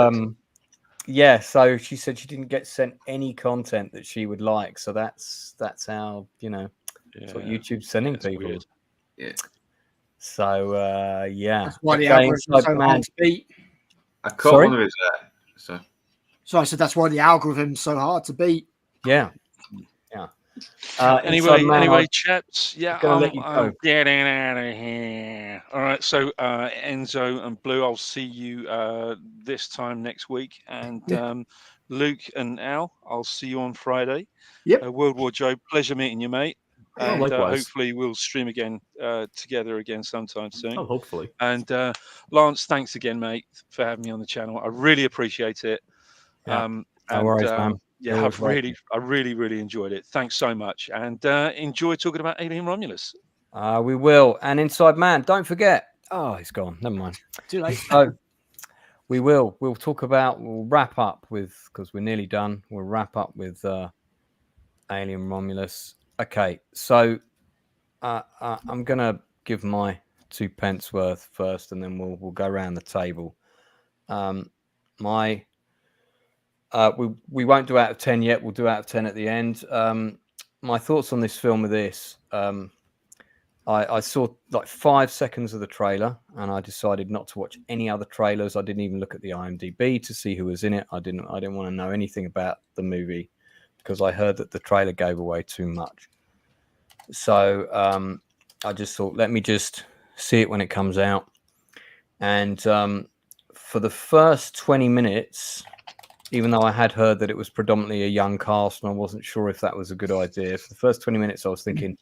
yeah, so she said she didn't get sent any content that she would like. So that's how, you know, that's what YouTube's sending people. Weird. Yeah. So yeah, that's why the algorithm's so hard to beat. I caught one of his. So I said that's why the algorithm's so hard to beat. Yeah. Yeah. Anyway, chaps. Yeah, I'm getting out of here. All right, so Enzo and Blue, I'll see you this time next week, and Luke and Al, I'll see you on Friday. Yep. World War Joe, pleasure meeting you, mate. And likewise. hopefully we'll stream again together again sometime soon. Oh, hopefully. And Lance, thanks again, mate, for having me on the channel. I really appreciate it. No worries, man. Yeah, I really enjoyed it. Thanks so much, and enjoy talking about Alien Romulus. We will. And Inside Man, don't forget. Oh, he's gone. Never mind. Too late. So we'll wrap up with, because we're nearly done. We'll wrap up with Alien Romulus. Okay, so I'm gonna give my 2 pence worth first, and then we'll go around the table. We won't do out of 10 yet. We'll do out of 10 at the end. My thoughts on this film are this. I saw like 5 seconds of the trailer, and I decided not to watch any other trailers. I didn't even look at the IMDb to see who was in it. I didn't want to know anything about the movie because I heard that the trailer gave away too much. So I just thought, let me just see it when it comes out. And for the first 20 minutes, even though I had heard that it was predominantly a young cast and I wasn't sure if that was a good idea, for the first 20 minutes I was thinking,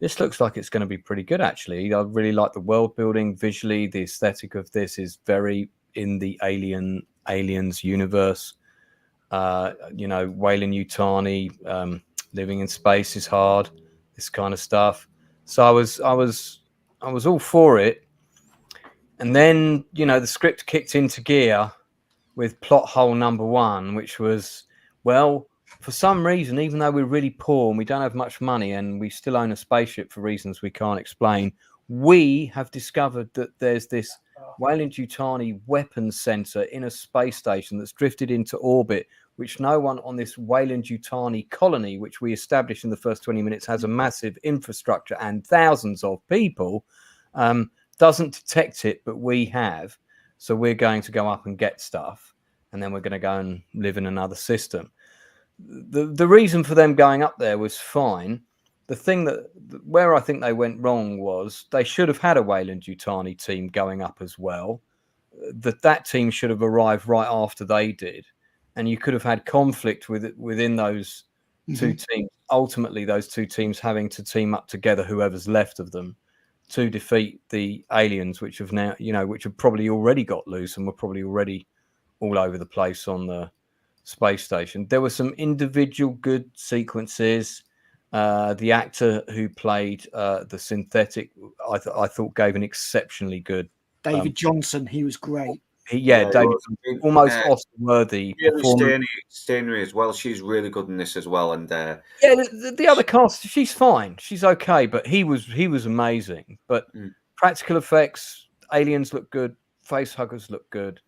this looks like it's going to be pretty good, actually. I really like the world building visually. The aesthetic of this is very in the Aliens universe. You know, Weyland-Yutani, living in space is hard, this kind of stuff. So I was all for it. And then, you know, the script kicked into gear with plot hole number one, which was, well, for some reason, even though we're really poor and we don't have much money and we still own a spaceship for reasons we can't explain, we have discovered that there's this Weyland-Yutani weapons center in a space station that's drifted into orbit, which no one on this Weyland-Yutani colony, which we established in the first 20 minutes, has a massive infrastructure and thousands of people, doesn't detect it, but we have. So we're going to go up and get stuff, and then we're going to go and live in another system. The reason for them going up there was fine. The thing where I think they went wrong was they should have had a Weyland-Yutani team going up as well. That team should have arrived right after they did, and you could have had conflict within those two teams. Ultimately, those two teams having to team up together, whoever's left of them, to defeat the aliens, which have now, you know, which have probably already got loose and were probably already all over the place on the space station. There were some individual good sequences. The actor who played the synthetic, I thought gave an exceptionally good. David Johnson, he was great. David, almost Oscar-worthy. Stanley as well. She's really good in this as well. And the other cast, she's fine. She's okay, but he was amazing. But practical effects, aliens look good, face huggers look good,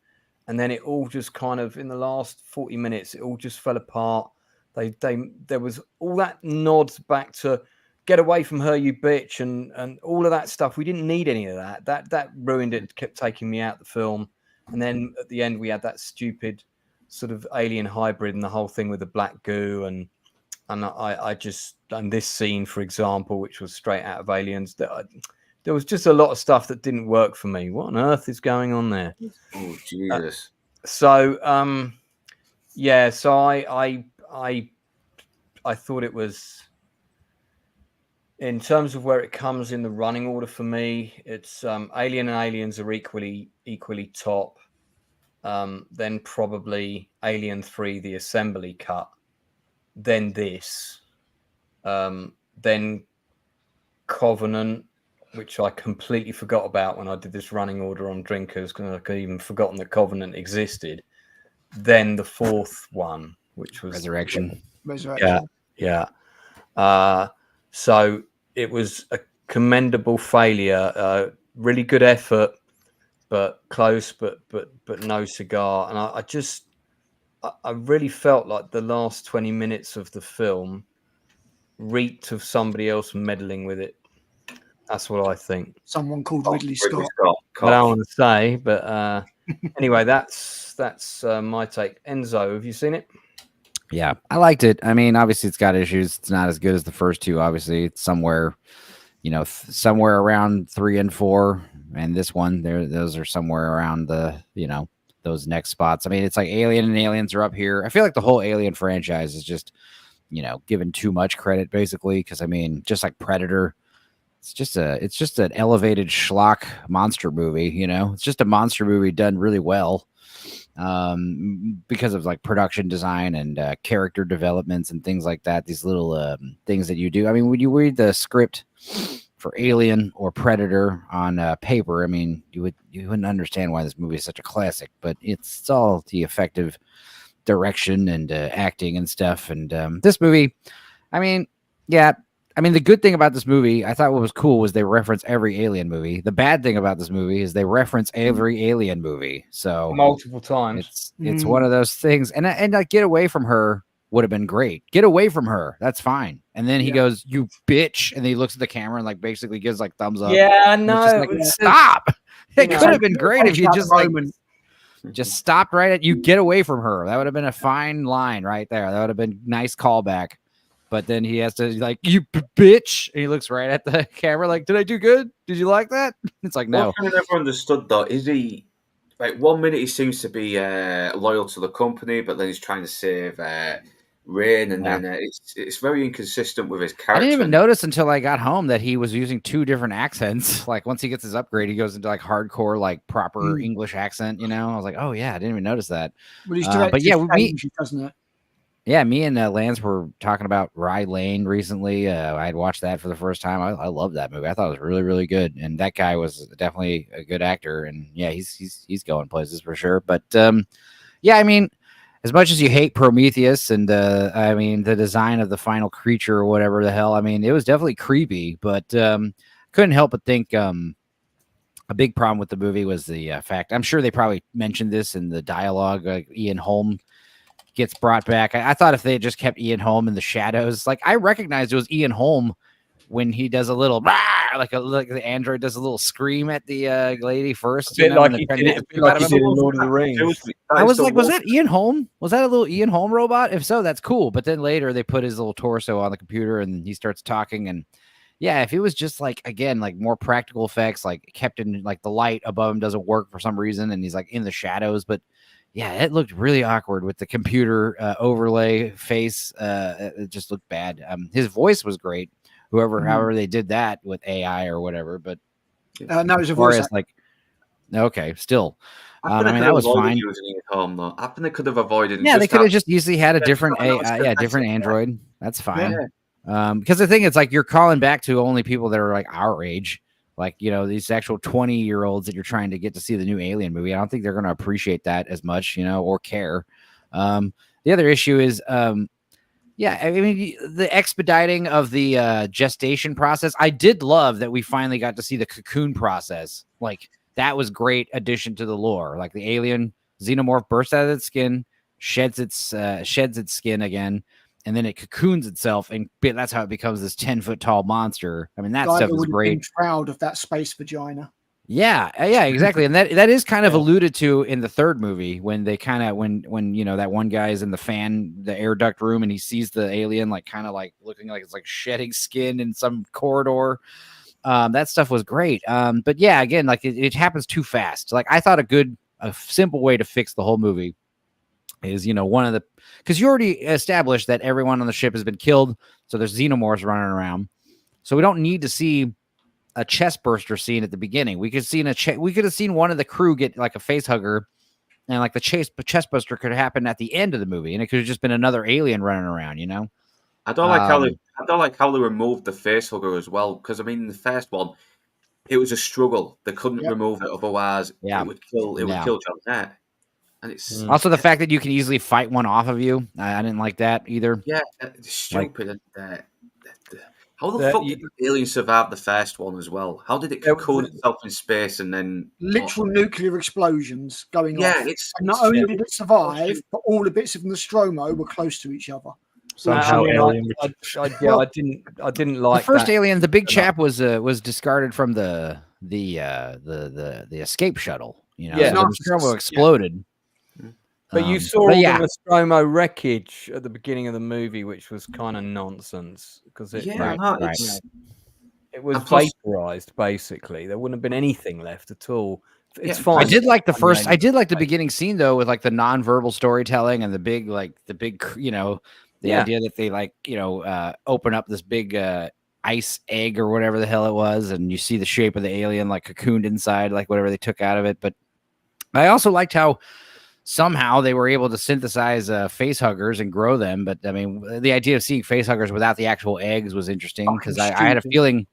and then it all just kind of in the last 40 minutes, it all just fell apart. There was all that nods back to get away from her, you bitch, and all of that stuff. We didn't need any of that. That ruined it. Kept taking me out the film. And then at the end, we had that stupid sort of alien hybrid and the whole thing with the black goo. And this scene, for example, which was straight out of Aliens, there was just a lot of stuff that didn't work for me. What on earth is going on there? Oh, Jesus. So I thought it was, in terms of where it comes in the running order for me, it's Alien and Aliens are equally top. Then probably Alien 3, the assembly cut. Then this. Then Covenant, which I completely forgot about when I did this running order on Drinkers, because I'd even forgotten that Covenant existed. Then the fourth one, which was Resurrection. Yeah. So it was a commendable failure. Really good effort, but close, but no cigar. And I really felt like the last 20 minutes of the film reeked of somebody else meddling with it. That's what I think. Someone called Ridley Scott. I don't want to say, but anyway, that's my take. Enzo, have you seen it? Yeah, I liked it. I mean, obviously it's got issues. It's not as good as the first two. Obviously, it's somewhere, somewhere around 3 and 4, and this one, those are somewhere around the, those next spots. I mean, it's like Alien and Aliens are up here. I feel like the whole Alien franchise is just, given too much credit, basically, because I mean, just like Predator, it's just an elevated schlock monster movie. It's just a monster movie done really well. Because of like production design and character developments and things like that, these little things that you do. I mean, when you read the script for Alien or Predator on paper, I mean, you wouldn't understand why this movie is such a classic, but it's all the effective direction and acting and stuff. And this movie, I mean, the good thing about this movie, I thought what was cool was they reference every Alien movie. The bad thing about this movie is they reference every Alien movie. So multiple times. It's one of those things. And like, get away from her would have been great. Get away from her. That's fine. And then he goes, "You bitch," and then he looks at the camera and like basically gives like thumbs up. Yeah, no. Stop. It could have been great if you just stopped right at you. Get away from her. That would have been a fine line right there. That would have been nice callback. but then he has to like, you bitch, and he looks right at the camera like, did I do good? Did you like that? It's like, no. What I never understood though is he like 1 minute he seems to be loyal to the company, but then he's trying to save Rain, and then it's very inconsistent with his character. I didn't even notice until I got home that he was using 2 different accents. Like once he gets his upgrade, he goes into like hardcore, like proper English accent. You know, I was like, oh yeah, I didn't even notice that. But yeah, doesn't it? Yeah, me and Lance were talking about Rye Lane recently. I had watched that for the first time. I love that movie. I thought it was really, really good, and that guy was definitely a good actor. And yeah, he's going places for sure. But yeah, I mean, as much as you hate Prometheus and I mean the design of the final creature or whatever the hell, I mean it was definitely creepy. But couldn't help but think a big problem with the movie was the fact. I'm sure they probably mentioned this in the dialogue. Like Ian Holm gets brought back. I thought if they had just kept Ian Holm in the shadows, like I recognized it was Ian Holm when he does a little like the android does a little scream at the lady first. A bit like he did in Lord of the Rings. I was like, was that Ian Holm? Was that a little Ian Holm robot? If so, that's cool. But then later they put his little torso on the computer and he starts talking. And yeah, if it was just like, again, like more practical effects, like kept in like the light above him doesn't work for some reason and he's like in the shadows, but yeah, it looked really awkward with the computer overlay face. It just looked bad. His voice was great. However they did that with AI or whatever, but no, it was a voice. Like, okay, still. I mean, that was fine. I think they could have avoided. Yeah, they could have just easily had a different different android. That's fine. Yeah. Because the thing is, like, you're calling back to only people that are like our age. Like, you know, these actual 20-year-olds that you're trying to get to see the new Alien movie. I don't think they're going to appreciate that as much, you know, or care. The other issue is, yeah, I mean, the expediting of the gestation process. I did love that we finally got to see the cocoon process. Like, that was great addition to the lore. Like, the alien xenomorph bursts out of its skin, sheds its skin again, and then it cocoons itself, and that's how it becomes this 10-foot tall monster. I mean, that stuff is great. Proud of that space vagina. Yeah, exactly. And that is kind of alluded to in the third movie when they kind of when you know that one guy is in the air duct room and he sees the alien like kind of like looking like it's like shedding skin in some corridor. That stuff was great. But yeah, again, like it happens too fast. Like I thought a simple way to fix the whole movie is, you know, because you already established that everyone on the ship has been killed, so there's xenomorphs running around. So we don't need to see a chest burster scene at the beginning. We could have seen one of the crew get like a face hugger, and like the chest buster could happen at the end of the movie, and it could have just been another alien running around. You know, I don't like how they removed the face hugger as well. Because I mean, in the first one, it was a struggle. They couldn't remove it, otherwise it would kill John Hurt. And it's also the fact that you can easily fight one off of you. I didn't like that either. Yeah, it's stupid. How the fuck did the alien survive the first one as well? How did it cocoon itself in space and then literal nuclear explosions going off? Not only did it survive, but all the bits of the Nostromo were close to each other. Somehow, I didn't like the first that. alien. The big chap was discarded from the escape shuttle. You know, the Nostromo exploded. But you saw all the Nostromo wreckage at the beginning of the movie, which was kind of nonsense because it was vaporized. Basically, there wouldn't have been anything left at all. It's fine. I did like the beginning scene though, with like the nonverbal storytelling and the big, you know, the idea that they open up this big ice egg or whatever the hell it was, and you see the shape of the alien like cocooned inside, like whatever they took out of it. But I also liked how somehow they were able to synthesize face huggers and grow them. But I mean, the idea of seeing face huggers without the actual eggs was interesting because I had a feeling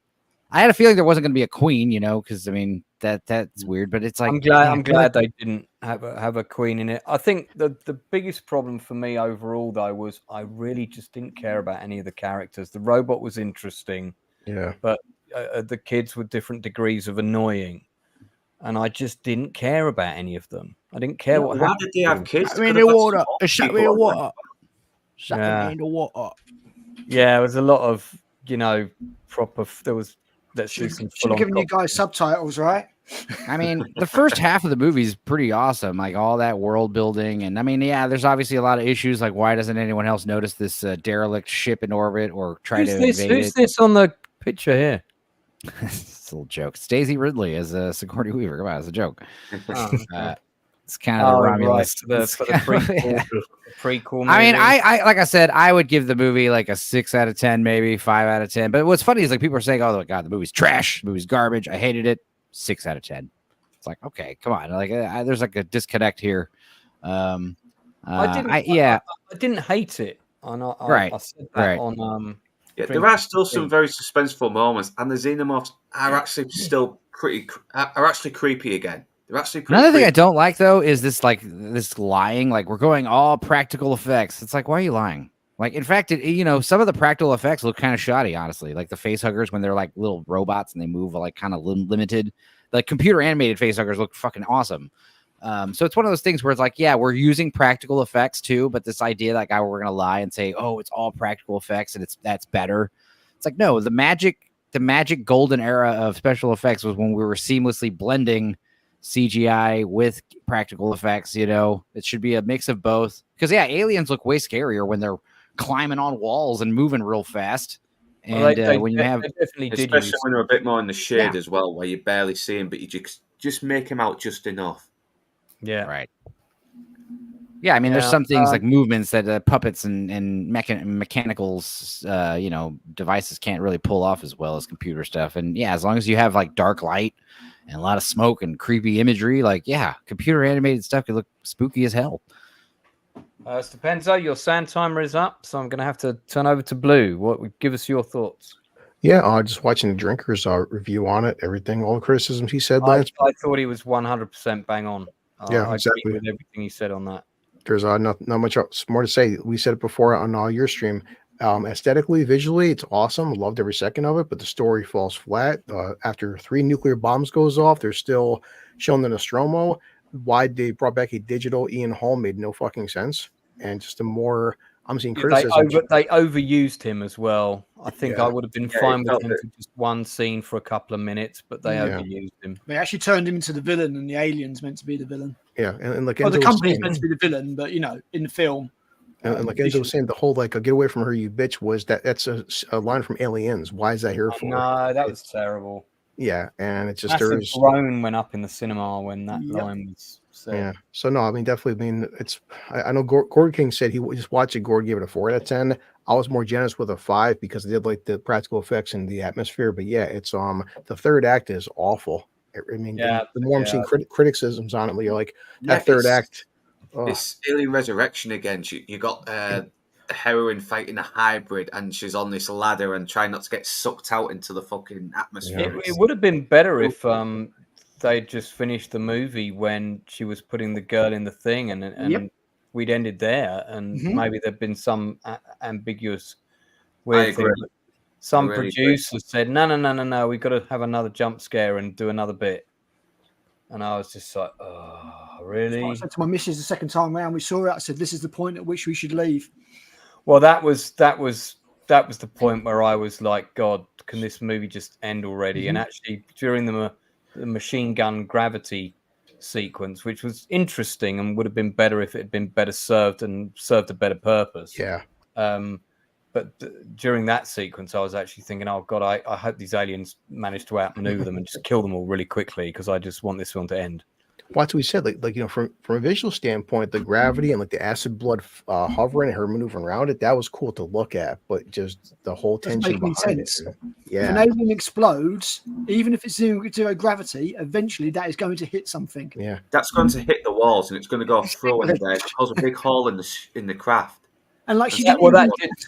there wasn't going to be a queen, you know, because I mean that's weird. But it's like I'm glad they didn't have a queen in it. I think the biggest problem for me overall though was I really just didn't care about any of the characters. The robot was interesting, but the kids were different degrees of annoying. And I just didn't care about any of them. I didn't care what happened. Why did they have kids? Shut me in the water. Shut me in the water. Shut me in the water. Yeah, it was a lot of, you know, there was let's do some. Should have given you guys subtitles, right? I mean, the first half of the movie is pretty awesome, like all that world building, and I mean, yeah, there's obviously a lot of issues, like why doesn't anyone else notice this derelict ship in orbit or try to invade it? Who's this on the picture here? It's a little joke. It's Daisy Ridley as Sigourney Weaver. Come on, it's a joke. Oh, it's kind of the Romulus. Right. For the prequel movie. I mean, I like I said, I would give the movie like a 6 out of 10, maybe 5 out of 10. But what's funny is like people are saying, "Oh my god, the movie's trash. The movie's garbage. I hated it." 6 out of 10. It's like, okay, come on. Like, there's like a disconnect here. I didn't hate it. Right. I said that on Yeah, there are still some very suspenseful moments, and the xenomorphs are actually still are actually creepy again. They're actually pretty Another thing creepy. I don't like though is this lying. Like we're going all practical effects. It's like, why are you lying? Like, in fact, some of the practical effects look kind of shoddy, honestly. Like the face huggers when they're like little robots and they move like kind of limited. Like computer animated face huggers look fucking awesome. So it's one of those things where it's like, yeah, we're using practical effects too, but this idea that we're gonna lie and say, oh, it's all practical effects and that's better. It's like, no, the magic golden era of special effects was when we were seamlessly blending CGI with practical effects. It should be a mix of both. Because yeah, aliens look way scarier when they're climbing on walls and moving real fast. And when you have, especially when they're a bit more in the shade as well, where you barely see them, but you just make them out just enough. Yeah. Right. Yeah, I mean, there's some things like movements that puppets and mechanicals, devices can't really pull off as well as computer stuff. And yeah, as long as you have like dark light and a lot of smoke and creepy imagery, like computer animated stuff can look spooky as hell. Stupenzo, your sound timer is up, so I'm going to have to turn over to Blue. Give us your thoughts. Yeah, just watching the Drinkers review on it, everything, all the criticisms he said. I thought he was 100% bang on. Yeah, I exactly. agree with everything he said on that. There's not much more to say. We said it before on your stream. Aesthetically, visually, it's awesome. Loved every second of it, but the story falls flat. After 3 nuclear bombs goes off, they're still showing the Nostromo. Why they brought back a digital Ian Holm made no fucking sense. And just I'm seeing criticism. They overused him as well. I think I would have been fine with him for just one scene for a couple of minutes, but they overused him. They actually turned him into the villain, and the alien's meant to be the villain. Yeah, and like the company's meant to be the villain, but in the film. And like Enzo was saying, the whole get away from her, you bitch, was that's a line from Aliens. Why is that here for? No, that was terrible. Yeah, and it's just massive groan went up in the cinema when that line was said. Yeah, so no, I mean definitely. I mean, I know Gord King said he just watched it. Gord gave it a 4 out of 10. I was more generous with a 5 because I did like the practical effects and the atmosphere. But yeah, it's the third act is awful. I mean, the more I'm seeing criticisms on it, you're like that third act. It's Alien Resurrection again. You got a heroine fighting a hybrid, and she's on this ladder and trying not to get sucked out into the fucking atmosphere. It would have been better if they just finished the movie when she was putting the girl in the thing, and we'd ended there, and maybe there'd been some ambiguous weird thing. Some producer said, no, we've got to have another jump scare and do another bit. And I was just like, oh, really? I said to my missus the second time around we saw it, I said, this is the point at which we should leave. Well, that was the point where I was like, God, can this movie just end already? And actually, during the machine gun gravity sequence, which was interesting and would have been better if it had been better served and served a better purpose. Yeah. But during that sequence, I was actually thinking, oh, God, I hope these aliens manage to outmaneuver them and just kill them all really quickly because I just want this film to end. What we said, from a visual standpoint, the gravity and like the acid blood hovering and her maneuvering around it, that was cool to look at, but just the whole tension behind it. Yeah. If an alien explodes, even if it's zero gravity, eventually that is going to hit something. Yeah, that's going to hit the walls and it's going to go through and cause a big hole in the craft. And like she to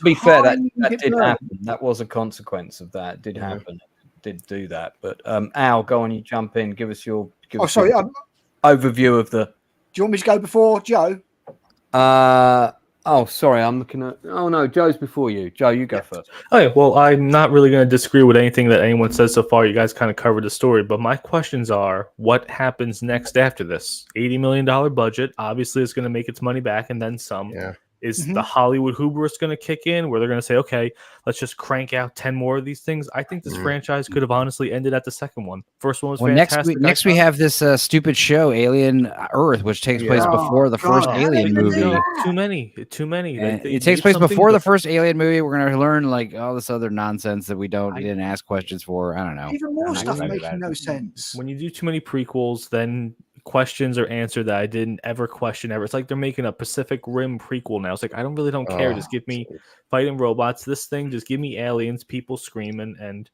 be fair, that did happen. That was a consequence of that. It did happen. It did do that. But Al, go on, you jump in. Give us your overview of the. Do you want me to go before Joe? Sorry, I'm looking at. Oh no, Joe's before you. Joe, you go first. Okay, well, I'm not really going to disagree with anything that anyone says so far. You guys kind of covered the story, but my questions are: what happens next after this? $80 million budget. Obviously, it's going to make its money back and then some. Yeah. Is the Hollywood hubris going to kick in where they're going to say, okay, let's just crank out 10 more of these things? I think this franchise could have honestly ended at the second one. First one was fantastic. Next we have this stupid show, Alien Earth, which takes place before the first Alien movie. Too many. It takes place before the first Alien movie. We're going to learn like all this other nonsense that we didn't ask questions for. I don't know. Even more stuff making no sense. When you do too many prequels, then questions are answered that I didn't ever question ever. It's like they're making a Pacific Rim prequel now. It's like, I don't care. Just give me fighting robots. This thing, just give me aliens, people screaming. And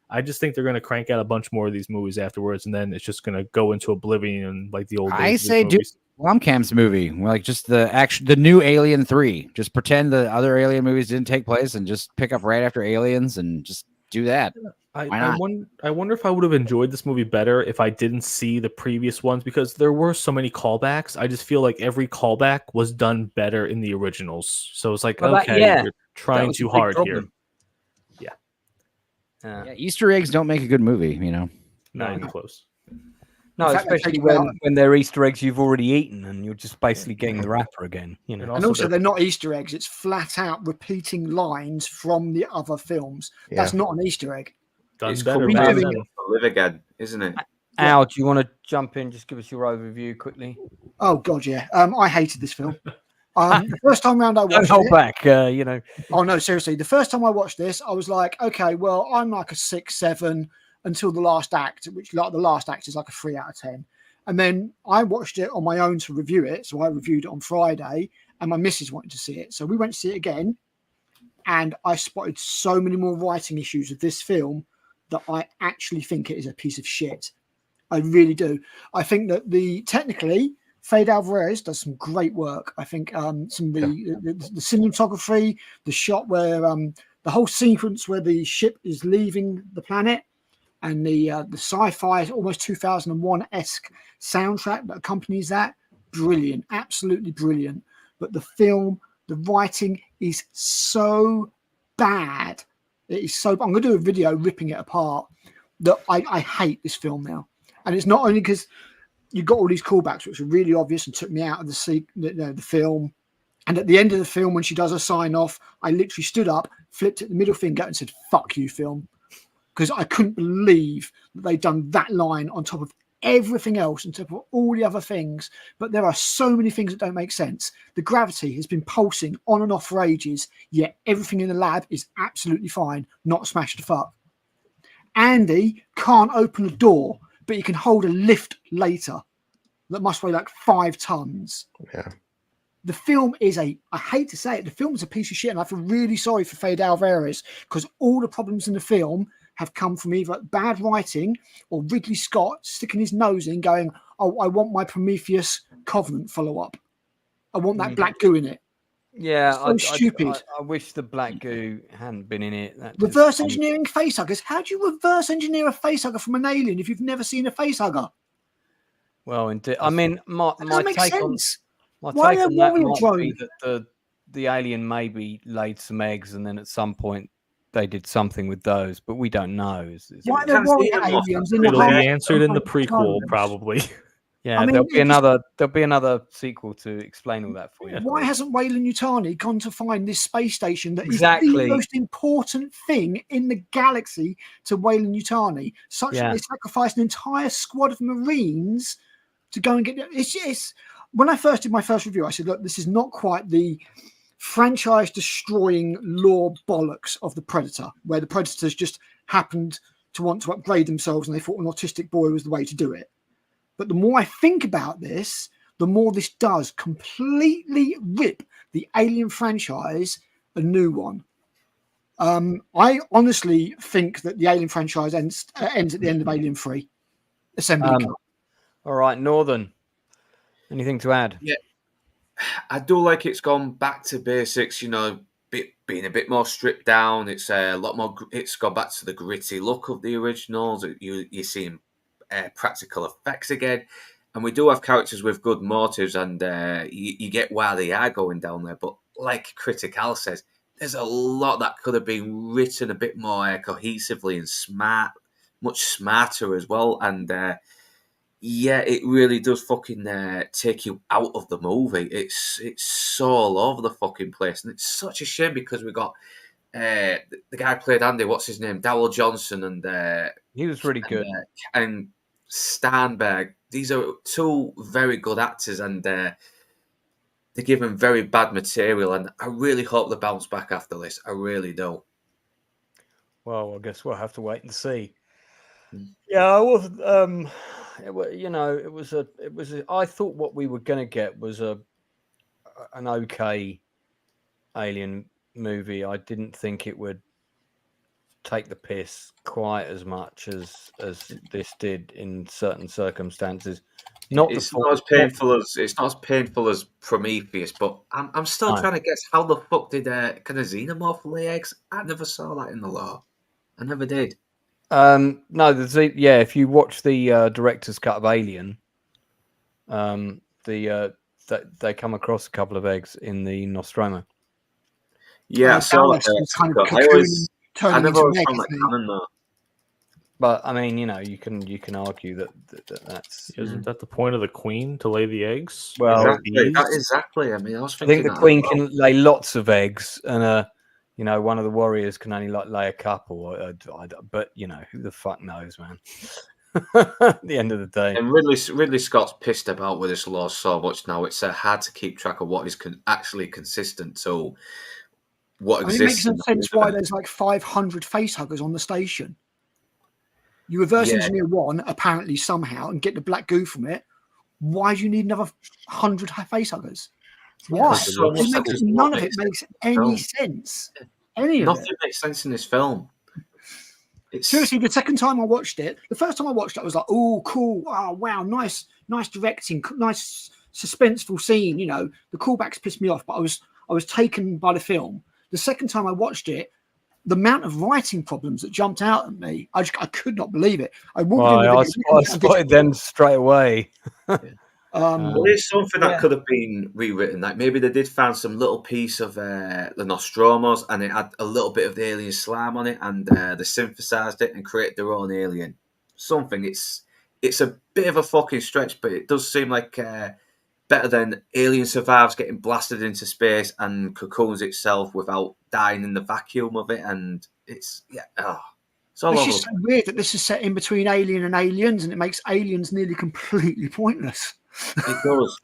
I just think they're going to crank out a bunch more of these movies afterwards. And then it's just going to go into oblivion like the old days. I say do Blomkamp's movie. Like just the new Alien 3. Just pretend the other Alien movies didn't take place and just pick up right after Aliens and just do that. I wonder if I would have enjoyed this movie better if I didn't see the previous ones, because there were so many callbacks. I just feel like every callback was done better in the originals. So it's like, you're trying too hard here. Yeah, Easter eggs don't make a good movie, you know. Not even close. No, especially when they're Easter eggs you've already eaten and you're just basically getting the wrapper again. You know, and also they're not Easter eggs; it's flat out repeating lines from the other films. Yeah. That's not an Easter egg. It's coming back to live again, isn't it? Al, do you want to jump in? Just give us your overview quickly. Oh God, yeah. I hated this film. The first time around I watched it. Hold back, you know. Oh no, seriously. The first time I watched this, I was like, okay, well, I'm like a 6, 7 until the last act, which like the last act is like a 3 out of 10. And then I watched it on my own to review it. So I reviewed it on Friday, and my missus wanted to see it. So we went to see it again, and I spotted so many more writing issues with this film that I actually think it is a piece of shit. I really do. I think that technically, Fede Alvarez does some great work. I think some of the cinematography, the shot where the whole sequence where the ship is leaving the planet, and the sci-fi almost 2001-esque soundtrack that accompanies that, brilliant, absolutely brilliant. But the film, the writing is so bad. It is so. I'm going to do a video ripping it apart. That I hate this film now, and it's not only because you got all these callbacks which are really obvious and took me out of the film. And at the end of the film, when she does her sign off, I literally stood up, flipped at the middle finger, and said, "Fuck you, film," because I couldn't believe that they'd done that line on top of everything else and top of all the other things. But there are so many things that don't make sense. The gravity has been pulsing on and off for ages, yet everything in the lab is absolutely fine, not smashed to fuck. Andy can't open a door, but he can hold a lift later that must weigh like 5 tons. Yeah. The film is I hate to say it, the film is a piece of shit, and I feel really sorry for Fede Alvarez because all the problems in the film have come from either bad writing or Ridley Scott sticking his nose in going, "Oh, I want my Prometheus Covenant follow-up. I want that black goo in it." Yeah, so stupid. I wish the black goo hadn't been in it. Reverse engineering facehuggers. How do you reverse engineer a facehugger from an alien if you've never seen a facehugger? Well, indeed. I mean, my take on that might be that the alien maybe laid some eggs, and then at some point they did something with those, but we don't know. Why are there warrior aliens in the It'll be answered in the prequel, probably. Yeah, I mean, there'll be another sequel to explain all that for you. Why hasn't Weyland Yutani gone to find this space station that is the most important thing in the galaxy to Weyland Yutani, such that they sacrificed an entire squad of Marines to go and get it? It's when I first did my first review, I said, look, this is not quite the franchise destroying lore bollocks of the Predator, where the Predators just happened to want to upgrade themselves and they thought an autistic boy was the way to do it. But the more I think about this, the more this does completely rip the Alien franchise a new one. I honestly think that the Alien franchise ends at the end of Alien 3. Assembly. All right, Northern. Anything to add? Yeah, I do like it's gone back to basics. You know, being a bit more stripped down. It's a lot more. It's gone back to the gritty look of the originals. You're seeing practical effects again, and we do have characters with good motives, and you get why they are going down there. But like Critical says, there's a lot that could have been written a bit more cohesively and much smarter as well. And yeah, it really does fucking take you out of the movie. It's so all over the fucking place, and it's such a shame because we got the guy who played Andy. What's his name? Wil Johnson, and he was really good. And Sternberg. These are two very good actors, and they're given very bad material. And I really hope they bounce back after this. I really do. Well, I guess we'll have to wait and see. Yeah, I wasn't. It was a. I thought what we were going to get was an okay Alien movie. I didn't think it would take the piss quite as much as this did in certain circumstances. It's not as painful as Prometheus, but I'm still trying to guess how the fuck did kind of xenomorph lay eggs? I never saw that in the law. I never did. No, if you watch the director's cut of Alien, they come across a couple of eggs in the Nostromo. Yeah, so I never saw that canon though. But I mean, you can argue that's isn't that the point of the queen to lay the eggs? Well, exactly. I mean, I was I think the queen can lay lots of eggs, and one of the warriors can only lay a couple. But who the fuck knows, man? At the end of the day, and Ridley Scott's pissed about with this law so much now. It's hard to keep track of what is actually consistent to what exists. It makes no sense why there's like 500 facehuggers on the station. You reverse engineer one, apparently somehow, and get the black goo from it. Why do you need another 100 facehuggers? Why? None of it makes any sense. Nothing makes sense in this film. Seriously, the second time I watched it, the first time I watched it, I was like, "Oh, cool! Oh, wow, nice directing, nice suspenseful scene." The callbacks pissed me off, but I was taken by the film. The second time I watched it, the amount of writing problems that jumped out at me, I could not believe it. I spotted them straight away. Well, there's something that could have been rewritten. Like maybe they did find some little piece of the Nostromos, and it had a little bit of the alien slime on it, and they synthesized it and created their own alien. Something. It's a bit of a fucking stretch, but it does seem like better than Alien survives getting blasted into space and cocoons itself without dying in the vacuum of it. And it's just so weird that this is set in between Alien and Aliens, and it makes Aliens nearly completely pointless. It does.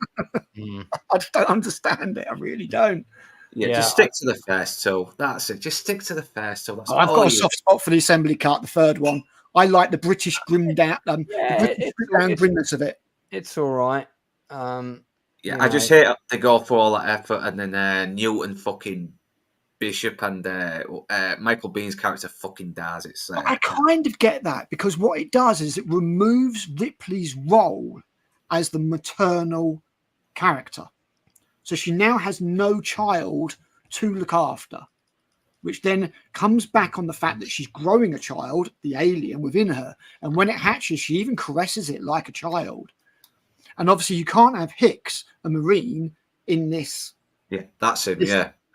I don't understand it. I really don't. Yeah, just stick to the first two. That's it. Just stick to the first two. I've got a soft spot for the assembly cut, the third one. I like the British grimmed out, grimness of it. It's all right. I just hate they go for all that effort, and then Newton fucking Bishop and Michael Bihn's character fucking dies. I kind of get that, because what it does is it removes Ripley's role as the maternal character. So she now has no child to look after, which then comes back on the fact that she's growing a child, the alien, within her. And when it hatches, she even caresses it like a child. And obviously you can't have Hicks, a Marine, in this. Yeah, that's it,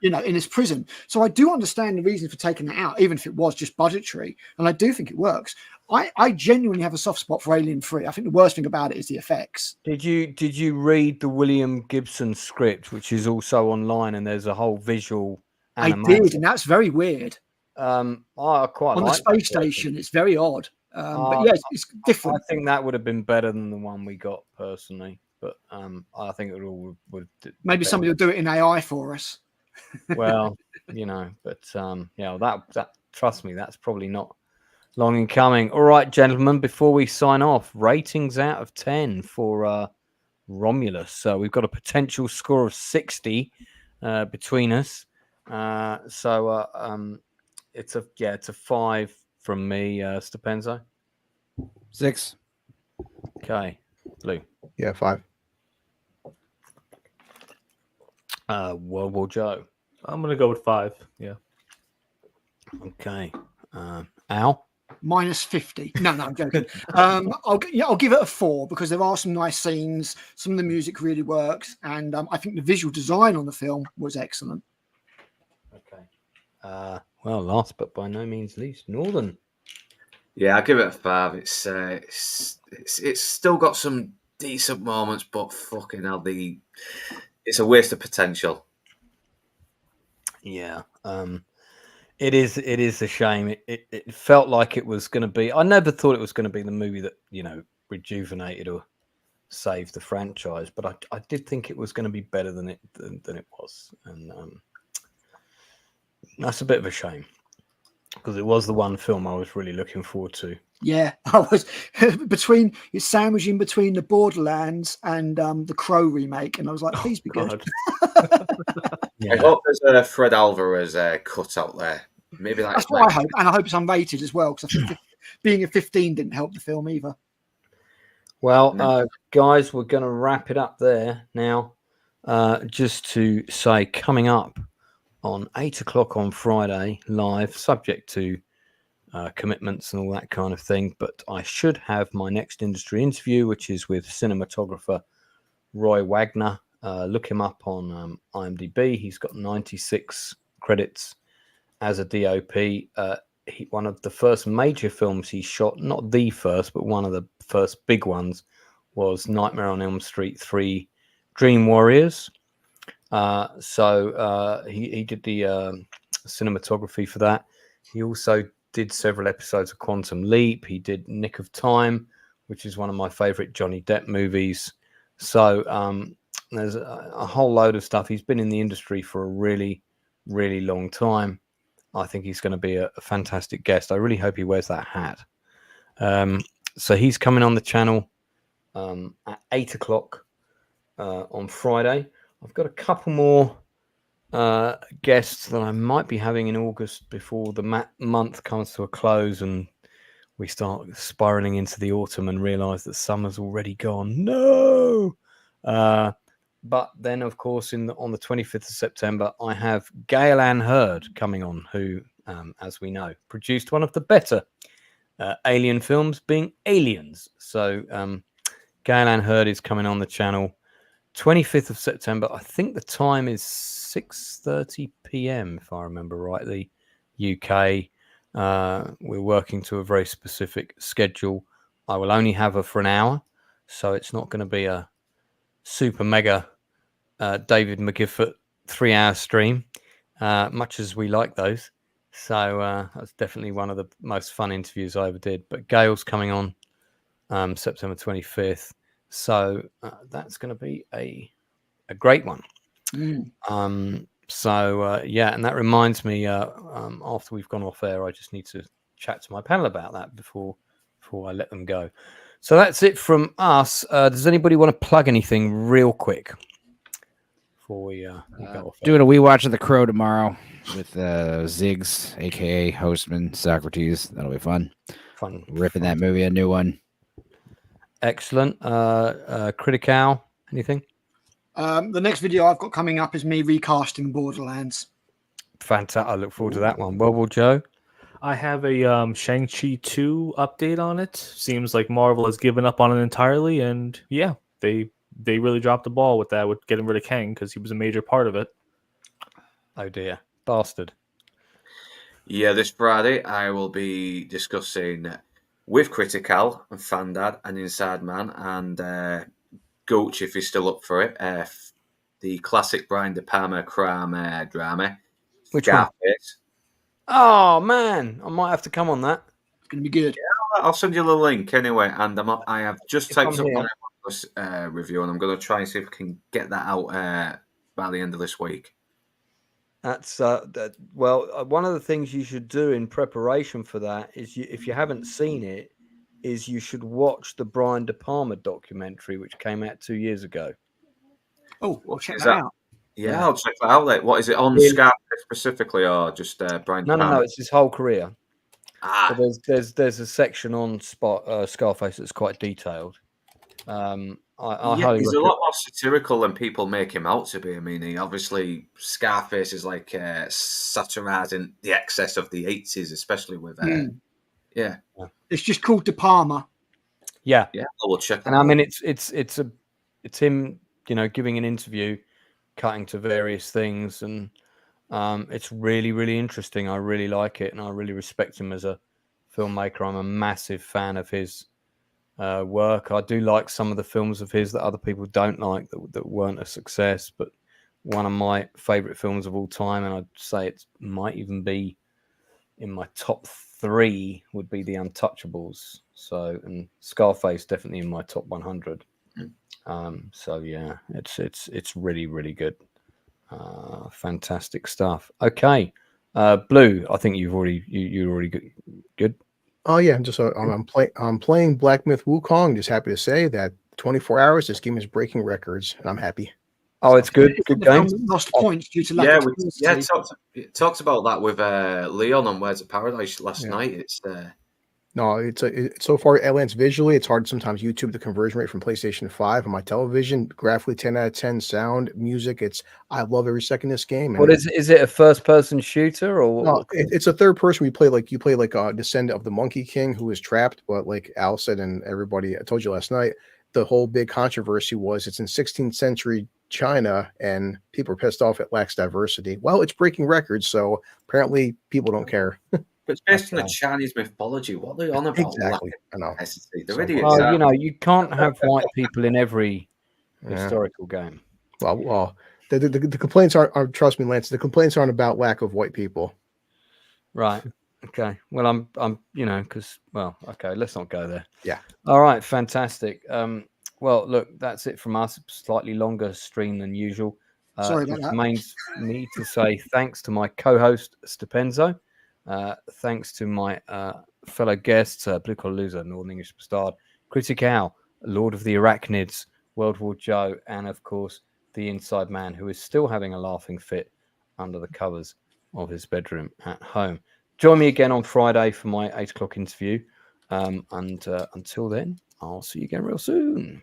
in this prison. So I do understand the reason for taking that out, even if it was just budgetary. And I do think it works. I genuinely have a soft spot for Alien 3. I think the worst thing about it is the effects. Did you read the William Gibson script, which is also online, and there's a whole visual animation? I did, and that's very weird. I quite on like the space station. It's very odd. But yeah, it's different. I think that would have been better than the one we got personally. But I think it all would. Maybe somebody will do it in AI for us. Well, but that trust me, that's probably not long in coming. All right, gentlemen, before we sign off, ratings out of 10 for Romulus. So we've got a potential score of 60 between us. It's a 5 from me, Stupenzo. 6. Okay, Lou. Yeah, 5. World War Joe. I'm gonna go with 5. Yeah. Okay. Al. -50. No, I'm joking. I'll give it a 4 because there are some nice scenes. Some of the music really works, and I think the visual design on the film was excellent. Okay. Well, last but by no means least, Northern. Yeah, I'll give it a 5. It's it's still got some decent moments, but fucking hell, it's a waste of potential. Yeah. It is a shame. It felt like it was going to be. I never thought it was going to be the movie that, you know, rejuvenated or saved the franchise, but I did think it was going to be better than it was, and that's a bit of a shame because it was the one film I was really looking forward to. Yeah, I was it's sandwiched in between the Borderlands and the Crow remake, and I was like, please be good. Yeah. I hope there's a Fred Alvarez cut out there. Maybe that's what I hope, and I hope it's unrated as well, because I think being a 15 didn't help the film either. Well, guys, we're going to wrap it up there now. Just to say, coming up on 8 o'clock on Friday, live, subject to commitments and all that kind of thing. But I should have my next industry interview, which is with cinematographer Roy Wagner. Look him up on IMDb. He's got 96 credits as a DOP. One of the first major films he shot, not the first, but one of the first big ones, was Nightmare on Elm Street 3 Dream Warriors. So he did the cinematography for that. He also did several episodes of Quantum Leap. He did Nick of Time, which is one of my favorite Johnny Depp movies. So there's a whole load of stuff. He's been in the industry for a really, really long time. I think he's going to be a fantastic guest. I really hope he wears that hat. So he's coming on the channel at 8 o'clock on Friday. I've got a couple more guests that I might be having in August before the month comes to a close and we start spiraling into the autumn and realize that summer's already gone. No! But then, of course, on the 25th of September, I have Gail Ann Hurd coming on, who, as we know, produced one of the better Alien films, being Aliens. So Gail Ann Hurd is coming on the channel 25th of September. I think the time is 6:30 p.m., if I remember rightly, UK. We're working to a very specific schedule. I will only have her for an hour, so it's not going to be a super mega David McGiffert 3-hour stream, much as we like those. So that's definitely one of the most fun interviews I ever did. But Gail's coming on September 25th. So that's going to be a great one. So yeah, and that reminds me, after we've gone off air, I just need to chat to my panel about that before I let them go. So that's it from us. Does anybody want to plug anything real quick before we go off air? Doing a wee watch of The Crow tomorrow with Ziggs, aka Hostman Socrates. That'll be fun. Ripping that movie a new one. Excellent. Critical, anything? The next video I've got coming up is me recasting Borderlands. Fantastic. I look forward to that one. Well, Joe? I have a Shang-Chi 2 update on it. Seems like Marvel has given up on it entirely, and yeah, they really dropped the ball with that, with getting rid of Kang, because he was a major part of it. Oh dear. Bastard. Yeah, this Friday I will be discussing with Critical and Fandad and Inside Man and Gooch, if he's still up for it, the classic Brian De Palma crime drama. Which one? Oh man, I might have to come on that. It's going to be good. Yeah, I'll send you the link anyway. And I have just typed up my review, and I'm going to try and see if I can get that out by the end of this week. That's one of the things you should do in preparation for that is, if you haven't seen it, is you should watch the Brian De Palma documentary, which came out 2 years ago. Oh, well, check that out. Yeah, I'll check that out. Like, what is it on Scarface specifically, or just Brian? No, it's his whole career. So there's a section on Scarface that's quite detailed. I highly he's a lot more satirical than people make him out to be. I mean, Scarface is like satirizing the excess of the 80s, especially with yeah. It's just called De Palma. Yeah, I will check that and out. I mean, it's him, giving an interview, cutting to various things, and it's really, really interesting. I really like it, and I really respect him as a filmmaker. I'm a massive fan of his work. I do like some of the films of his that other people don't like, that weren't a success. But one of my favorite films of all time, and I'd say it might even be in my top 3, would be The Untouchables. So, and Scarface definitely in my top 100. So yeah, it's really, really good. Fantastic stuff. Okay, Blue, I think you're already good. Oh yeah, I'm playing Black Myth Wukong. Just happy to say that 24 hours, this game is breaking records, and I'm happy. Oh, it's good. Good game. Lost points due to lack of it talked about that with Leon on Words of Paradise last night. It's No, it's so far Atlant's visually. It's hard to sometimes YouTube the conversion rate from PlayStation 5 on my television. Graphically, 10 out of 10. Sound, music. I love every second of this game. What is it? Is it a first-person shooter or? No, it's a third person. You play like a descendant of the Monkey King who is trapped. But like Al said and everybody, I told you last night, the whole big controversy was it's in 16th century China and people are pissed off it lacks diversity. Well, it's breaking records, so apparently people don't care. But it's based on the Chinese mythology. What are they on about? Exactly. I know. They're idiots. Well, you can't have white people in every historical game. Well, the complaints aren't. Trust me, Lance. The complaints aren't about lack of white people. Right. Okay. Well, I'm because okay. Let's not go there. Yeah. All right. Fantastic. Well, look, that's it from us. Slightly longer stream than usual. Sorry about that. Remains me to say thanks to my co-host Stupenzo. Thanks to my fellow guests, Blue Collar Loser, Northern English Bastard, Critic Al, Lord of the Arachnids, World War Joe, and of course the Inside Man, who is still having a laughing fit under the covers of his bedroom at home. Join me again on Friday for my 8 o'clock interview. And until then, I'll see you again real soon.